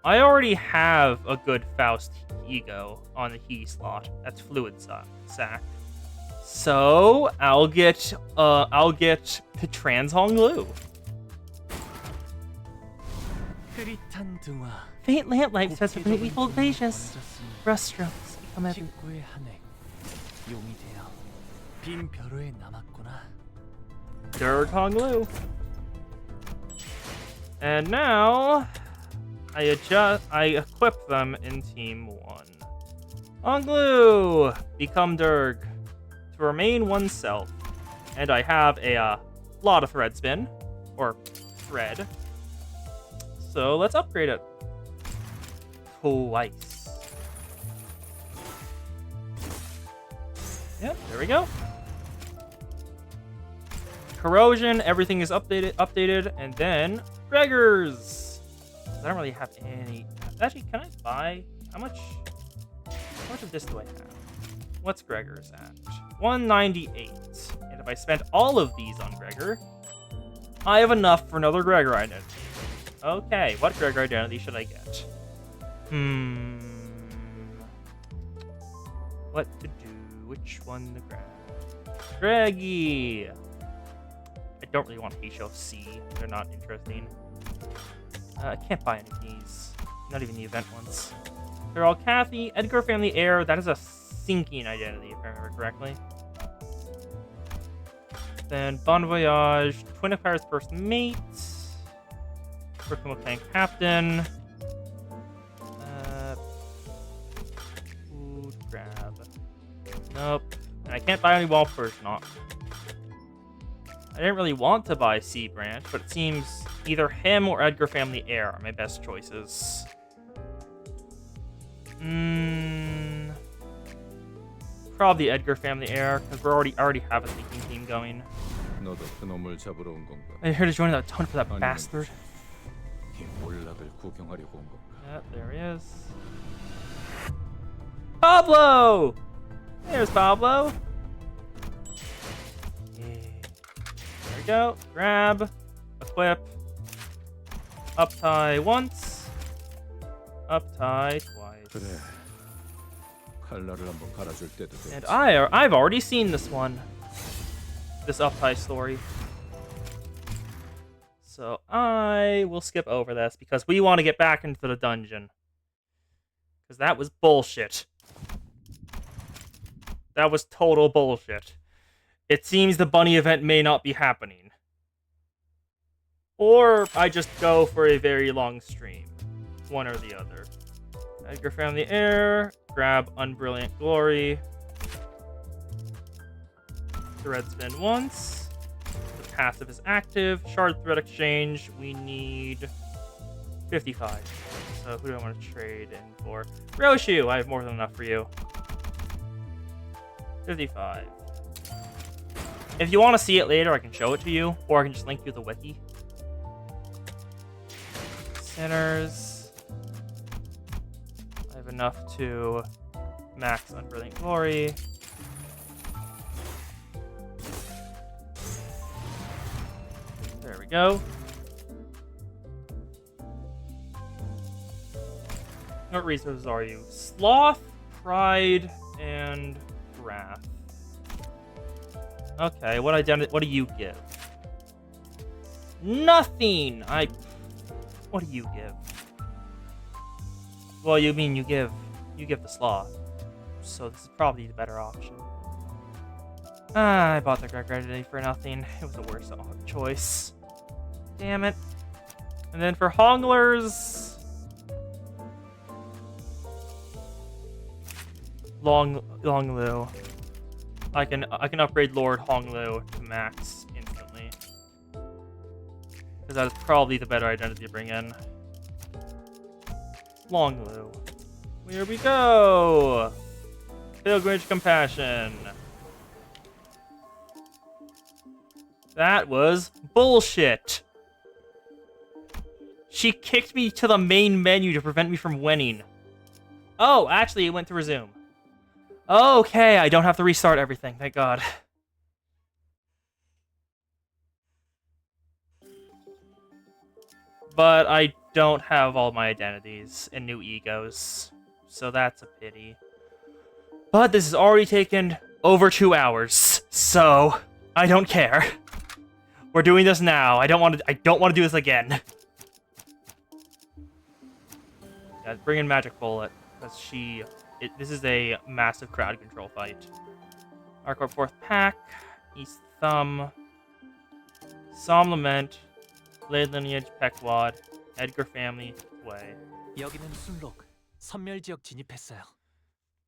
I already have a good Faust ego on the He slot. That's Fluid Sack. So I'll get Trans Honglu. Faint lamplight sets up an equal glacius. Brushstrokes become every. Dirk Honglu. And now I equip them in Team 1. Honglu! Become Durg. To remain oneself. And I have a lot of thread spin. Or thread. So let's upgrade it. Twice. Yep, there we go. Corrosion, everything is updated, and then Gregors. I don't really have any. Actually, can I buy? How much of this do I have? What's Gregor's at? 198. And if I spent all of these on Gregor, I have enough for another Gregor identity. Okay, what Gregor identity should I get? What to do? Which one to grab? Greggy! I don't really want Heisho C. They're not interesting. I can't buy any of these. Not even the event ones. They're all Kathy, Edgar Family Heir. That is a sinking identity, if I remember correctly. Then Bon Voyage, Twin Empire's First Mate, Brooklyn Clan Captain. Food grab. Nope. And I can't buy any Wallflowers not. I didn't really want to buy Sea Branch, but it seems either him or Edgar Family Heir are my best choices. Probably Edgar family heir, because we already have a thinking team going. 너도 그놈을 잡으러 온 건가? I heard he's joining that ton for that bastard. 이 몰락을 구경하려고 온 건가? Yep, there he is. Pablo! There's Pablo. Yeah. There we go. Grab. Equip. Up tie once. Up tie twice. 그래. 칼날을 한번 갈아줄 때도 됐지. And I've already seen this one. This up tie story. So I will skip over this because we want to get back into the dungeon. Because that was bullshit. That was total bullshit. It seems the bunny event may not be happening. Or I just go for a very long stream. One or the other. Edgar family heir. Grab Unbrilliant Glory. Thread spin once. The passive is active. Shard thread exchange. We need 55. So who do I want to trade in for? Roshu! I have more than enough for you. 55. If you want to see it later, I can show it to you. Or I can just link you the wiki. Sinners. I have enough to max Unbrilliant Glory. There we go. What resources are you? Sloth, Pride, and Wrath. Okay, what do you give? Nothing! What do you give? Well, you mean you give the Sloth. So this is probably the better option. I bought the Greg Identity for nothing. It was the worst choice. Damn it. And then for Honglers... Long Lu. I can upgrade Lord Honglu to max instantly. Because that is probably the better identity to bring in. Long Lu. Here we go! Pilgrimage Compassion. That was bullshit. She kicked me to the main menu to prevent me from winning. Oh, actually, it went to resume. Okay, I don't have to restart everything, thank God. But I don't have all my identities and new egos, so that's a pity. But this has already taken over 2 hours, so I don't care. We're doing this now. I don't want to do this again. Yeah, bring in Magic Bullet, because this is a massive crowd control fight. Arcor 4th Pack, East Thumb, Psalm Lament, Blade Lineage, Peckwad, Edgar Family, Way. 여기는 순록, 선멸지역 진입했어요.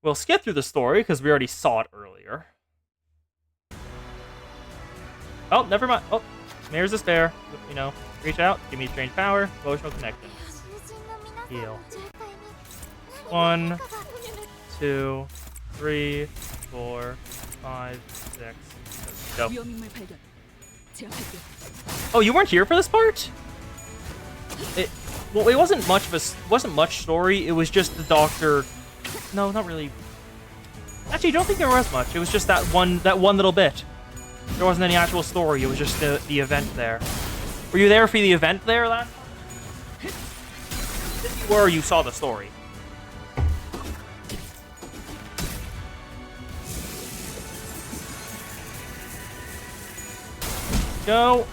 We'll skip through the story because we already saw it earlier. Oh, never mind. Oh, Mayor's Despair. You know, reach out, give me strange power, emotional connection. Heal. 1, 2, 3, 4, 5, 6. Go. 위험인물 발견. 제압할게. Oh, you weren't here for this part? It wasn't much story. It was just the doctor. No, not really. Actually, I don't think there was much. It was just that one little bit. There wasn't any actual story. It was just the event there. Were you there for the event there last time? If you were, you saw the story. Go.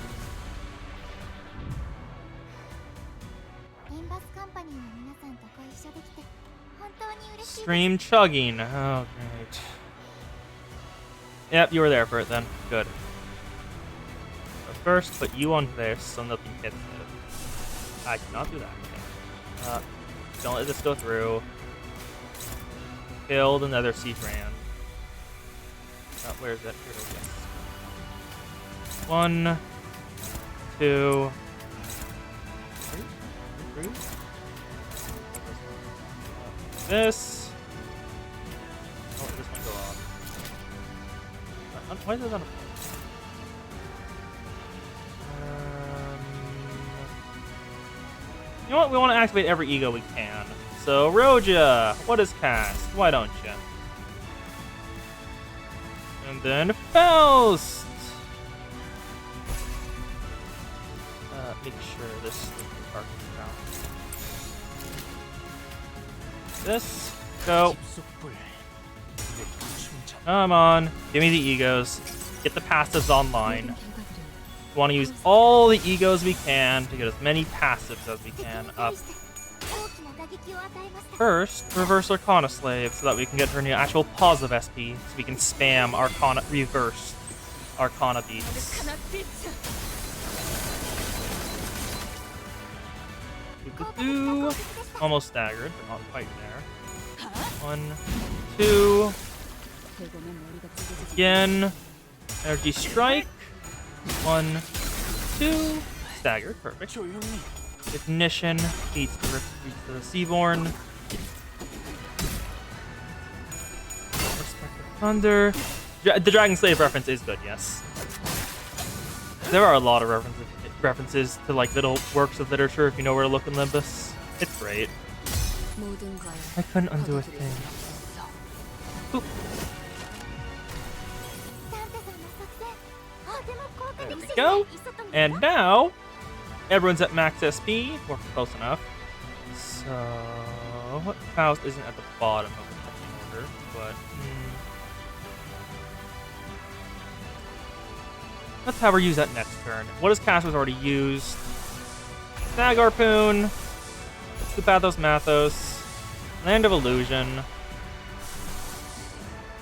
Stream chugging. Oh, great. Yep, you were there for it then. Good. But first, put you on this so nothing hits it. I cannot do that. Okay. Don't let this go through. Killed another sea brand. Where is it? Here it is. 1, 2, 3. this. Oh, this one go off. Why is this on a... You know what? We want to activate every ego we can. So, Roja, what is cast? Why don't you? And then Faust! Make sure this is dark out. This. Go. Come on. Give me the egos. Get the passives online. We want to use all the egos we can to get as many passives as we can up. First, reverse Arcana Slave so that we can get her into actual positive SP so we can spam Arcana reverse Arcana beats. Almost staggered, but not quite there. 1, 2. Again. Energy Strike. 1, 2. Staggered, perfect. Ignition beats the Seaborn. Respect the Thunder. The Dragon Slave reference is good, yes. There are a lot of references to like little works of literature if you know where to look in Limbus. It's great. I couldn't undo a thing. Boop. There we go. And now, everyone's at max SP. We're close enough. So, Faust isn't at the bottom of the pecking order, but... Let's have her use that next turn. What does Casper's already used? Snag Harpoon. Pathos Mathos. Land of Illusion.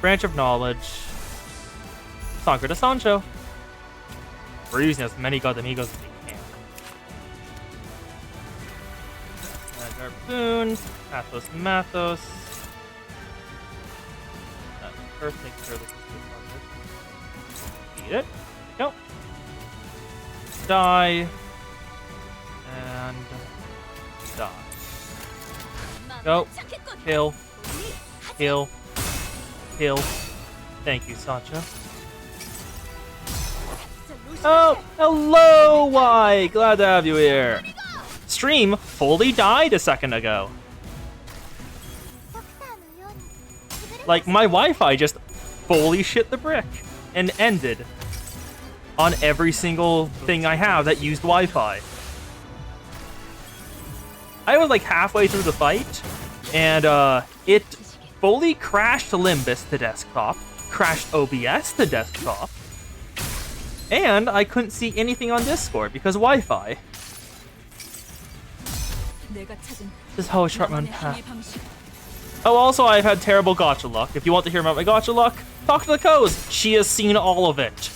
Branch of Knowledge. Sancre de Sancho. We're using as many goddamn egos as we can. Snag Harpoon. Pathos Mathos. First, make sure this is good. Beat it. Go. Die. And die. Go. Kill. Kill. Kill. Thank you, Sancho. Oh, hello, Y. Glad to have you here. Stream fully died a second ago. Like, my Wi-Fi just fully shit the brick and ended on every single thing I have that used Wi-Fi. I was like halfway through the fight, and it fully crashed Limbus to desktop, crashed OBS to desktop, and I couldn't see anything on Discord because Wi-Fi. This whole Sharpman path. Oh, also, I've had terrible gacha luck. If you want to hear about my gacha luck, talk to the Coz. She has seen all of it.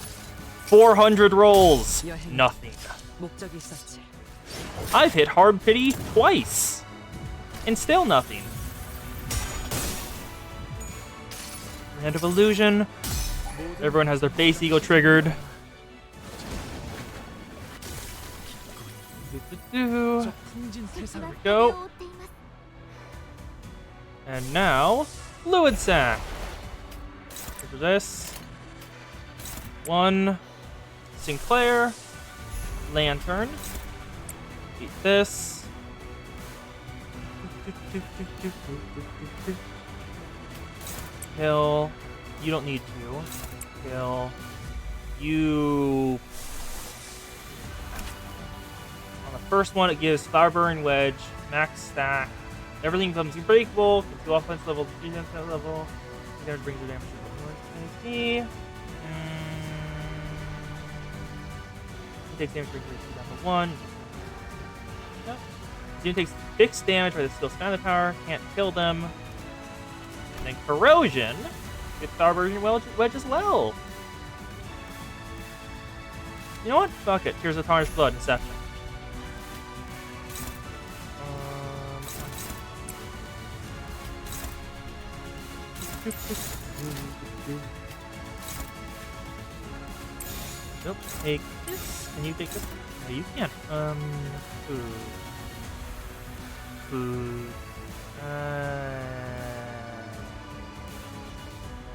400 rolls. Nothing. I've hit hard pity twice. And still nothing. Land of Illusion. Everyone has their base ego triggered. There we go. And now, Fluid Sac. After this. 1. Sinclair. Lantern. Eat this. Kill. You don't need to. Kill. You. On the first one, it gives Flower Burning Wedge, max stack. Everything becomes unbreakable. Can do offense level, defense level. Damage brings the damage to the HP. It takes damage brings it to level 1. Yep. It takes fixed damage, but it's still standard power. Can't kill them. And then Corrosion gets Flower Burning Wedge as well. You know what? Fuck it. Here's a Tarnished Blood Inception. Nope. Take this. Can you take this? No, you can't. Food. Food.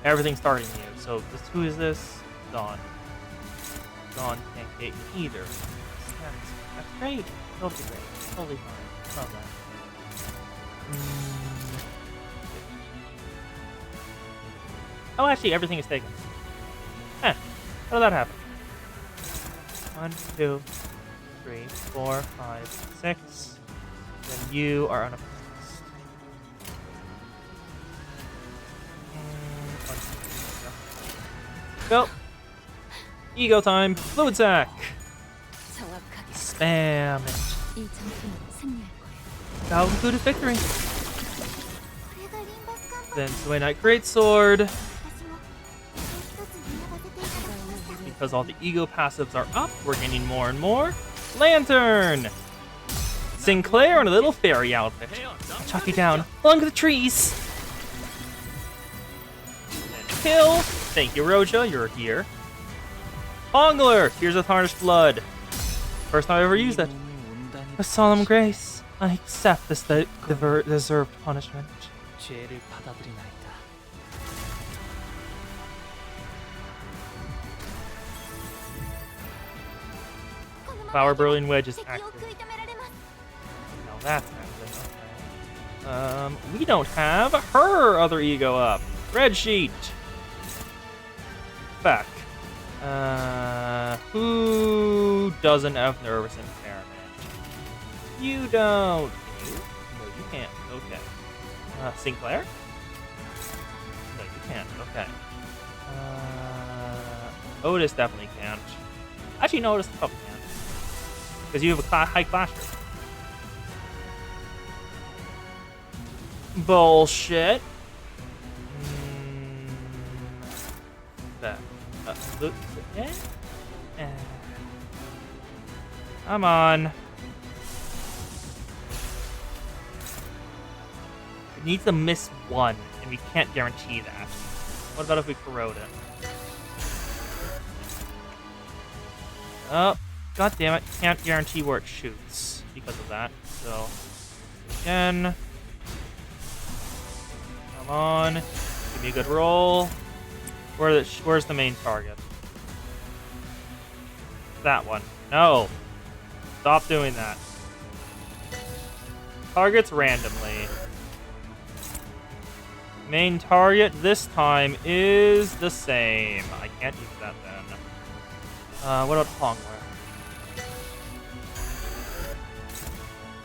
Everything's starting new. So who is this? Dawn. Dawn can't get either. That's great. Totally great. Totally fine. Love that. Oh, actually, everything is taken. How did that happen? 1, 2, 3, 4, 5, 6. Then you are on a go. Ego time. Fluid sack. 정확하게 Spam it. 이 전투는 승리할 거야. That will include a victory. これがリンバスカンパ Then Sway Greatsword. 私も一つ学ばせていただきました Because all the ego passives are up, we're gaining more and more. Lantern! Sinclair in a little fairy outfit. Chop you down along the trees. And kill. Thank you, Roja. You're here. Ongler! Tears of Tarnished Blood. First time I ever used it. With solemn grace, I accept this deserved punishment. 죄를 받아들이나이다. Flower Burrowing Wedge is 敵を active. 食い止められます Now that's happening. Okay. We don't have her other ego up. Red sheet. Back. Who doesn't have nervous impairment? You don't. No, you can't. Okay. Sinclair? No, you can't. Okay. Otis definitely can't. Actually, no, Otis probably can't. Because you have a high clash rate. Bullshit. That. Come on. It needs to miss one, and we can't guarantee that. What about if we corrode it? Oh, god damn it. Can't guarantee where it shoots because of that. So, again. Come on. Give me a good roll. Where's the main target? That one. No. Stop doing that. Targets randomly. Main target this time is the same. I can't use that then. What about Hongler?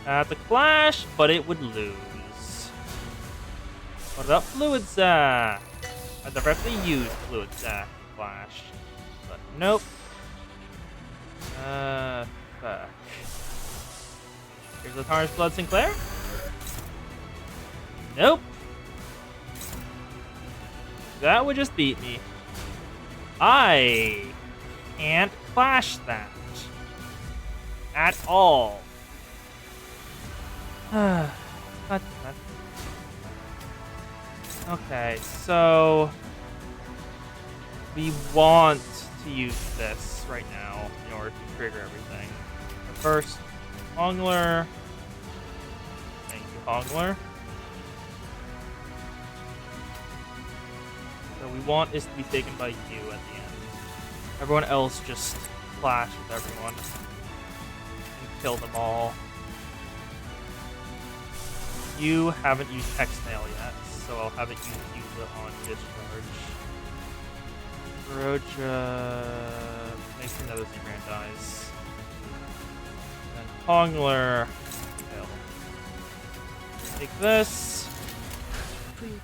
That's a clash, but it would lose. What about Fluid Sack? I'd directly use Fluid Sack Flash. But nope. Fuck. Here's the Tarnished Blood Sinclair. Nope. That would just beat me. I can't flash that. At all. God damn it. Okay, so we want to use this right now in order to trigger everything. But first, Hongler. Thank you, Hongler. So we want this to be taken by you at the end. Everyone else just clash with everyone and kill them all. You haven't used X-Nail yet, so I'll have it use it on Discharge. Roja makes another Zebran dies. And Hongler kill. Take this.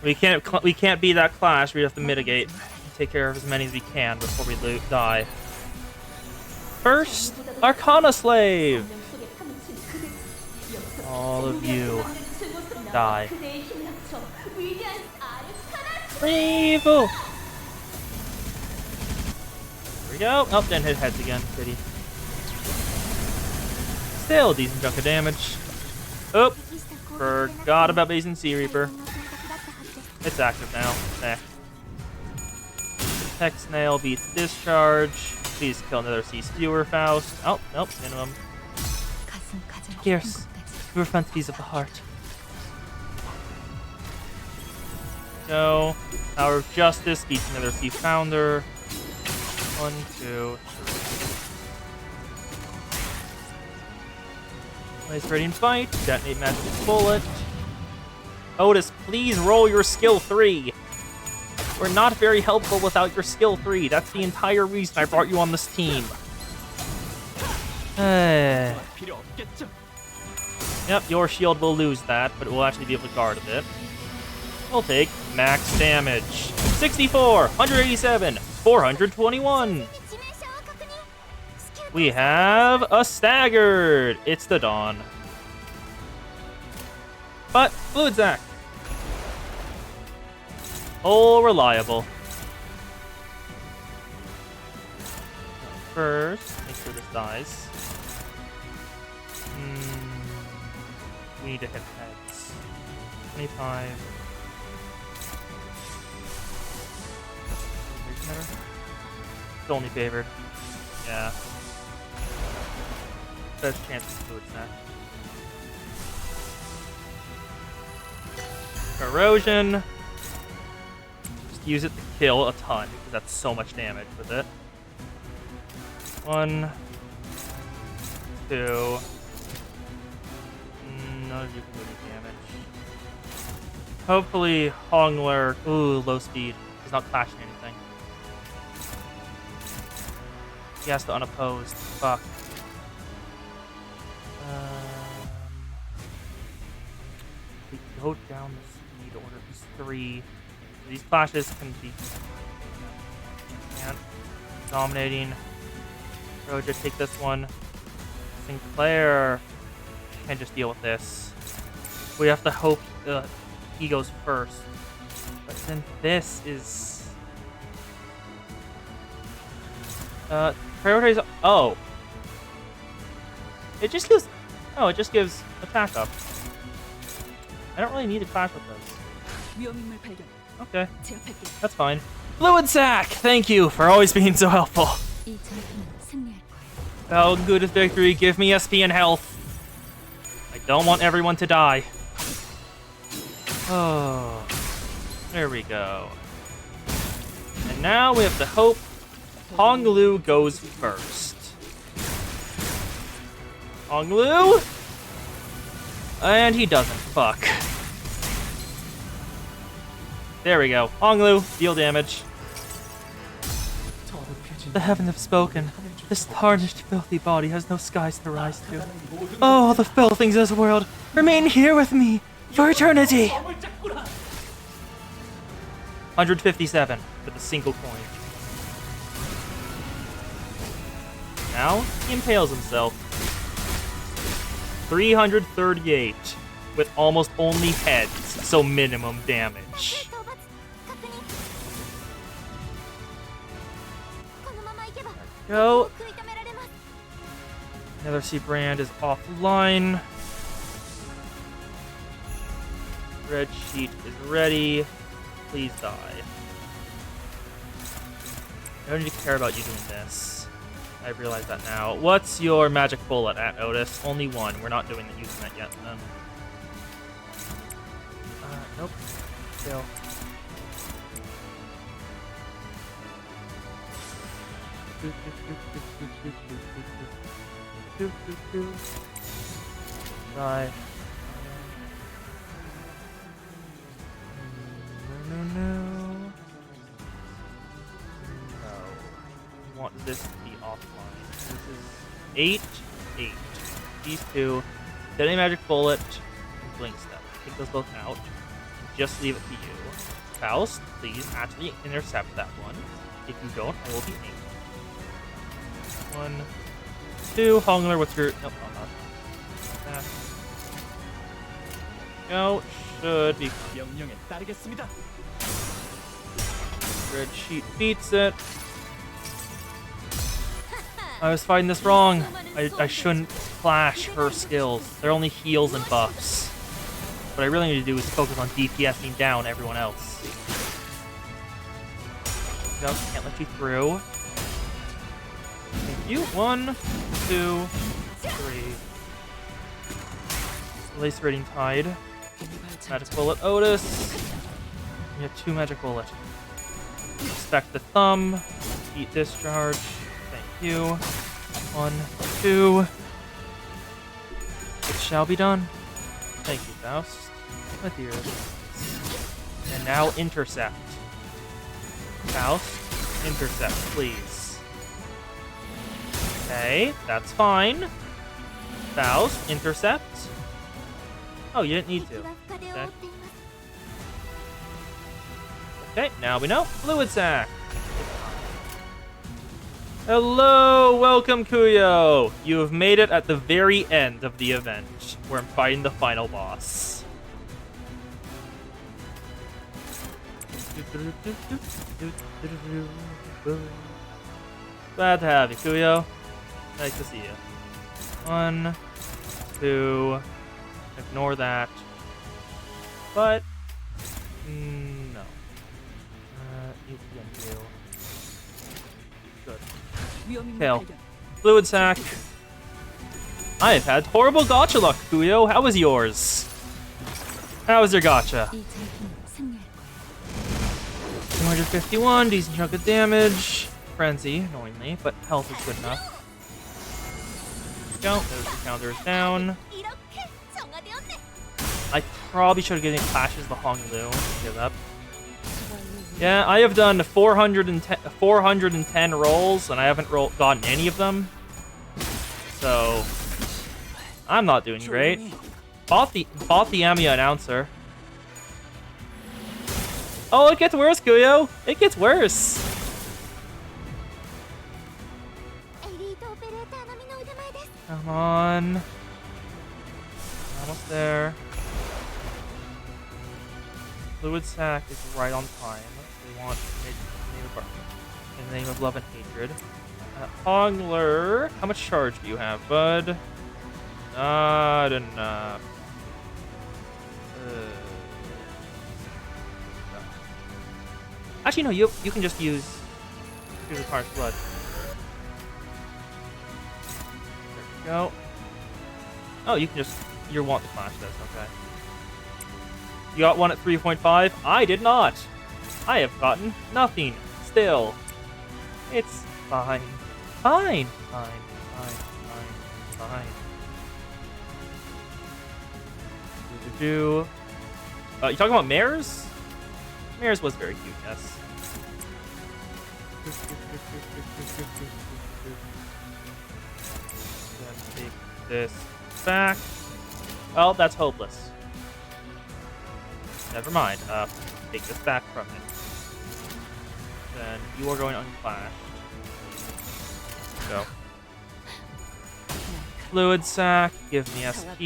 We can't beat that clash. We have to mitigate. Take care of as many as we can before we die. First, Arcana Slave. All of you die. Evil. Here we go. Oh, then hit heads again. Pretty. Still a decent chunk of damage. Oh, forgot about Basin Sea Reaper. It's active now. Eh. Hex Nail beats Discharge. Please kill another Sea Stewer, Faust. Oh, nope, minimum. Pierce, your front piece of the heart. go. Hour of Justice beats another Thief Founder. 1, 2, 3. Nice rating fight. Detonate magic bullet. Otis, please roll your skill 3. We're not very helpful without your skill 3. That's the entire reason I brought you on this team. Yep, your shield will lose that, but it will actually be able to guard a bit. We'll take max damage. 64, 187, 421. We have a staggered. It's the Dawn. But Fluid Zac. Oh, reliable. First, make sure this dies. We need to hit heads. 25. It's only favored. Yeah. Best chance of Fluid Zac. Corrosion. Just use it to kill a ton, because that's so much damage with it. 1, 2. None of you can do any damage. Hopefully, Hongler. Ooh, low speed. He's not clashing anything. He has to unopposed. Fuck. We go down the speed order. These 3. These clashes can be. Can't. Dominating. Roja, take this one. Sinclair can just deal with this. We have to hope he goes first. But then this is. Prioritize. Oh. It just gives. Oh, it just gives attack up. I don't really need to clash with this. Okay. That's fine. Fluid Zac! Thank you for always being so helpful. 이 전투는 승리할 거야. How good is victory? Give me SP and health. I don't want everyone to die. Oh. There we go. And now we have to hope Honglu goes first. Honglu? And he doesn't. Fuck. There we go. Honglu, deal damage. The heavens have spoken. This tarnished, filthy body has no skies to rise to. Oh, the filthings of this world, remain here with me for eternity. 157 with a single coin. Now he impales himself. 338 with almost only heads, so minimum damage. このまま行けば Go. 食い止められます。 Another C brand is offline. Red sheet is ready. Please die. I don't need to care about you doing this. I realize that now. What's your magic bullet at, Otis? Only one. We're not doing using that yet, then. Nope. Still. Die. No. I want this to be offline. This is 8. These two. Detonate magic bullet and blink step. Take those both out. And just leave it to you. Faust, please actually intercept that one. If you don't, I will be angry. 1, 2. Hongler, what's your... Nope, not that. Go. Should be fine. Red sheet beats it. I was fighting this wrong. I shouldn't flash her skills. They're only heals and buffs. What I really need to do is focus on DPSing down everyone else. Nope, can't let you through. Thank you. 1, 2, 3. Lace rating tide. Magic bullet Otis. We have 2 magic bullet. Respect the thumb. Eat discharge. Thank you. 1, 2. It shall be done. Thank you, Faust. With your... And now intercept. Faust, intercept, please. Okay, that's fine. Faust, intercept. Oh, you didn't need to. 敵は深手を負っています。 Okay, now we know. Fluid sac. Hello, welcome Kuyo. You have made it at the very end of the event, where I'm fighting the final boss. Glad to have you, Kuyo. Nice to see you. 1, 2. Ignore that. But no. You. Good. Kale. Fluid sac. I have had horrible gacha luck, Kuyo. How was yours? How was your gacha? 이 전투는 승리할 거야. 251, decent chunk of damage. Frenzy, annoyingly, but health is good enough. Go. There's the counters down. 이렇게 정화되었네. I probably should have given Clashes the Honglu. Give up. Yeah, I have done 410 rolls, and I haven't gotten any of them. So, I'm not doing great. Bought the Amiya announcer. Oh, it gets worse, Kuyo. It gets worse. エリートオペレーター並みの腕前です。 Come on. Almost there. Fluid sac is right on time. We want in the name of love and hatred. Hongler, how much charge do you have, bud? Not enough. Actually, no. You can just use the Tarnished Blood. There we go. Oh, you can just want to clash this. Okay. You got one at 3.5. I did not. I have gotten nothing. Still, it's fine. Fine. You talking about Mares? Mares was very cute, yes. Then take this back. Well, that's hopeless. Never mind. Take this back from it. Then you are going unclashed. Go. Fluid sac. Give me SP.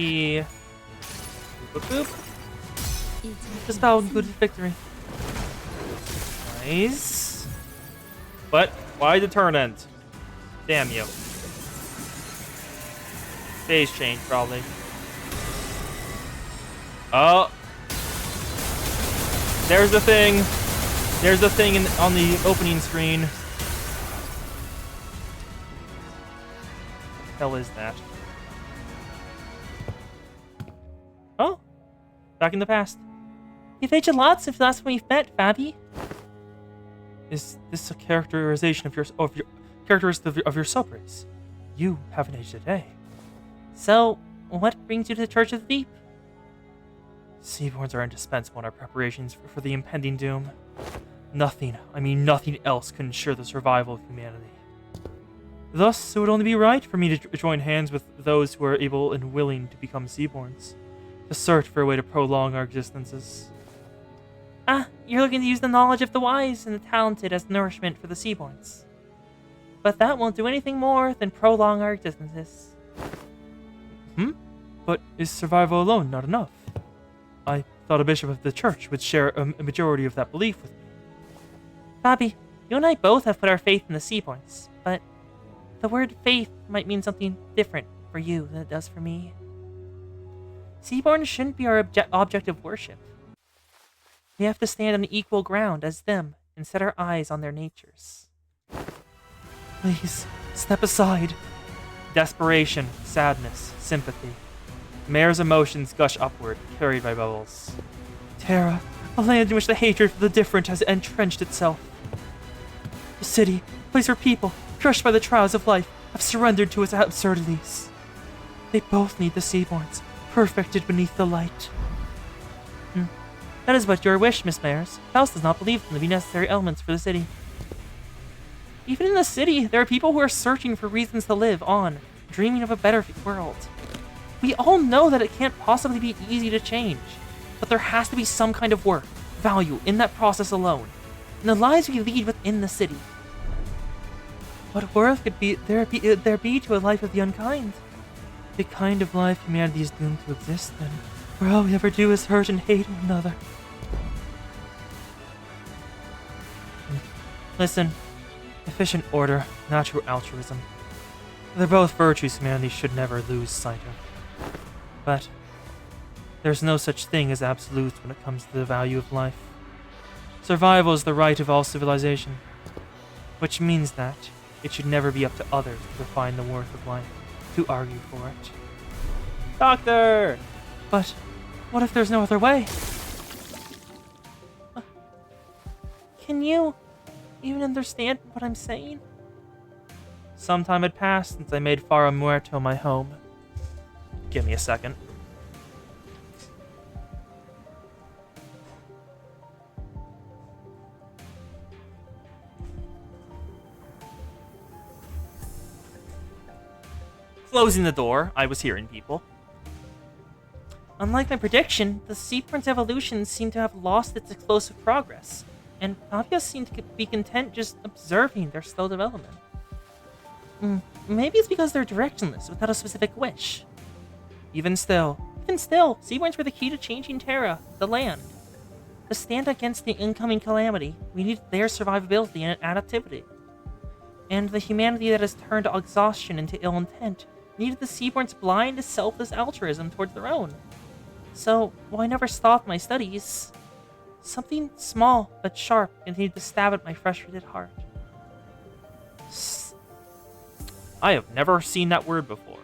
Boop, boop, boop. いい準備 This battle included victory. Nice. But why the turn end? Damn you. Phase change, probably. Oh. There's the thing. There's the thing on the opening screen. What the hell is that? Oh. Back in the past. You've aged a lot since the last time we met, Fabi. Is this a characterization of your characteristic of your subrace? You haven't aged a day. So, what brings you to the Church of the Deep? Seaborns are indispensable in our preparations for the impending doom. Nothing, I mean nothing else can ensure the survival of humanity. Thus, it would only be right for me to join hands with those who are able and willing to become Seaborns, to search for a way to prolong our existences. Ah, you're looking to use the knowledge of the wise and the talented as nourishment for the Seaborns. But that won't do anything more than prolong our existences. But is survival alone not enough? I thought a bishop of the church would share a majority of that belief with me. Fabi, you and I both have put our faith in the Seaborns, but the word faith might mean something different for you than it does for me. Seaborns shouldn't be our object of worship. We have to stand on equal ground as them and set our eyes on their natures. Please, step aside. Desperation, sadness, sympathy. Mare's emotions gush upward, carried by bubbles. Terra, A land in which the hatred for the different has entrenched itself. The city, a place where people, crushed by the trials of life, have surrendered to its absurdities. They both need the Seaborns, perfected beneath the light. That is but your wish, Miss Mayers. Faust does not believe them to be necessary elements for the city. Even in the city, there are people who are searching for reasons to live on, dreaming of a better world. We all know that it can't possibly be easy to change, but there has to be some kind of work, value in that process alone, in the lives we lead within the city. What worth could there be to a life of the unkind? The kind of life humanity is doomed to exist in, where all we ever do is hurt and hate one another. Listen, efficient order, natural altruism. They're both virtues humanity should never lose sight of. But there's no such thing as absolutes when it comes to the value of life. Survival is the right of all civilization, which means that it should never be up to others to define the worth of life, to argue for it. Doctor! But what if there's no other way? Can you even understand what I'm saying? Some time had passed since I made Faro Muerto my home. Give me a second. Closing the door, I was hearing people. Unlike my prediction, the Seaporn's evolution seemed to have lost its explosive progress, and Fabio seemed to be content just observing their slow development. Maybe it's because they're directionless, without a specific wish. Even still, Seaborns were the key to changing Terra, the land. To stand against the incoming calamity, we needed their survivability and adaptivity. And the humanity that has turned exhaustion into ill intent needed the Seaborn's blind, selfless altruism towards their own. So, while I never stopped my studies, something small but sharp continued to stab at my frustrated heart. I have never seen that word before.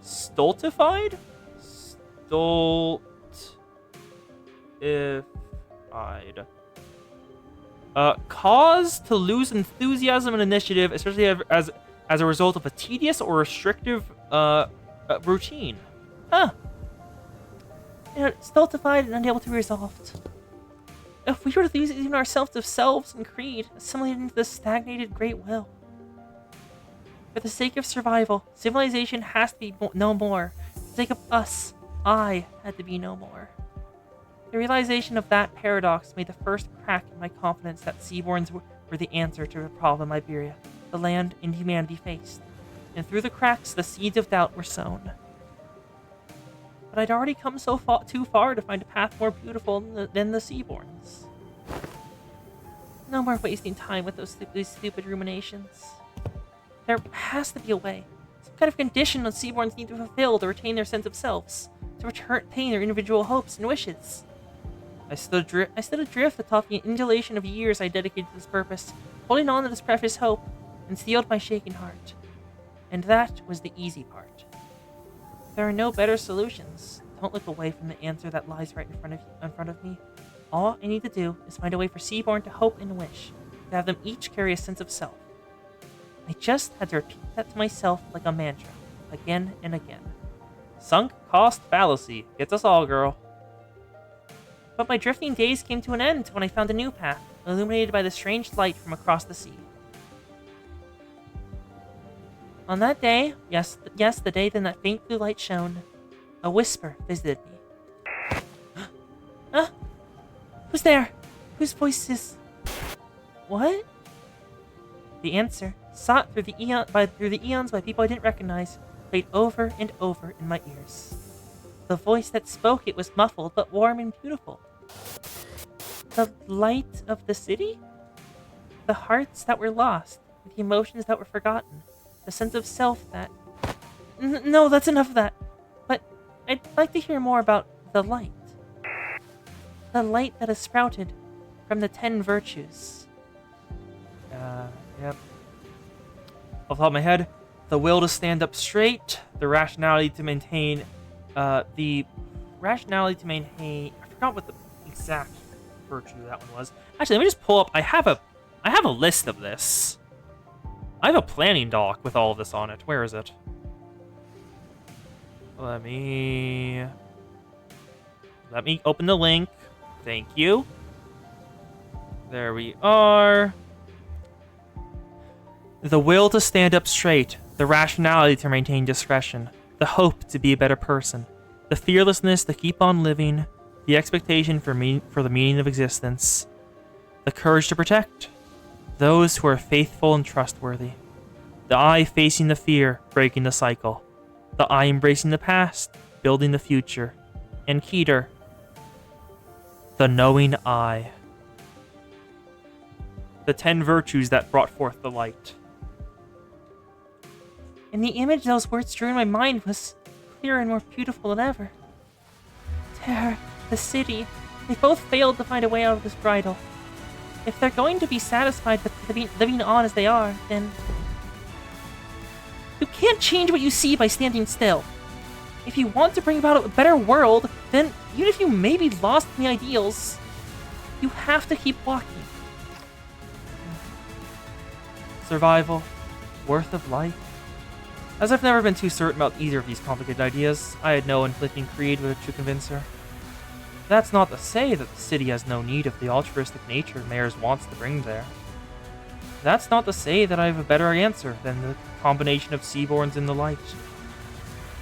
Stultified? Stultified. Cause to lose enthusiasm and initiative, especially as a result of a tedious or restrictive routine. Huh. Stultified and unable to be resolved. If we were to lose even ourselves to selves and creed, assimilated into the stagnated great will. For the sake of survival, civilization has to be no more. For the sake of us, I had to be no more. The realization of that paradox made the first crack in my confidence that Seaborns were the answer to the problem Iberia, the land, and humanity faced. And through the cracks, the seeds of doubt were sown. But I'd already come too far to find a path more beautiful than the Seaborns. No more wasting time with those stupid ruminations. There has to be a way. Some kind of condition the Seaborns need to fulfill to retain their sense of selves, to retain their individual hopes and wishes. I stood adrift atop the undulation of years I dedicated to this purpose, holding on to this precious hope, and steeled my shaking heart. And that was the easy part. There are no better solutions. Don't look away from the answer that lies right in front of me. All I need to do is find a way for Seaborn to hope and wish, to have them each carry a sense of self. I just had to repeat that to myself like a mantra, again and again. Sunk cost fallacy. Gets us all, girl. But my drifting days came to an end when I found a new path, illuminated by the strange light from across the sea. On that day, yes, the day then that faint blue light shone, a whisper visited me. Huh? Who's there? Whose voice is... What? The answer, sought through the eons by people I didn't recognize, played over and over in my ears. The voice that spoke it was muffled but warm and beautiful. The light of the city? The hearts that were lost, the emotions that were forgotten, the sense of self that... No, that's enough of that. But I'd like to hear more about the light. The light that has sprouted from the 10 virtues. Yep. Off the top of my head, the will to stand up straight, the rationality to maintain, I forgot what the exact virtue that one was. Actually, let me just pull up. I have a list of this. I have a planning doc with all of this on it. Where is it? Let me open the link. Thank you. There we are. The will to stand up straight, the rationality to maintain discretion, the hope to be a better person, the fearlessness to keep on living, the expectation for the meaning of existence, the courage to protect those who are faithful and trustworthy, the eye facing the fear, breaking the cycle, the eye embracing the past, building the future, and Keter, the knowing eye. The 10 virtues that brought forth the light. And the image those words drew in my mind was clearer and more beautiful than ever. Terror, the city, they both failed to find a way out of this bridle. If they're going to be satisfied with living on as they are, then you can't change what you see by standing still. If you want to bring about a better world, then even if you may be lost in the ideals, you have to keep walking. Survival, worth of life. As I've never been too certain about either of these complicated ideas, I had no inflicting creed with it to convince her. That's not to say that the city has no need of the altruistic nature Mayors wants to bring there. That's not to say that I have a better answer than the combination of Seaborns in the light.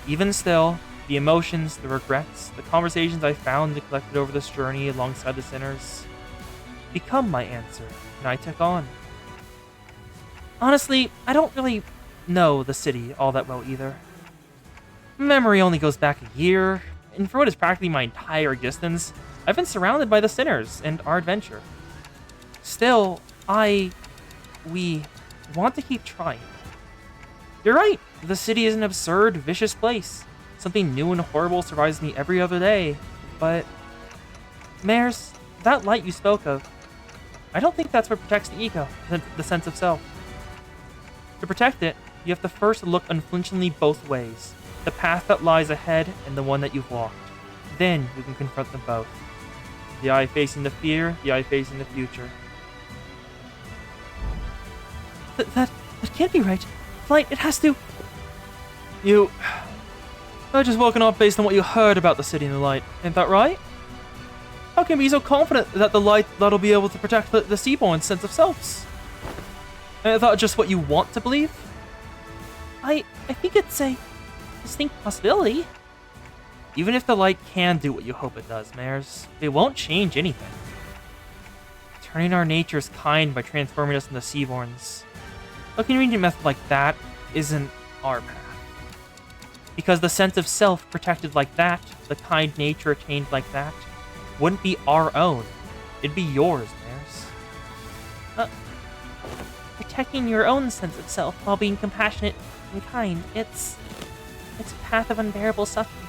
Even still, the emotions, the regrets, the conversations I found and collected over this journey alongside the sinners become my answer, and I took on. Honestly, I don't really know the city all that well either. Memory only goes back a year, and for what is practically my entire existence, I've been surrounded by the sinners and our adventure. Still, we want to keep trying. You're right, the city is an absurd, vicious place. Something new and horrible surprises me every other day, but Mares, that light you spoke of, I don't think that's what protects the ego, the sense of self. To protect it, you have to first look unflinchingly both ways, the path that lies ahead and the one that you've walked. Then you can confront them both. The eye facing the fear, the eye facing the future. That can't be right. Flight, it has to... You... I've just woken up based on what you heard about the city and the light. Ain't that right? How can you be so confident that the light that'll be able to protect the Seaborn's sense of selves? Is that just what you want to believe? I think it's a distinct possibility. Even if the light can do what you hope it does, Mares, it won't change anything. Turning our natures kind by transforming us into Seaborns. A convenient method like that isn't our path. Because the sense of self protected like that, the kind nature attained like that, wouldn't be our own. It'd be yours, Mares. Protecting your own sense of self while being compassionate and kind, it's a path of unbearable suffering.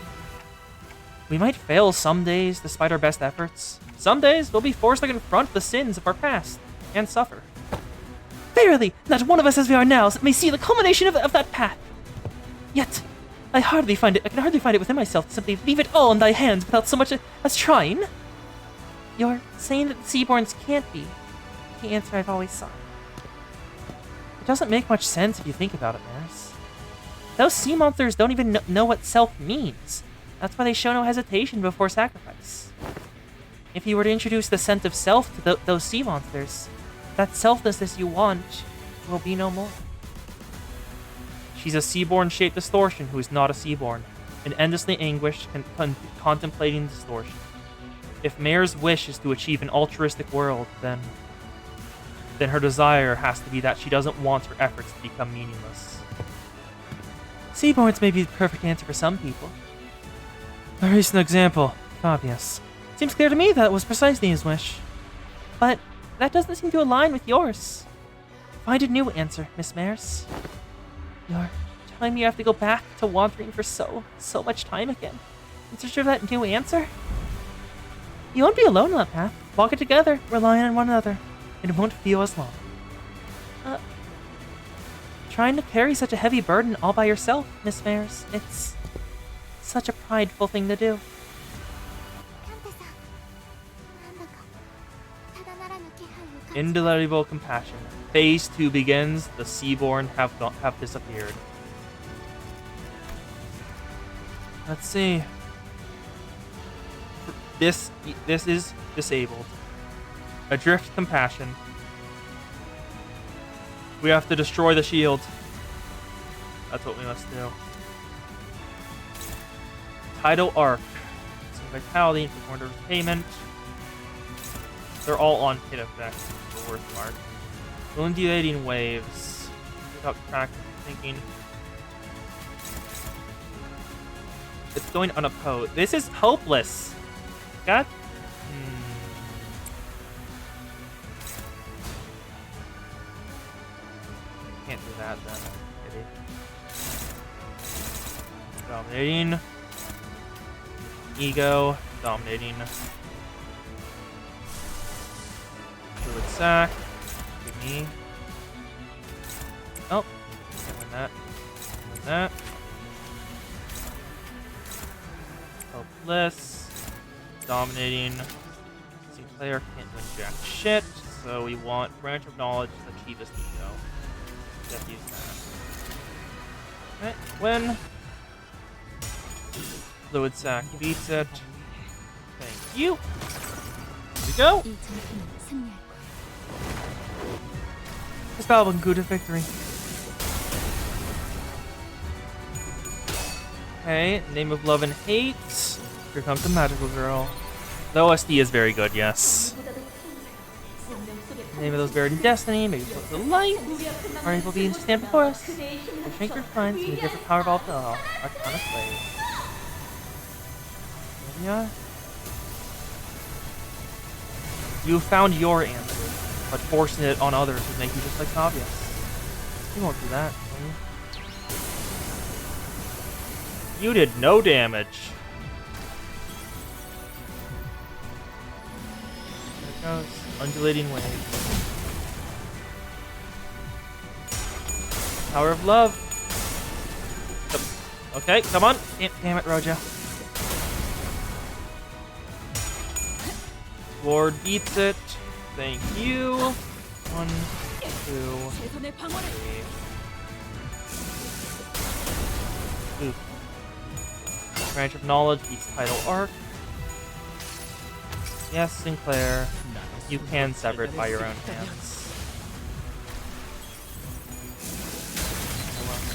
We might fail some days despite our best efforts. Some days we'll be forced to confront the sins of our past and suffer. Verily, not one of us as we are now may see the culmination of that path. Yet, I can hardly find it within myself to simply leave it all in thy hands without so much as trying. You're saying that the Seaborns can't be the answer I've always sought. It doesn't make much sense if you think about it, Maris. Those sea monsters don't even know what self means. That's why they show no hesitation before sacrifice. If you were to introduce the sense of self to those sea monsters, that selflessness you want will be no more. She's a Seaborn-shaped distortion who is not a Seaborn, and endlessly anguished contemplating distortion. If Mare's wish is to achieve an altruistic world, then her desire has to be that she doesn't want her efforts to become meaningless. Seaborns may be the perfect answer for some people. A recent example, Fabius. Seems clear to me that was precisely his wish. But that doesn't seem to align with yours. Find a new answer, Miss Mares. You're telling me you have to go back to wandering for so much time again in search of that new answer? You won't be alone on that path. Walk it together, relying on one another, and it won't feel as long. Trying to carry such a heavy burden all by yourself, Miss Mares, it's such a prideful thing to do. カンタさん、Indelible compassion. Phase 2 begins. The Seaborn have disappeared. Let's see. This is disabled. Adrift compassion. We have to destroy the shield. That's what we must do. Tidal Arc. Some vitality for order of payment. They're all on hit effects. The worst part. Undulating waves. Without track thinking. It's going unopposed. This is hopeless. God. Can't do that then. Maybe. Dominating. Ego. Dominating. Fluid sack. Give me. Oh. Can't win that. Can't win that. Hopeless. Dominating. Player can't win jack shit, so we want Branch of Knowledge, the cheapest ego. Just use that. Okay, win. Fluid sack beats it. Thank you. Here we go. 이 전투는 승리할 거야. This battle will conclude a victory. Okay, Name of Love and Hate. Here comes the magical girl. The OSD is very good, yes. Name of those buried in destiny, maybe flip the light. Are able to be to stand before us. Or shrink your friends in a different power evolved to all. Arcana slave. There we are. You found your answer, but forcing it on others would make you just like obvious. You won't do that, will you? You did no damage. There it goes. Undulating waves. Power of love. Okay, come on. Damn it, Roja. Ward beats it. Thank you. 1, 2, 3. Oof. Branch of Knowledge beats Tidal Arc. Yes, Sinclair. You can sever it by your own hands.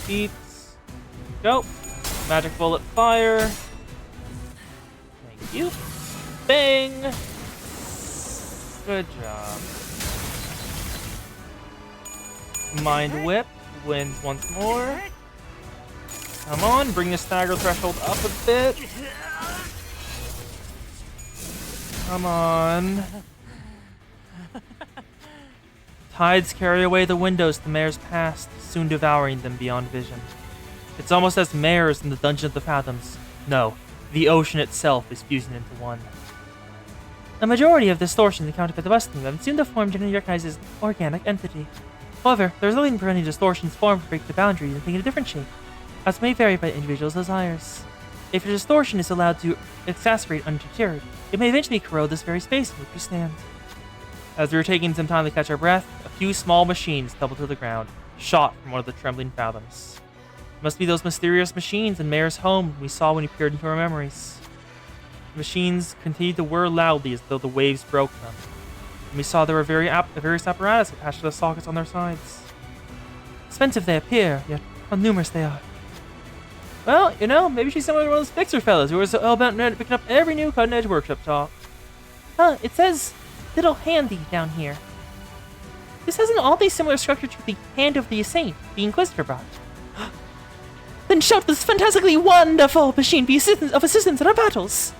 Beats. Go. Magic Bullet Fire. Thank you. Bang! Good job. Mind Whip wins once more. Come on, bring the stagger threshold up a bit. Come on. Tides carry away the windows to Mare's past, soon devouring them beyond vision. It's almost as Mare's in the Dungeon of the Fathoms. No, the ocean itself is fusing into one. The majority of distortions encountered by the Western Web seem to form generally recognized as organic entity. However, there is nothing preventing distortions formed to break the boundaries and take a different shape, as may vary by individuals' desires. If a distortion is allowed to exacerbate undeterred, it may eventually corrode this very space in which we stand. As we were taking some time to catch our breath, a few small machines tumbled to the ground, shot from one of the trembling fathoms. It must be those mysterious machines in Mare's home we saw when he peered into our memories. The machines continued to whir loudly as though the waves broke them. And we saw there were various apparatus attached to the sockets on their sides. Expensive they appear, yet how numerous they are. Well, you know, maybe she's some of one of those fixer fellas who was all about picking up every new cutting-edge workshop talk. Huh, it says Little Handy down here. This has an oddly similar structure to the Hand of the Saint the Inquisitor brought. Then shout this fantastically wonderful machine be assistance in our battles!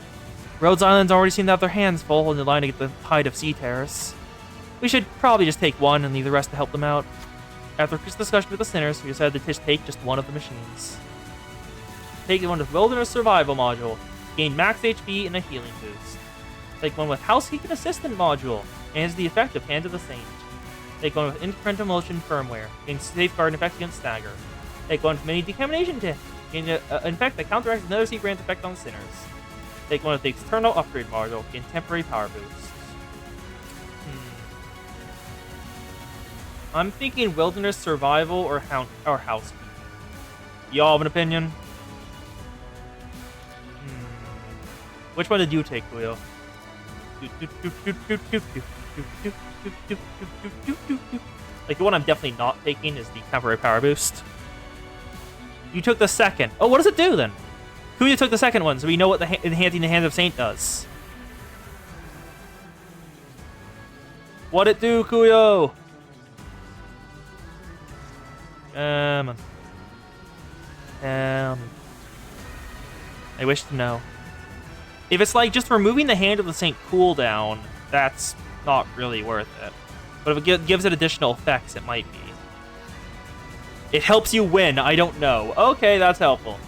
Rhodes Islands already seem to have their hands full in the line to get the tide of sea terrors. We should probably just take one and leave the rest to help them out. After a quick discussion with the sinners, we decided to take just one of the machines. Take one with Wilderness Survival module, gain max HP and a healing boost. Take one with Housekeeping Assistant module, and has the effect of Hand of the Saint. Take one with Incremental Motion firmware, gain Safeguard and effect against Stagger. Take one with Mini Decamination Tip, gain an effect that counteracts another Sea Brand's effect on sinners. Take one with the External Upgrade module, gain temporary power boost. I'm thinking wilderness survival or housekeeping. Y'all have an opinion? Which one did you take, Julio? Like, the one I'm definitely not taking is the temporary power boost. You took the second. Oh, what does it do then? Julio took the second one, so we know what the enhancing the Hand of Saint does. What'd it do, Kuyo? Come on. Tell me. I wish to know. If it's like just removing the Hand of the Saint cooldown, that's not really worth it. But if it gives it additional effects, it might be. It helps you win. I don't know. Okay, that's helpful.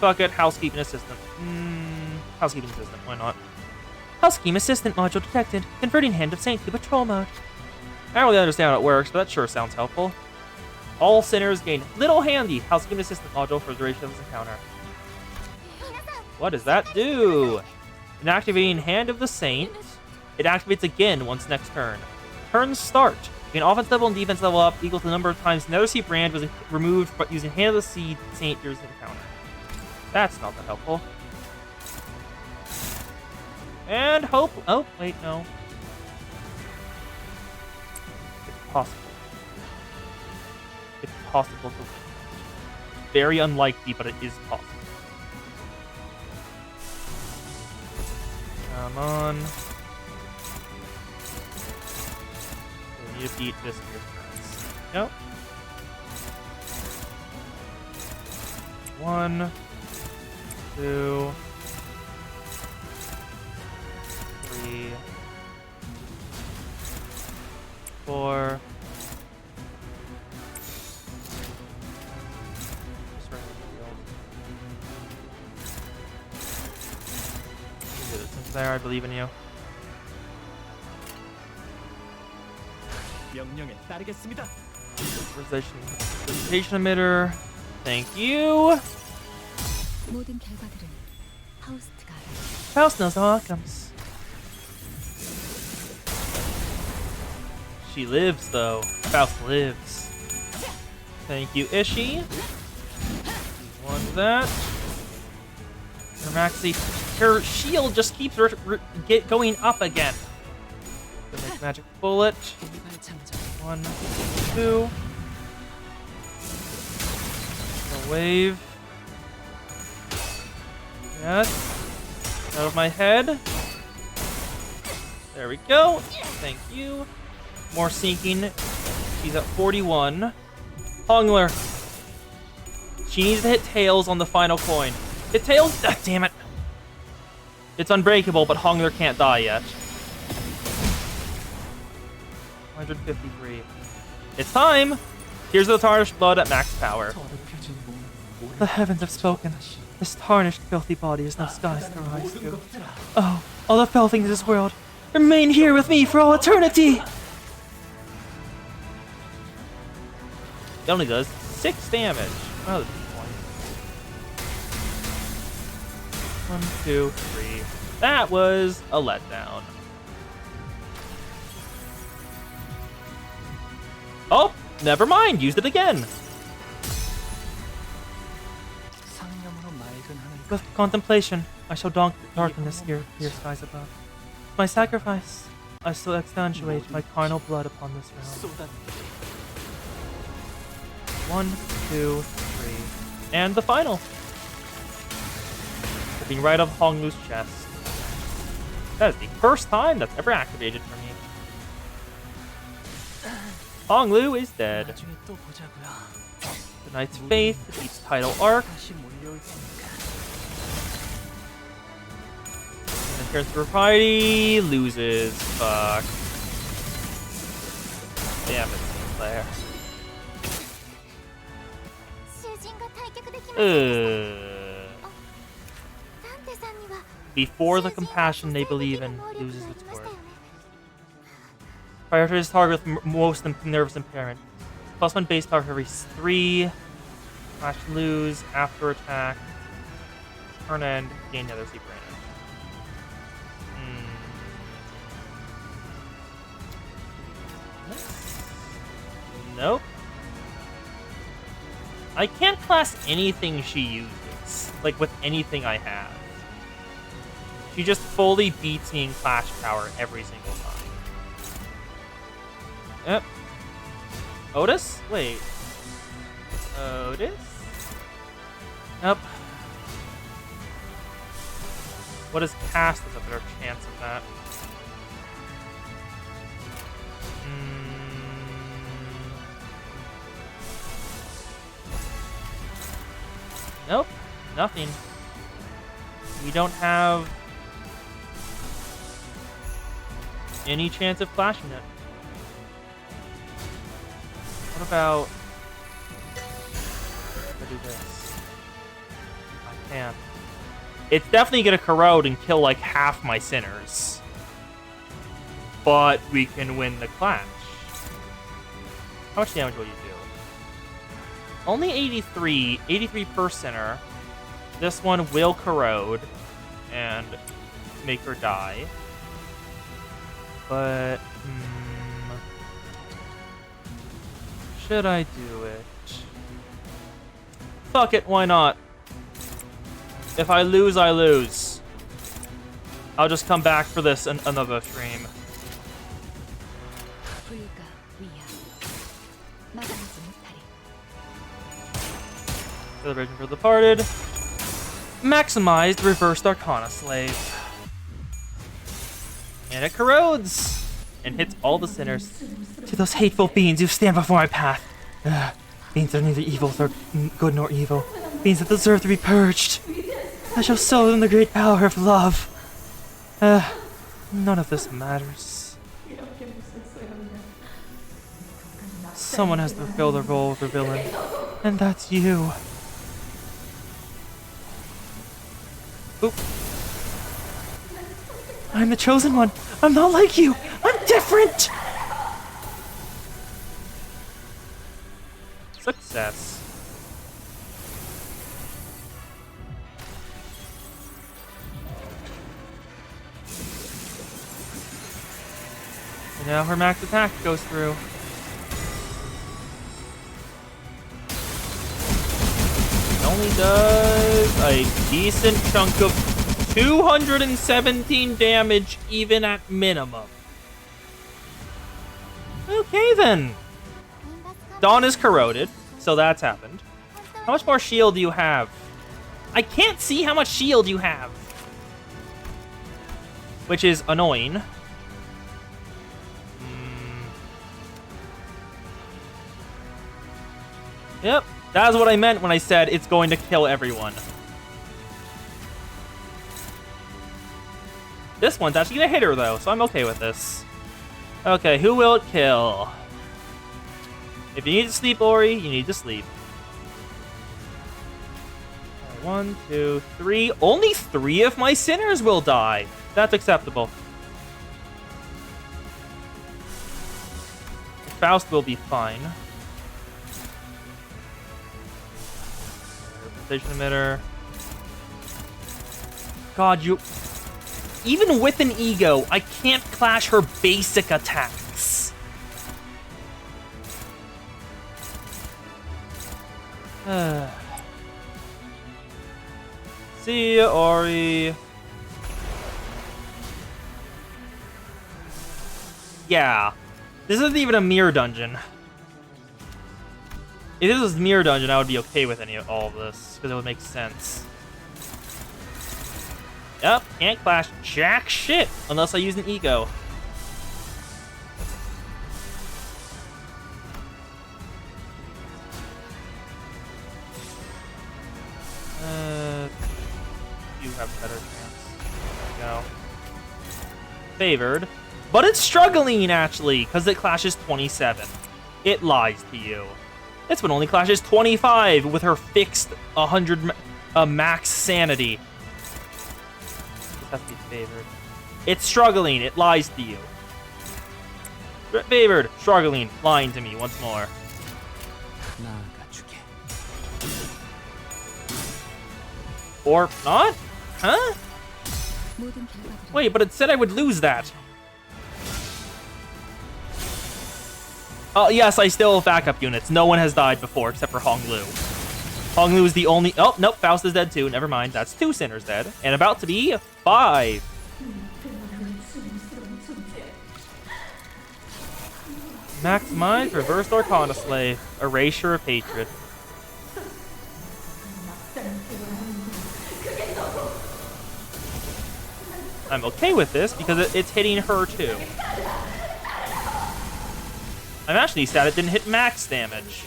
Fuck it. Housekeeping assistant. Housekeeping assistant. Why not? Housekeeping assistant module detected. Converting Hand of Saint to patrol mode. I don't really understand how it works, but that sure sounds helpful. All sinners gain little handy housekeeping assistant module for the duration of this encounter. What does that do? In activating Hand of the Saint, it activates again once next turn. Turns start. Gain offense level and defense level up equal to the number of times Netherseed brand was removed using Hand of the Saint during this encounter. That's not that helpful. And hope. Oh, wait, no. It's possible. It's possible to win. Very unlikely, but it is possible. Come on. We need to beat this year's turns. Nope. 1, 2, 3, 4. There, I believe in you. Presentation emitter. Thank you. 모든 결과들은 파우스트가 알아. Faust knows how outcomes. She lives, though. Faust lives. Thank you, Ishii. One of that. Her Maxi. Her shield just keeps going up again. Gonna make magic bullet. 1, 2. A wave. Yes. Out of my head. There we go. Thank you. More sinking. She's at 41. Hongler. She needs to hit tails on the final coin. Hit tails? Ah, damn it. It's unbreakable, but Hongler can't die yet. 153. It's time! Here's the tarnished blood at max power. The heavens have spoken. This tarnished, filthy body is no skies to rise to. Oh, all the fell things of this world, remain here with me for all eternity! It only does 6 damage. Oh, that's a point. 1, 2, 3. That was a letdown. Oh, never mind. Used it again. With contemplation, I shall darken the clear skies above. My sacrifice, I shall extanguate my carnal blood upon this realm. 1, 2, 3. And the final. Ripping right off Honglu's chest. That is the first time that's ever activated for me. Honglu is dead. The Knight's Faith defeats Tidal Arc. And turns to Propriety, loses. Fuck. Damn it, Sinclair. Before the compassion they believe in loses its worth. Prioritize target with most nervous impairment. +1 base power for every 3. Slash lose after attack. Turn end. Gain another super damage. Nope. I can't class anything she uses, like with anything I have. She just fully beats me in Clash Power every single time. Yep. Otis? Wait. Otis? Nope. What is cast? There's a better chance of that. Nope. Nothing. We don't have any chance of clashing it. What about... if I do this? I can. It's definitely gonna corrode and kill like half my sinners. But we can win the clash. How much damage will you do? Only 83. 83 per sinner. This one will corrode and make her die. But... should I do it? Fuck it, why not? If I lose, I lose. I'll just come back for this another stream. Celebration for the Departed. Maximized Reversed Arcana Slave. And it corrodes. And hits all the sinners. To those hateful beings who stand before my path. Beings that are neither evil nor good nor evil. Beings that deserve to be purged. I shall sow them the great power of love. None of this matters. Someone has to fulfill the role of the villain. And that's you. Oop. I'm the chosen one. I'm not like you. I'm different. Success. And now her max attack goes through. It only does a decent chunk of 217 damage, even at minimum. Okay then. Dawn is corroded, so that's happened. How much more shield do you have? I can't see how much shield you have. Which is annoying. Yep, that's what I meant when I said it's going to kill everyone. This one's actually gonna hit her though, so I'm okay with this. Okay, who will it kill? If you need to sleep, Ori, you need to sleep. 1, 2, 3. Only 3 of my sinners will die. That's acceptable. Faust will be fine. Representation emitter. God, you... Even with an ego, I can't clash her basic attacks. See ya, Ori. Yeah. This isn't even a mirror dungeon. If this was a mirror dungeon, I would be okay with all of this, because it would make sense. Yep, can't clash jack shit unless I use an ego. You have a better chance. There we go. Favored. But it's struggling, actually, because it clashes 27. It lies to you. This one only clashes 25 with her fixed 100 max sanity. This has to be favored. It's struggling. It lies to you. Favored. Struggling. Lying to me once more. Or not? Huh? Wait, but it said I would lose that. Oh, yes, I still have backup units. No one has died before except for Hong Lu. Hong Lu is the only... Oh, nope, Faust is dead too. Never mind. That's 2 sinners dead. And about to be 5. Maximize Reversed Arcana Slave. Erasure of Hatred. I'm okay with this because it's hitting her too. I'm actually sad it didn't hit max damage.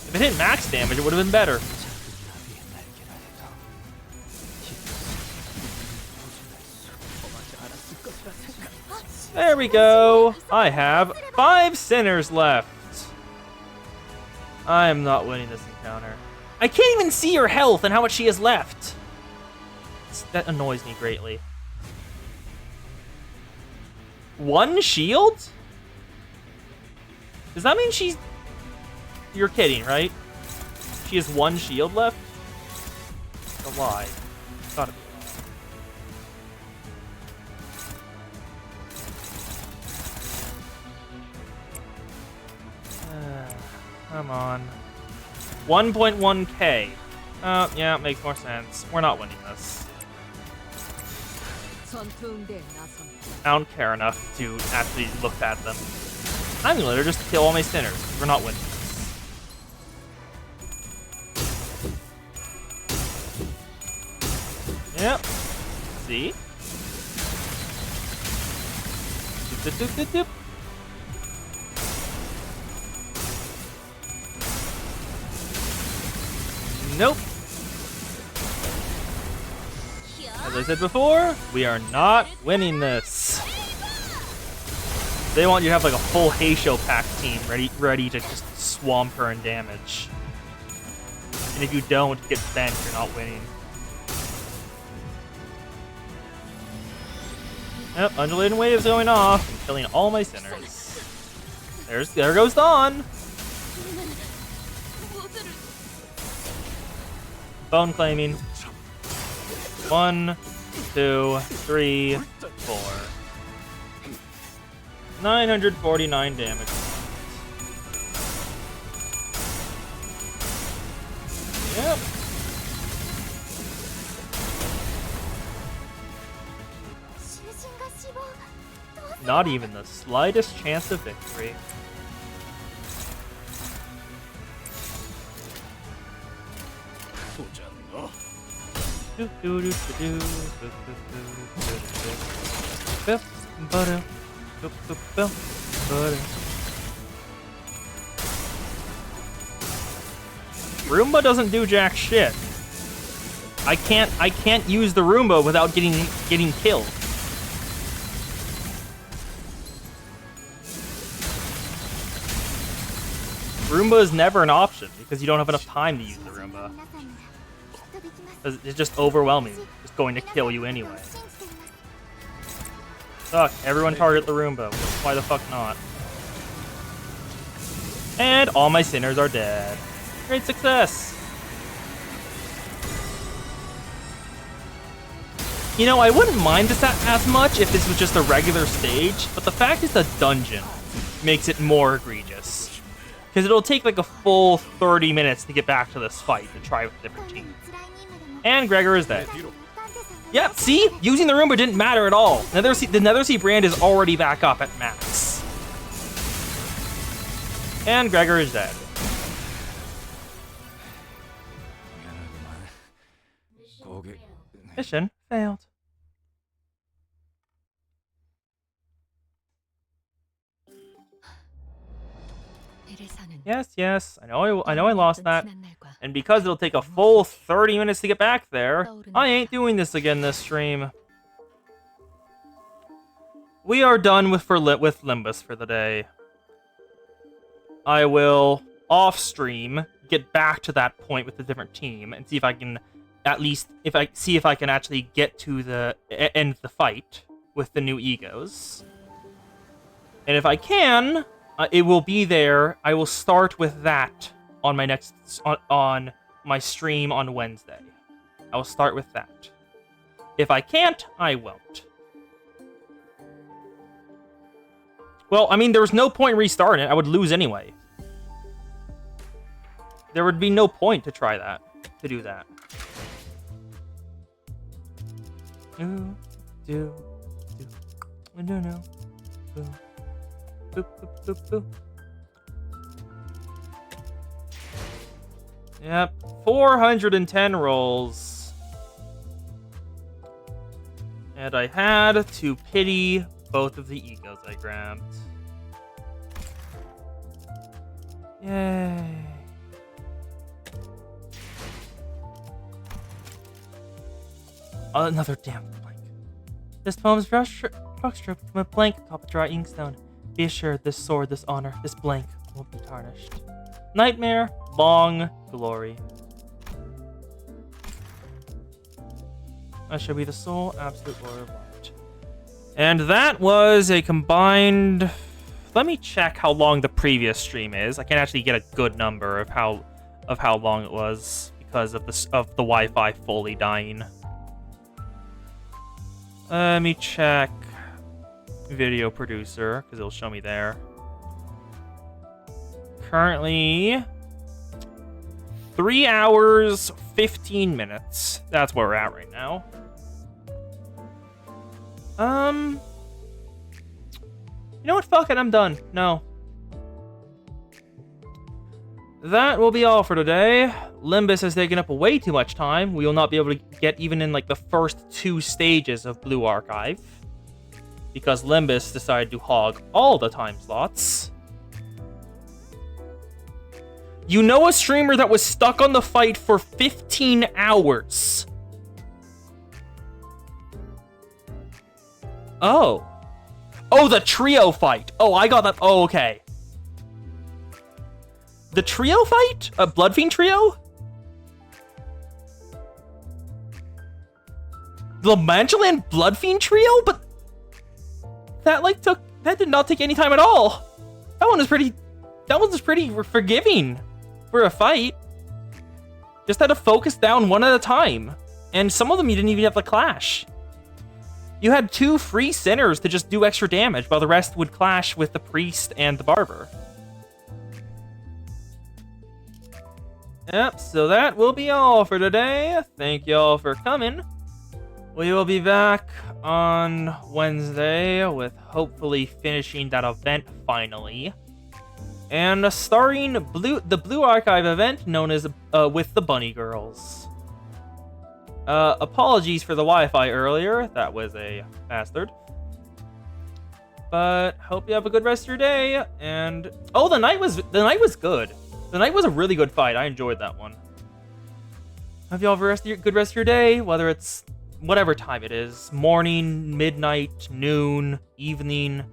If it hit max damage, it would have been better. There we go. I have 5 sinners left. I am not winning this encounter. I can't even see her health and how much she has left. That annoys me greatly. 1 shield? Does that mean she's... You're kidding, right? She has 1 shield left? A lie. Gotta be. Come on. 1.1k. Oh, yeah, it makes more sense. We're not winning this. I don't care enough to actually look at them. I'm gonna let her just kill all my sinners. We're not winning this. Yep. See? Doop, doop, doop, doop. Nope. As I said before, we are not winning this. They want you to have like a full Heisho pack team ready to just swamp her in damage. And if you don't get bent, you're not winning. Yep, undulating waves going off and killing all my sinners. There goes Dawn. Bone claiming. 1, 2, 3, 4. 949 damage. Yep. Not even the slightest chance of victory. Roomba doesn't do jack shit. I can't use the Roomba without getting killed. Roomba is never an option because you don't have enough time to use the Roomba. It's just overwhelming. It's going to kill you anyway. Suck. Everyone target the Roomba. Why the fuck not? And all my sinners are dead. Great success. You know, I wouldn't mind this as much if this was just a regular stage, but the fact it's a dungeon makes it more egregious. Because it'll take like a full 30 minutes to get back to this fight and try with a different team. And Gregor is dead. Yep, see? Using the Roomba didn't matter at all. The Nethersea brand is already back up at max. And Gregor is dead. Mission failed. Yes, I know I lost that. And because it'll take a full 30 minutes to get back there, I ain't doing this again this stream. We are done with Limbus for the day. I will, off-stream, get back to that point with a different team and see if I can if I can actually get to the end of the fight with the new egos. And if I can, it will be there. I will start with that on my on my stream on Wednesday. I will start with that. If I can't, I won't. Well, I mean, there was no point restarting it. I would lose anyway. There would be no point to try that. To do that. Do, do, do. No, no. Boop, boop, boop, boop, boop. Yep, 410 rolls. And I had to pity both of the egos I grabbed. Yay. Another damn blank. This poem's brushstroke from a blank atop a dry inkstone. Be assured, this sword, this honor, this blank won't be tarnished. Nightmare, long glory. I shall be the sole absolute lord of light. And that was a combined... Let me check how long the previous stream is. I can't actually get a good number of how long it was because of the Wi-Fi fully dying. Let me check video producer because it'll show me there. Currently 3 hours 15 minutes. That's where we're at right now. You know what? Fuck it, I'm done. No. That will be all for today. Limbus has taken up way too much time. We will not be able to get even in like the first 2 stages of Blue Archive. Because Limbus decided to hog all the time slots. You know a streamer that was stuck on the fight for 15 hours. Oh. Oh, the trio fight. Oh, I got that. Oh, okay. The trio fight? A Bloodfiend trio? The Mangeland Bloodfiend trio? But that did not take any time at all. That one was pretty forgiving for a fight. Just had to focus down one at a time. And some of them you didn't even have to clash. You had 2 free sinners to just do extra damage, while the rest would clash with the priest and the barber. Yep, so that will be all for today. Thank y'all for coming. We will be back on Wednesday with hopefully finishing that event finally. And starring the Blue Archive event known as with the Bunny Girls. Apologies for the Wi-Fi earlier. That was a bastard. But hope you have a good rest of your day. And oh, the night was good. The night was a really good fight. I enjoyed that one. Hope you all have a good rest of your day, whether it's whatever time it is, morning, midnight, noon, evening,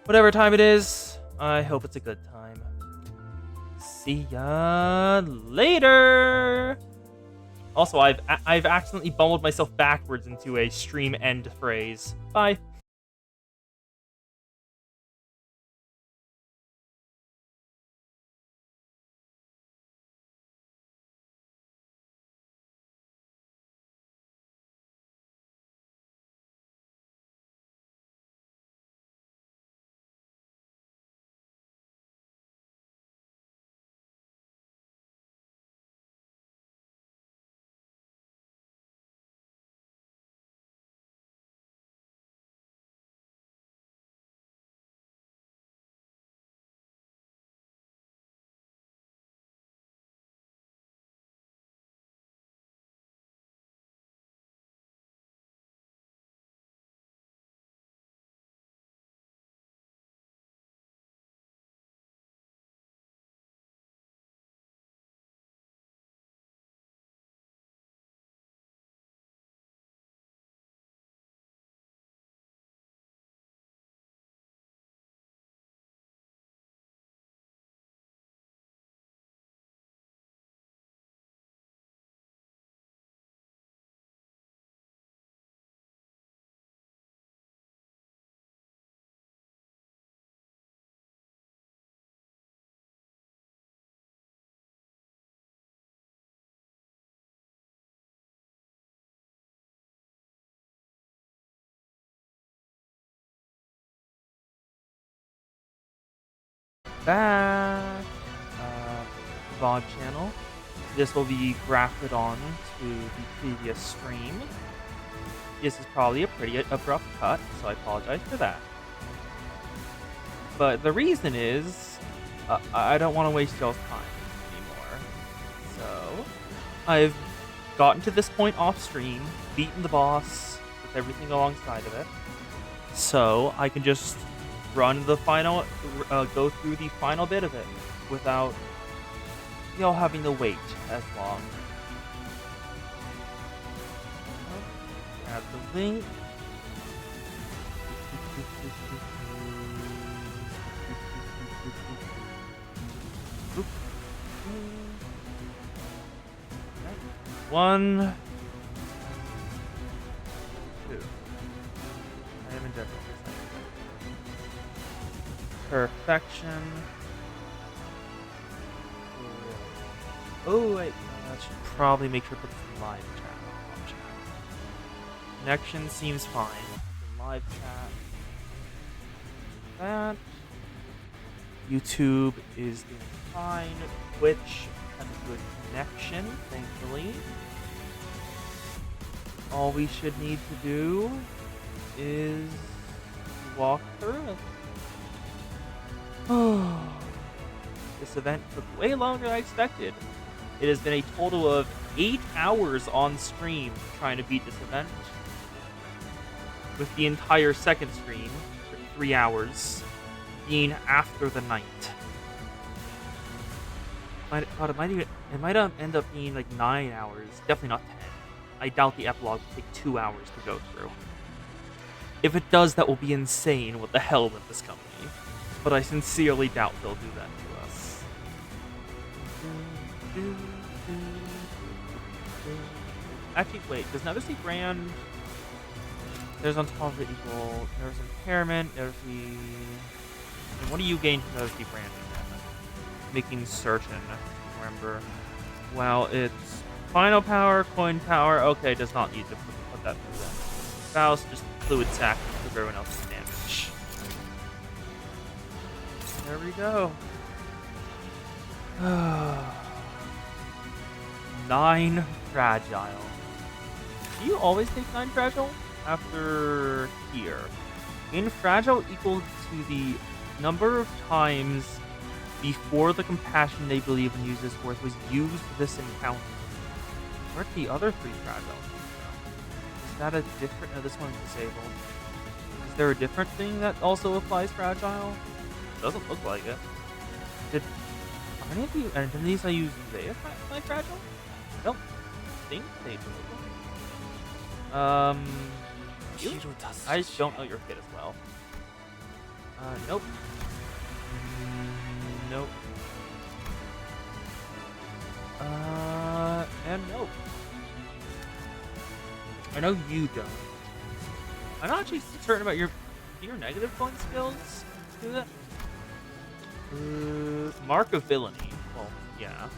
whatever time it is. I hope it's a good time. See ya later. Also, I've accidentally bumbled myself backwards into a stream end phrase. Bye. back. VOD channel. This will be grafted on to the previous stream. This is probably a pretty abrupt cut, so I apologize for that. But the reason is, I don't want to waste y'all's time anymore. So, I've gotten to this point off stream, beaten the boss with everything alongside of it. So, I can just run the final, go through the final bit of it without y'all having to wait as long. Add the link. One, two. I am indefinite. Perfection. Oh wait, I should probably make sure to put this in live chat. Connection seems fine. Live chat. That. YouTube is doing fine. Twitch has a good connection, thankfully. All we should need to do is walk through it. Oh, this event took way longer than I expected. It has been a total of 8 hours on stream trying to beat this event. With the entire second stream, for 3 hours, being after the night. It might end up being like 9 hours. Definitely not 10. I doubt the epilogue will take 2 hours to go through. If it does, that will be insane. What the hell with this company? But I sincerely doubt they'll do that to us. Actually, wait. Does Nether Sea Brand... There's on top of it equal... There's impairment, there's the... And what do you gain from Nether Sea Brand again? Making certain. Remember. Well, it's... Final power, coin power... Okay, does not need to put that through then. Faust, just fluid sack to everyone else's damage. There we go. 9 fragile. Do you always take 9 fragile? After here. In fragile equal to the number of times before the compassion they believe in uses worth was used this encounter. Where'd the other 3 fragile from? Is that a different... No, this one's disabled. Is there a different thing that also applies fragile? Doesn't look like it. Are any of you entities I use they apply fragile? I don't think they do. You? I don't know your kid as well. Nope. Nope. And nope. I know you don't. I'm not actually certain about your negative point skills. Do that. Mark of Villainy. Well, yeah.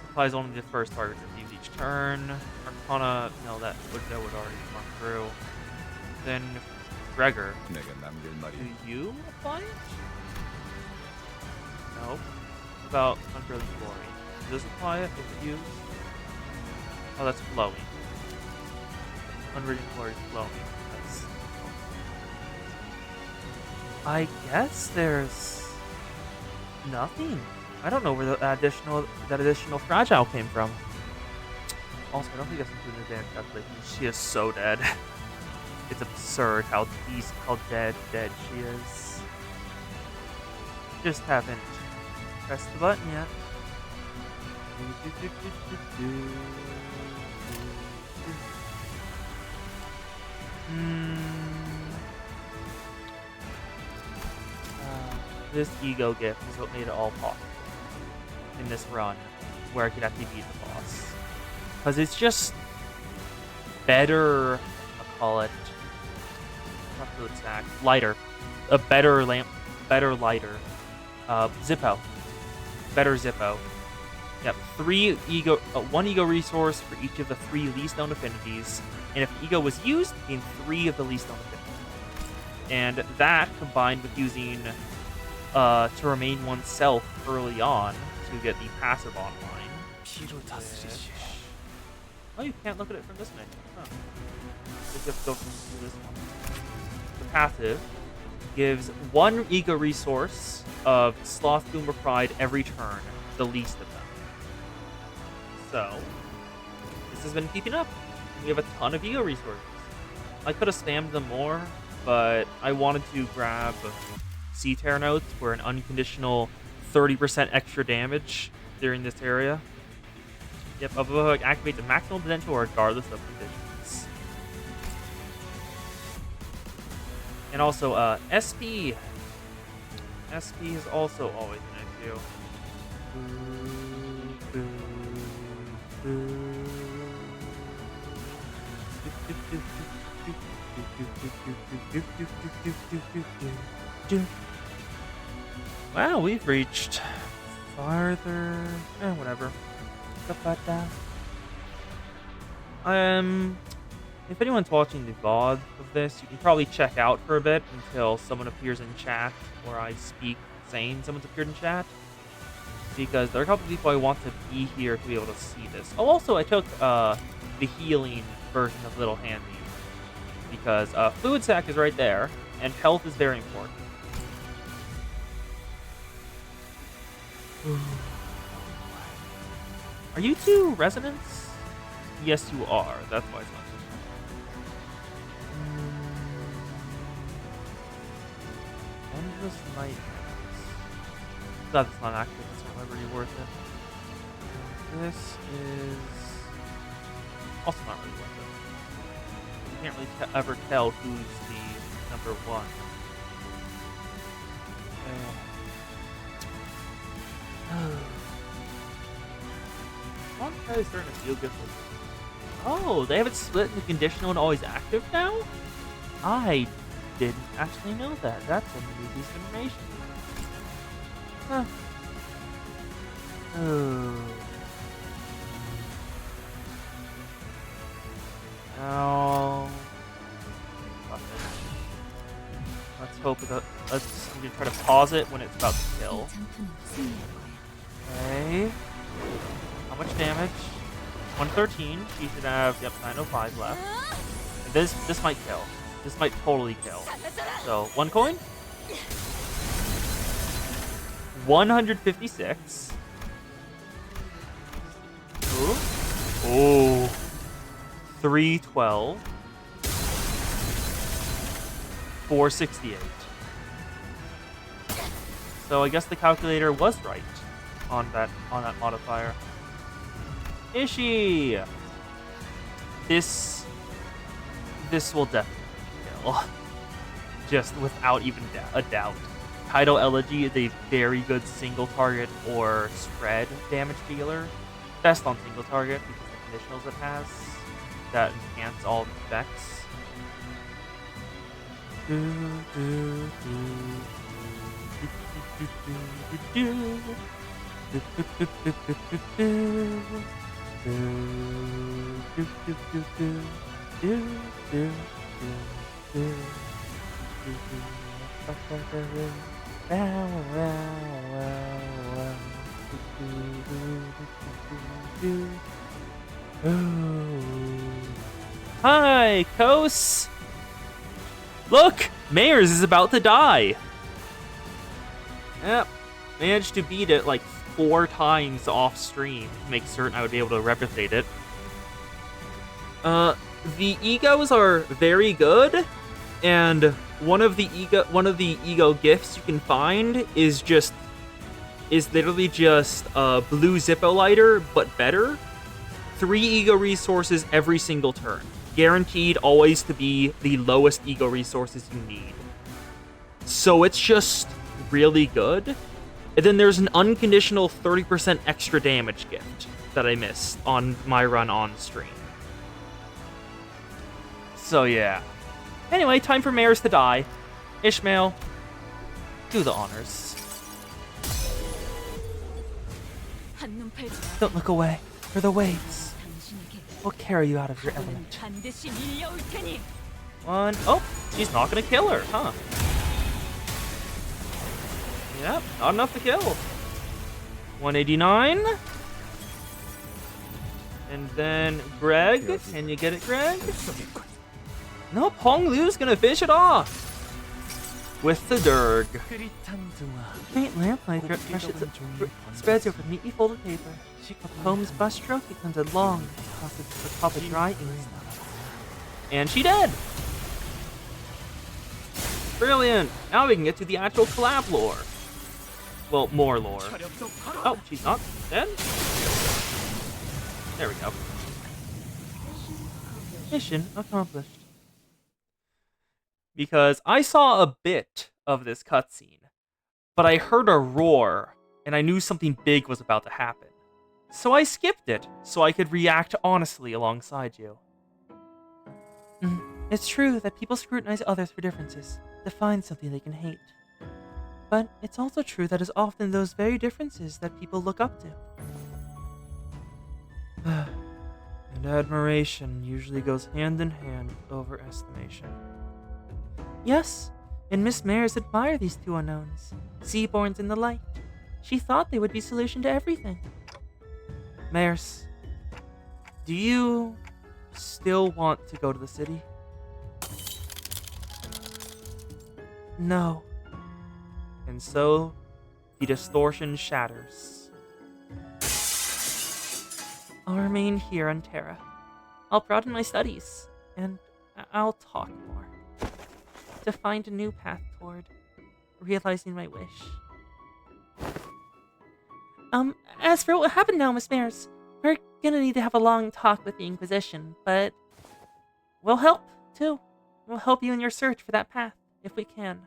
Applies only to the first target received each turn. Arcana, no, that would already come through. Then Gregor. Do you apply it? Nope. What about Unbridled Glory? Does this apply it if used? Oh, that's flowing. Unbridled Glory is flowing. That's... I guess there's nothing. I don't know where that additional fragile came from. Also, I don't think that's included in the damage calculation. She is so dead. It's absurd how dead she is. Just haven't pressed the button yet. This ego gift is what made it all possible in this run, where I could actually beat the boss. Because it's just better, I'll call it, not fluid stack, lighter. A better lamp, better lighter. Zippo. Better Zippo. Yep, 1 ego resource for each of the 3 least known affinities. And if ego was used, gain 3 of the least known affinities. And that, combined with using to remain oneself early on to get the passive online. Oh, you can't look at it from this menu. Huh. You have to go from this one. The passive gives 1 ego resource of Sloth, Gloom, or Pride every turn, the least of them. So, this has been keeping up. We have a ton of ego resources. I could have spammed them more, but I wanted to grab Sea Terror Notes for an unconditional 30% extra damage during this area. Yep, activate the maximum potential regardless of conditions. And also, SP. SP is also always an issue. Wow, we've reached farther. Whatever. If anyone's watching the VOD of this, you can probably check out for a bit until someone appears in chat or I speak saying someone's appeared in chat. Because there are a couple people I want to be here to be able to see this. Oh, also, I took the healing version of Little Handy. Because Fluid Sac is right there, and health is very important. Are you two residents? Yes, you are. That's why it's not. Endless Nightmares. Glad it's not active. It's not really worth it. This is also not really worth it. You can't really ever tell who's the number one. I'm starting to feel good. Oh, they have it split into conditional and always active now? I didn't actually know that. That's a new piece of information. Huh. Oh. Oh. Let's hope that. I'm gonna try to pause it when it's about to kill. Okay. How much damage? 113. She should have, yep, 905 left. And this might kill. This might totally kill. So, 1 coin. 156. Ooh. Oh. 312. 468. So I guess the calculator was right on that modifier. Ishi! This will definitely kill. Just without even a doubt. Tidal Elegy is a very good single target or spread damage dealer. Best on single target because of the conditionals it has that enhance all the effects. Hi, Kos! Look! Mayers is about to die! Yep. Managed to beat it like 4 times off stream to make certain I would be able to replicate it. The egos are very good, and one of the ego gifts you can find is literally just a blue Zippo lighter, but better. 3 ego resources every single turn. Guaranteed always to be the lowest ego resources you need. So it's just really good. And then there's an unconditional 30% extra damage gift that I missed on my run on stream. So yeah. Anyway, time for Mayers to die. Ishmael, do the honors. Don't look away, for the waves will carry you out of your element. 1. Oh, she's not gonna kill her, huh? Yep, not enough to kill. 189. And then Greg. Can you get it, Greg? No, Hong Lu's gonna fish it off. With the Durg. Faint lamplight spreads over neatly folded paper. A poem's brushstroke becomes a long, atop a dry ink. And she dead. Brilliant. Now we can get to the actual collab lore. Well, more lore. Oh, she's not dead? There we go. Mission accomplished. Because I saw a bit of this cutscene, but I heard a roar, and I knew something big was about to happen. So I skipped it, so I could react honestly alongside you. It's true that people scrutinize others for differences, to find something they can hate. But it's also true that it's often those very differences that people look up to. And admiration usually goes hand in hand with overestimation. Yes, and Miss Mares admired these two unknowns, Seaborns and the light. She thought they would be solution to everything. Mares, do you still want to go to the city? No. And so, the distortion shatters. I'll remain here on Terra. I'll broaden my studies, and I'll talk more. To find a new path toward realizing my wish. As for what happened now, Miss Mares, we're gonna need to have a long talk with the Inquisition, but we'll help, too. We'll help you in your search for that path, if we can.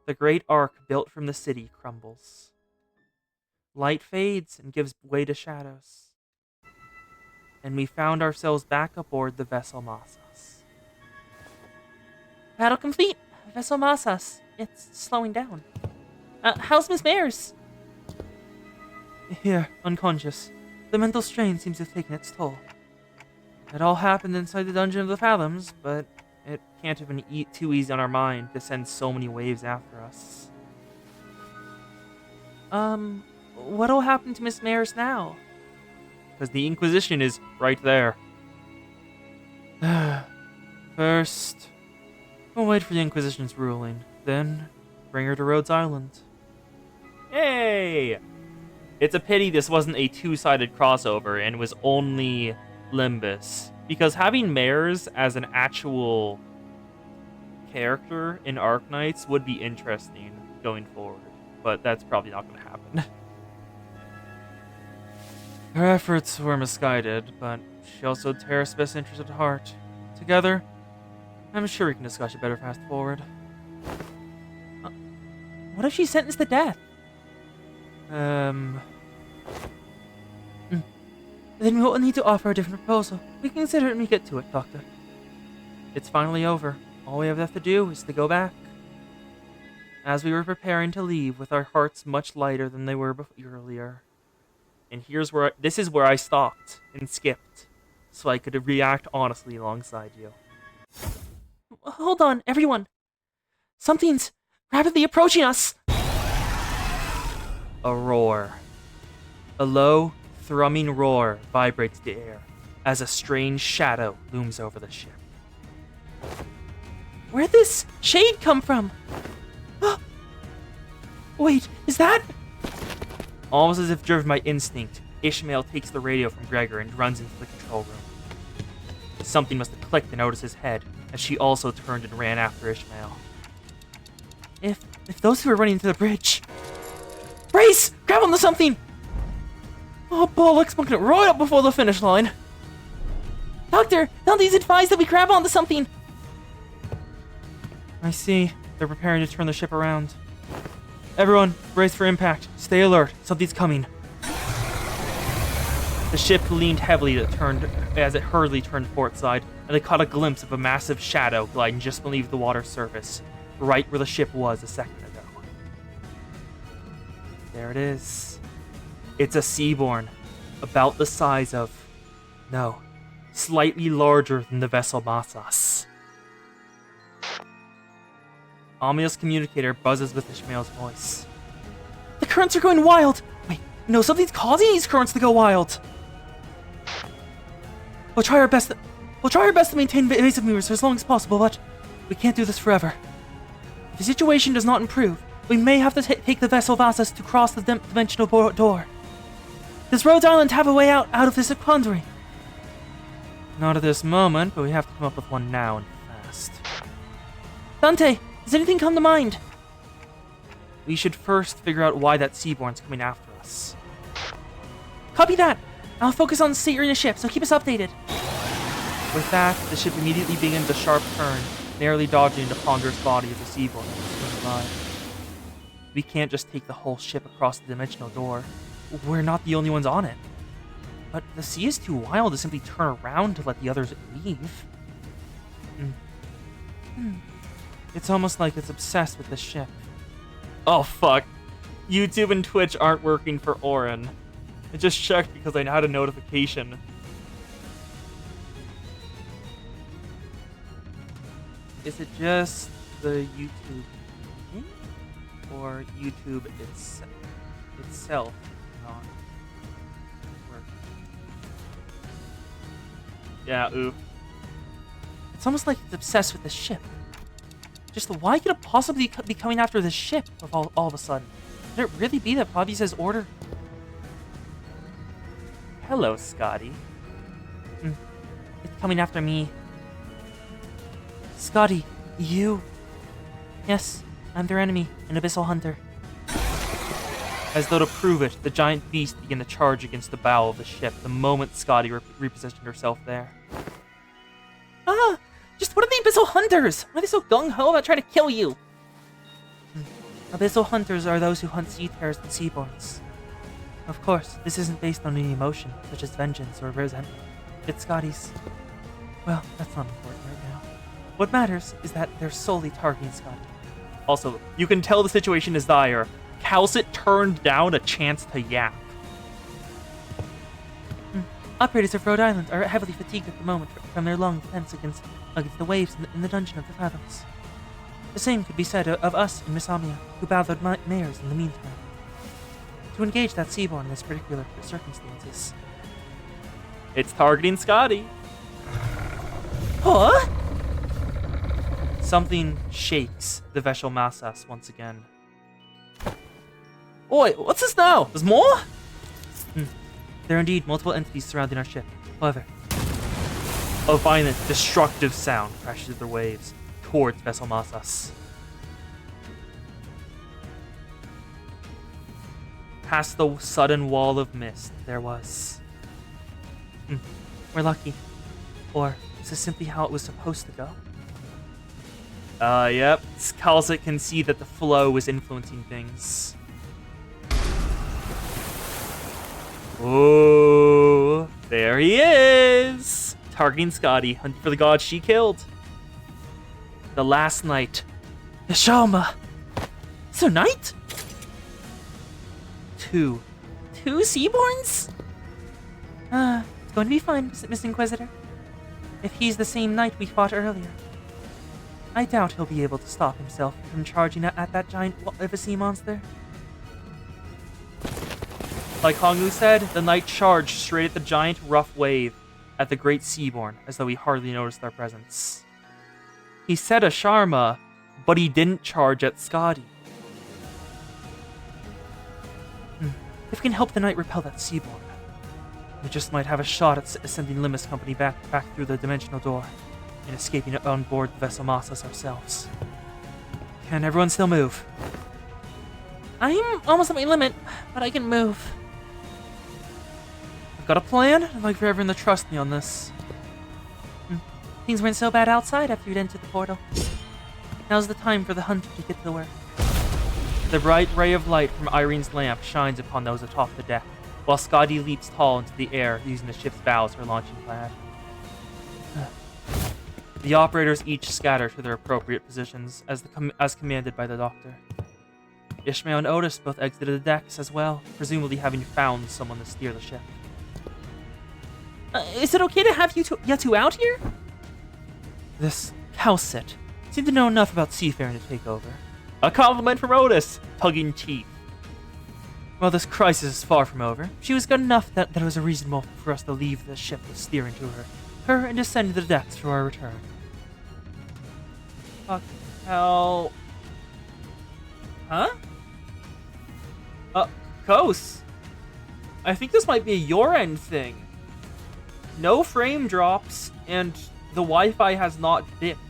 The great arc built from the city crumbles. Light fades and gives way to shadows. And we found ourselves back aboard the vessel Massas. Battle complete! Vessel Massas. It's slowing down. How's Miss Mares? Here, unconscious. The mental strain seems to have taken its toll. It all happened inside the Dungeon of the Fathoms, but it can't have been too easy on our mind to send so many waves after us. What'll happen to Miss Mares now? Because the Inquisition is right there. First, we'll wait for the Inquisition's ruling, then bring her to Rhodes Island. Hey! It's a pity this wasn't a two-sided crossover and was only Limbus. Because having Mares as an actual character in Arknights would be interesting going forward. But that's probably not going to happen. Her efforts were misguided, but she also had Terra's best interest at heart. Together, I'm sure we can discuss a better path forward. What if she's sentenced to death? Then we'll need to offer a different proposal. We can consider it when we get to it, Doctor. It's finally over. All we have left to do is to go back. As we were preparing to leave with our hearts much lighter than they were earlier. And this is where I stopped and skipped, so I could react honestly alongside you. Hold on, everyone. Something's rapidly approaching us. A roar. A low, thrumming roar vibrates the air as a strange shadow looms over the ship. Where'd this shade come from? Wait, is that? Almost as if driven by instinct, Ishmael takes the radio from Gregor and runs into the control room. Something must have clicked in Otis's head, as she also turned and ran after Ishmael. If those two are running to the bridge... Brace! Grab onto something! Oh, bollocks, bunking it right up before the finish line. Doctor, Dundee's advised that we grab onto something. I see. They're preparing to turn the ship around. Everyone, brace for impact. Stay alert. Something's coming. The ship leaned heavily as it hurriedly turned port side, and they caught a glimpse of a massive shadow gliding just beneath the water's surface, right where the ship was a second ago. There it is. It's a Seaborn, about the size of... no, slightly larger than the vessel Massas. Ominous communicator buzzes with Ishmael's voice. The currents are going wild! Wait, no, something's causing these currents to go wild! We'll try our best to maintain evasive movers for as long as possible, but we can't do this forever. If the situation does not improve, we may have to take the vessel Vasas to cross the dimensional door. Does Rhode Island have a way out of this quandary? Not at this moment, but we have to come up with one now and fast. Dante, does anything come to mind? We should first figure out why that Seaborn's coming after us. Copy that! I'll focus on steering the ship, so keep us updated. With that, the ship immediately begins a sharp turn, narrowly dodging the ponderous body of the Seaborn as by. We can't just take the whole ship across the dimensional door. We're not the only ones on it. But the sea is too wild to simply turn around to let the others leave. It's almost like it's obsessed with the ship. Oh fuck. YouTube and Twitch aren't working for Orin. I just checked because I had a notification. Is it just the YouTube thing? Or YouTube itself not working? Yeah, oof. It's almost like it's obsessed with the ship. Just why could it possibly be coming after the ship of all of a sudden? Could it really be that Bobby says order? Hello, Scotty. It's coming after me. Scotty, you? Yes, I'm their enemy, an abyssal hunter. As though to prove it, the giant beast began to charge against the bow of the ship the moment Scotty repositioned herself there. Ah! Just what are the abyssal hunters? Why are they so gung-ho about trying to kill you? Abyssal hunters are those who hunt sea terrors and seaborns. Of course, this isn't based on any emotion, such as vengeance or resentment. It's Scotty's. Well, that's not important right now. What matters is that they're solely targeting Scotty. Also, you can tell the situation is dire. Calcit turned down a chance to yap. Operators of Rhode Island are heavily fatigued at the moment from their long defense against the waves in the dungeon of the Fathoms. The same could be said of us in Missamia, who battled mayors in the meantime. To engage that Seaborn in this particular circumstances. It's targeting Scotty. Huh? Something shakes the Veshel Massas once again. Oi, what's this now? There's more? There are indeed multiple entities surrounding our ship. However, a violent, destructive sound crashes through the waves towards Vessel Massas. Past the sudden wall of mist, there was... We're lucky. Or is this simply how it was supposed to go? Yep. Calcit can see that the flow is influencing things. Oh, there he is! Targeting Scotty, hunting for the god she killed. The last night. Ishalma! Sir Knight? Two Seaborns? It's going to be fine, Miss Inquisitor. If he's the same knight we fought earlier. I doubt he'll be able to stop himself from charging at that giant of a sea monster. Like Hongwu said, the knight charged straight at the giant rough wave at the great Seaborn, as though he hardly noticed their presence. He said a Sharma, but he didn't charge at Scotty. If we can help the knight repel that Seaborn, we just might have a shot at sending Limbus Company back through the dimensional door and escaping on board the vessel Massas ourselves. Can everyone still move? I'm almost at my limit, but I can move. I've got a plan. I'd like for everyone to trust me on this. Things weren't so bad outside after you'd entered the portal. Now's the time for the hunter to get to work. The bright ray of light from Irene's lamp shines upon those atop the deck, while Scotty leaps tall into the air using the ship's bows for launching pad. The operators each scatter to their appropriate positions as commanded by the doctor. Ishmael and Otis both exited the decks as well, presumably having found someone to steer the ship. Is it okay to have you two out here? This Calcit seem to know enough about seafaring to take over. A compliment from Otis, tugging teeth. While this crisis is far from over, she was good enough that it was reasonable for us to leave the ship with steering to her and descend to the decks for our return. Fuck hell. Huh? Kos. I think this might be a your end thing. No frame drops, and the Wi-Fi has not dipped.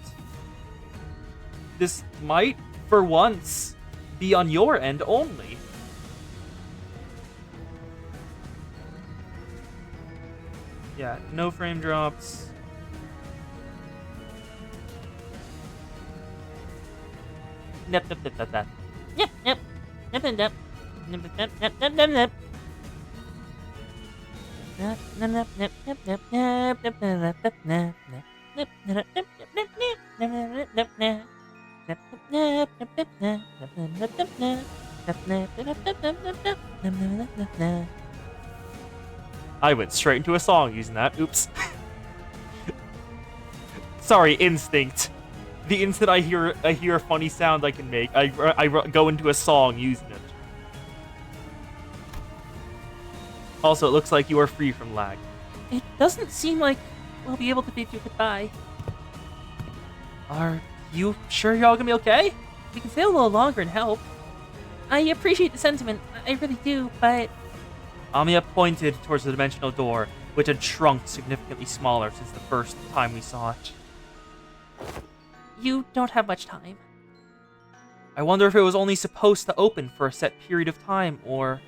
This might, for once, be on your end only. Yeah, no frame drops. Nip, nip, nip, nip, nip. Nip, nip. Nip, nip, nip. Nip, nip, nip, nip, nip, nip. Nip, nip, nip, nip, nip, nip, nip, nip, nip, nip, nip, nip. Nip, nip, nip, nip, nip, nip, nip, nip, nip. Nip, nip, nip, nip, nip, nip, nip, nip, nip, nip. Nip, nip, nip, nip, nip, nip, nip, nip, nip, nip, nip. I went straight into a song using that. Oops. Sorry, instinct. The instant I hear a funny sound I can make, I go into a song using it. Also, it looks like you are free from lag. It doesn't seem like we'll be able to bid you goodbye. Are you sure you're all gonna be okay? We can stay a little longer and help. I appreciate the sentiment, I really do, but... Amiya pointed towards the dimensional door, which had shrunk significantly smaller since the first time we saw it. You don't have much time. I wonder if it was only supposed to open for a set period of time, or...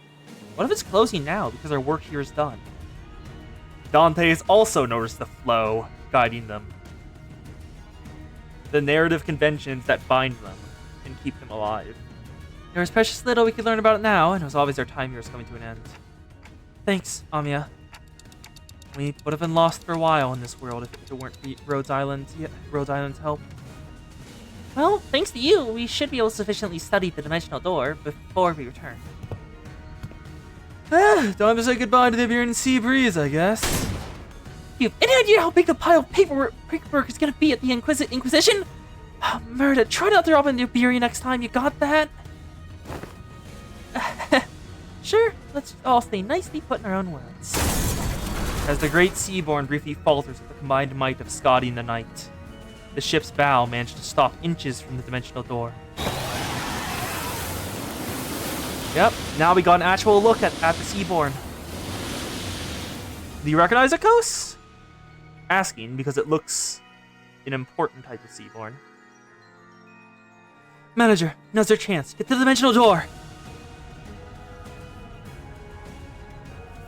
what if it's closing now because our work here is done? Dante has also noticed the flow guiding them. The narrative conventions that bind them and keep them alive. There was precious little we could learn about it now, and it was obvious our time here was coming to an end. Thanks, Amiya. We would have been lost for a while in this world if it weren't for Rhodes Island's help. Well, thanks to you, we should be able to sufficiently study the dimensional door before we return. Time to say goodbye to the Iberian sea breeze, I guess. You have any idea how big the pile of paperwork is gonna be at the Inquisition? Merida, try not to drop into Iberian next time, you got that? Sure, let's all stay nicely put in our own words. As the great Seaborn briefly falters with the combined might of Scotty and the Knight, the ship's bow managed to stop inches from the dimensional door. Yep, now we got an actual look at the Seaborn. Do you recognize it, Kos? Asking because it looks an important type of Seaborn. Manager, now's your chance. Get to the dimensional door.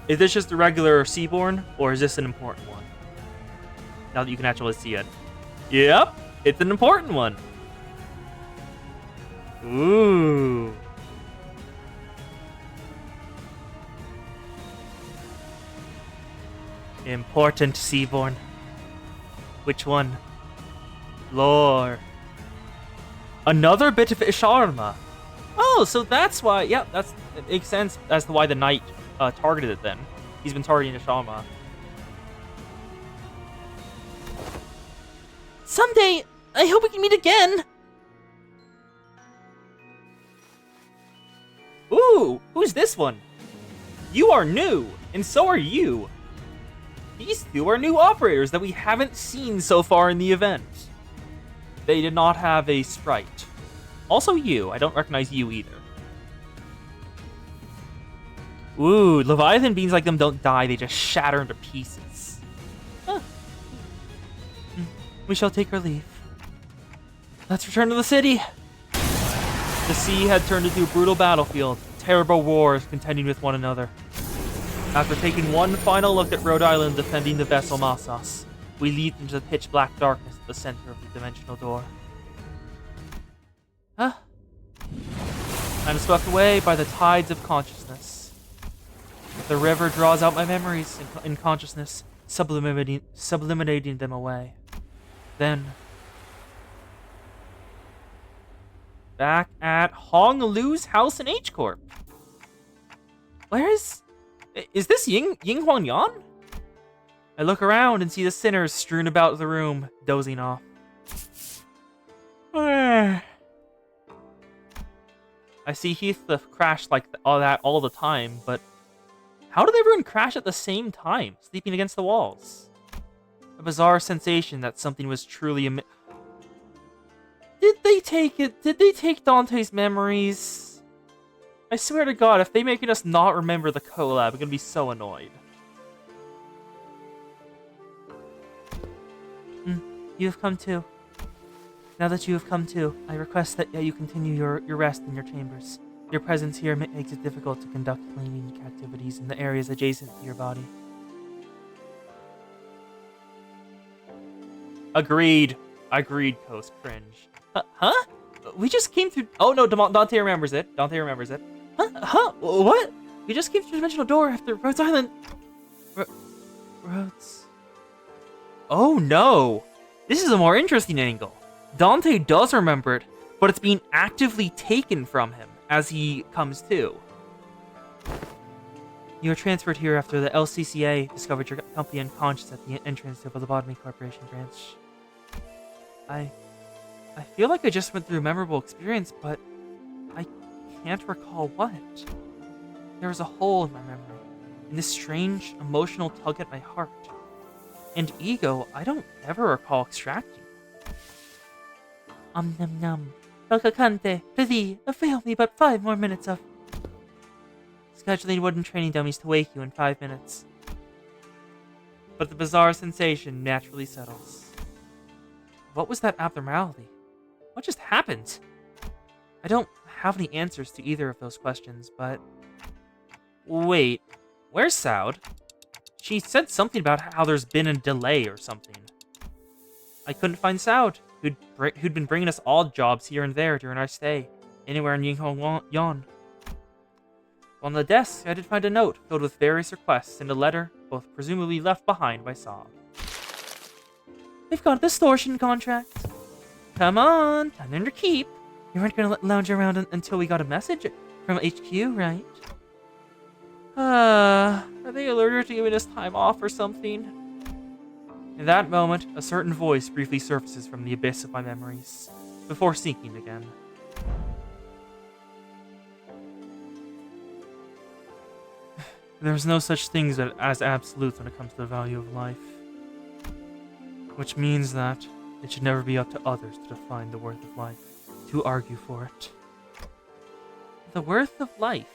Is this just a regular Seaborn, or is this an important one? Now that you can actually see it. Yep, it's an important one. Ooh. Important Seaborn. Which one? Lore. Another bit of Isharma. Oh, so that's why. Yeah, it makes sense as to why the Knight targeted it then. He's been targeting Isharma. Someday, I hope we can meet again. Ooh, who's this one? You are new, and so are you. These two are new operators that we haven't seen so far in the event. They did not have a sprite. Also you, I don't recognize you either. Ooh, Leviathan beings like them don't die, they just shatter into pieces. Huh. We shall take our leave. Let's return to the city. The sea had turned into a brutal battlefield, terrible wars contending with one another. After taking one final look at Rhode Island defending the vessel Massas, we leaped into the pitch-black darkness at the center of the dimensional door. Huh? I'm swept away by the tides of consciousness. The river draws out my memories in consciousness, sublimating them away. Then, back at Hong Lu's house in H-Corp. Where is this Ying Huang Yan? I look around and see the sinners strewn about the room, dozing off. I see Heathcliff crash like all that all the time, but how did everyone crash at the same time, sleeping against the walls? A bizarre sensation that something was truly Did they take it? Did they take Dante's memories? I swear to God, if they making us not remember the collab, I'm gonna be so annoyed. You have come too. Now that you have come to, I request that you continue your rest in your chambers. Your presence here makes it difficult to conduct cleaning activities in the areas adjacent to your body. Agreed. Agreed, Coast Cringe. Huh? We just came through... Oh no, Dante remembers it. Dante remembers it. Huh? What? We just came through the dimensional door after Rhodes Island... Rhodes... Oh no! This is a more interesting angle. Dante does remember it, but it's being actively taken from him as he comes to. You were transferred here after the LCCA discovered your company unconscious at the entrance to the Lobotomy Corporation branch. I feel like I just went through a memorable experience, but I can't recall what. There was a hole in my memory, and this strange emotional tug at my heart. And ego, I don't ever recall extracting. Num num. Belcacante, please, avail me but 5 more minutes of... Scheduling wooden training dummies to wake you in 5 minutes. But the bizarre sensation naturally settles. What was that abnormality? What just happened? I don't have any answers to either of those questions, but... Wait, where's Saud? She said something about how there's been a delay or something. I couldn't find Saud, who'd been bringing us odd jobs here and there during our stay, anywhere in Yinghong Yon. On the desk, I did find a note filled with various requests and a letter, both presumably left behind by Saw. They've got a distortion contract. Come on, time to keep. You weren't gonna lounge around until we got a message from HQ, right? Are they allergic to giving us time off or something? In that moment, a certain voice briefly surfaces from the abyss of my memories, before sinking again. There's no such things as absolutes when it comes to the value of life. Which means that it should never be up to others to define the worth of life, to argue for it. The worth of life?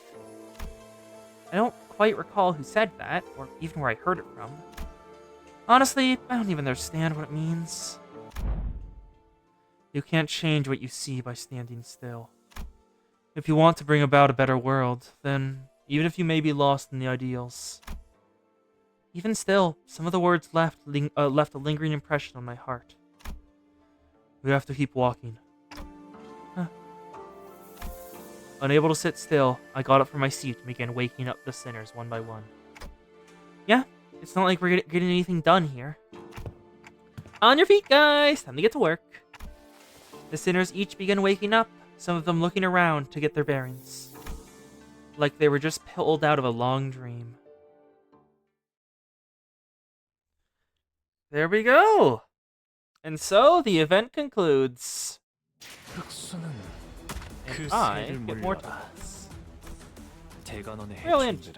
I don't quite recall who said that, or even where I heard it from. Honestly, I don't even understand what it means. You can't change what you see by standing still. If you want to bring about a better world, then even if you may be lost in the ideals. Even still, some of the words left a lingering impression on my heart. We have to keep walking. Huh. Unable to sit still, I got up from my seat and began waking up the sinners one by one. Yeah, it's not like we're getting anything done here. On your feet, guys! Time to get to work. The sinners each began waking up, some of them looking around to get their bearings. Like they were just pulled out of a long dream. There we go! And so, the event concludes. And I get more tasks. Brilliant!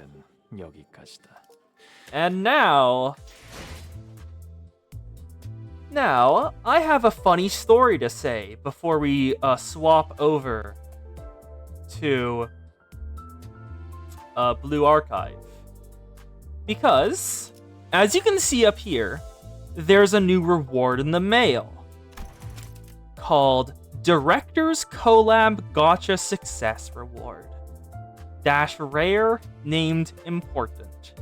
And now, I have a funny story to say before we swap over to Blue Archive. Because, as you can see up here, there's a new reward in the mail called Director's Collab Gotcha Success Reward. Dash rare, named important.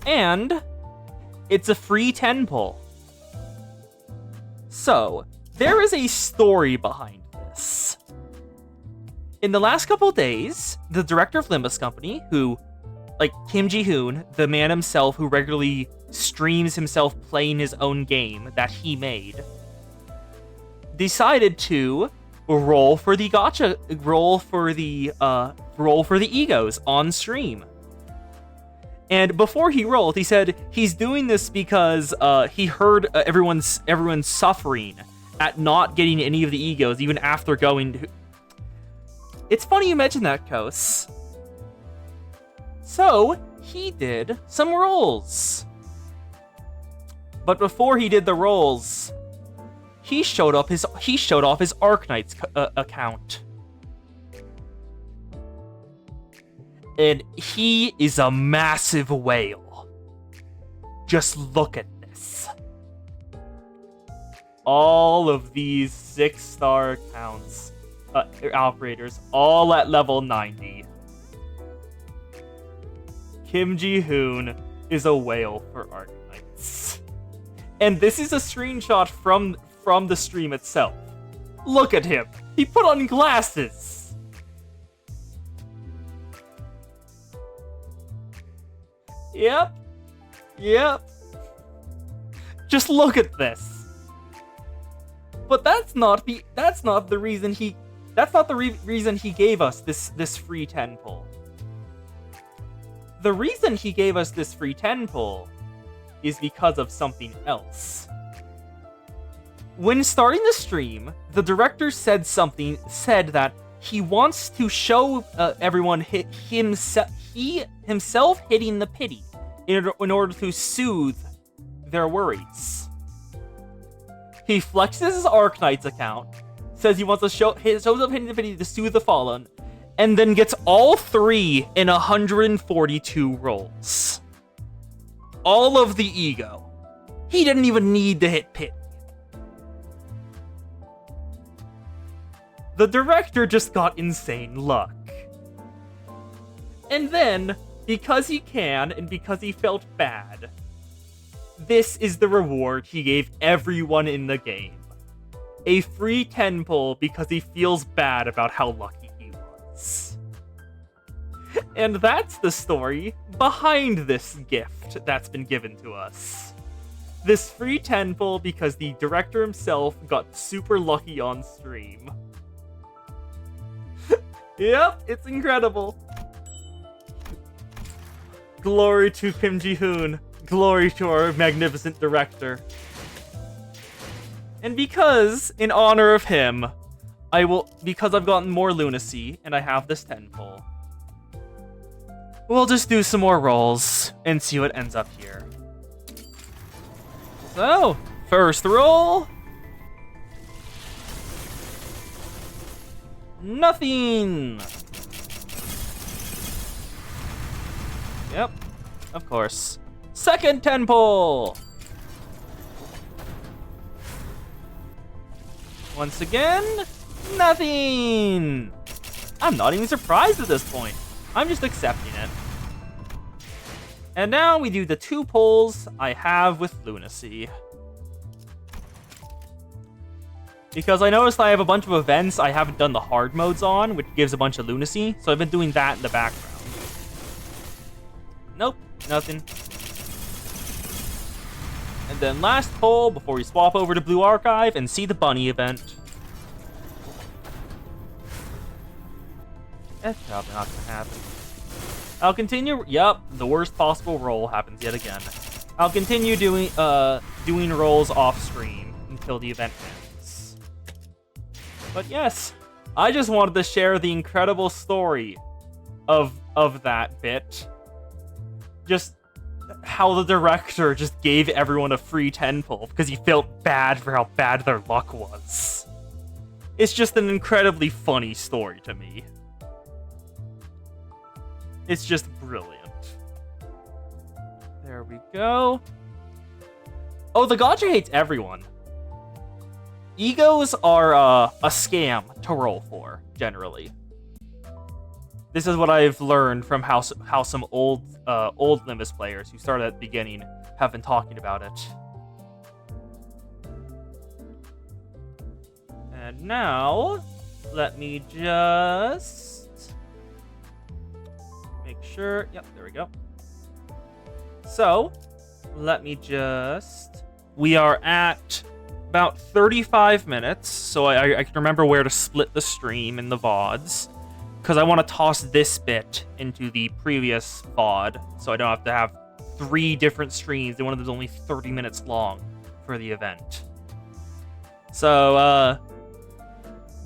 And it's a free 10 pull. So, there is a story behind this. In the last couple days, the director of Limbus Company, who, like Kim Ji-hoon, the man himself who regularly streams himself playing his own game that he made, decided to roll for the egos on stream. And before he rolled, he said he's doing this because he heard everyone's suffering at not getting any of the egos even after going to... It's funny you mentioned that, Kos. So, he did some rolls. But before he did the rolls, he showed off his Arknight's account. And he is a massive whale. Just look at this. All of these 6-star accounts, operators, all at level 90. Kim Ji-hoon is a whale for Arknights. And this is a screenshot from the stream itself. Look at him. He put on glasses. Yep. Just look at this. But that's not the reason he gave us this free 10 pull. The reason he gave us this free 10 pull is because of something else. When starting the stream, the director said that he wants to show everyone himself hitting the pity in order to soothe their worries. He flexes his Arknight's account, says he wants to shows up hitting the pity to soothe the fallen, and then gets all 3 in 142 rolls. All of the ego. He didn't even need to hit pit. The director just got insane luck. And then, because he can, and because he felt bad, this is the reward he gave everyone in the game. A free 10 pull because he feels bad about how lucky he was. And that's the story behind this gift that's been given to us. This free 10 pull because the director himself got super lucky on stream. Yep, it's incredible. Glory to Kim Ji-hoon. Glory to our magnificent director. And because, in honor of him, because I've gotten more lunacy and I have this 10 pull, we'll just do some more rolls and see what ends up here. So, first roll. Nothing. Yep, of course. Second 10 pull. Once again, nothing. I'm not even surprised at this point. I'm just accepting it. And now we do the 2 pulls I have with lunacy. Because I noticed I have a bunch of events I haven't done the hard modes on, which gives a bunch of lunacy, so I've been doing that in the background. Nope, nothing. And then last pull before we swap over to Blue Archive and see the bunny event. That's probably not gonna happen. I'll continue. Yup, the worst possible roll happens yet again. I'll continue doing rolls off stream until the event ends. But yes, I just wanted to share the incredible story of that bit. Just how the director just gave everyone a free 10 pull because he felt bad for how bad their luck was. It's just an incredibly funny story to me. It's just brilliant. There we go. Oh, the Gotcha hates everyone. Egos are a scam to roll for, generally. This is what I've learned from how some old Limbus players who started at the beginning have been talking about it. And now, let me just make sure. Yep, there we go. So, let me just... We are at about 35 minutes, so I can remember where to split the stream in the VODs, because I want to toss this bit into the previous VOD, so I don't have to have 3 different streams, and one of them's only 30 minutes long for the event. So,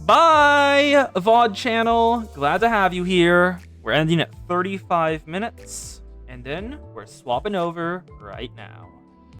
bye, VOD channel. Glad to have you here. We're ending at 35 minutes, and then we're swapping over right now.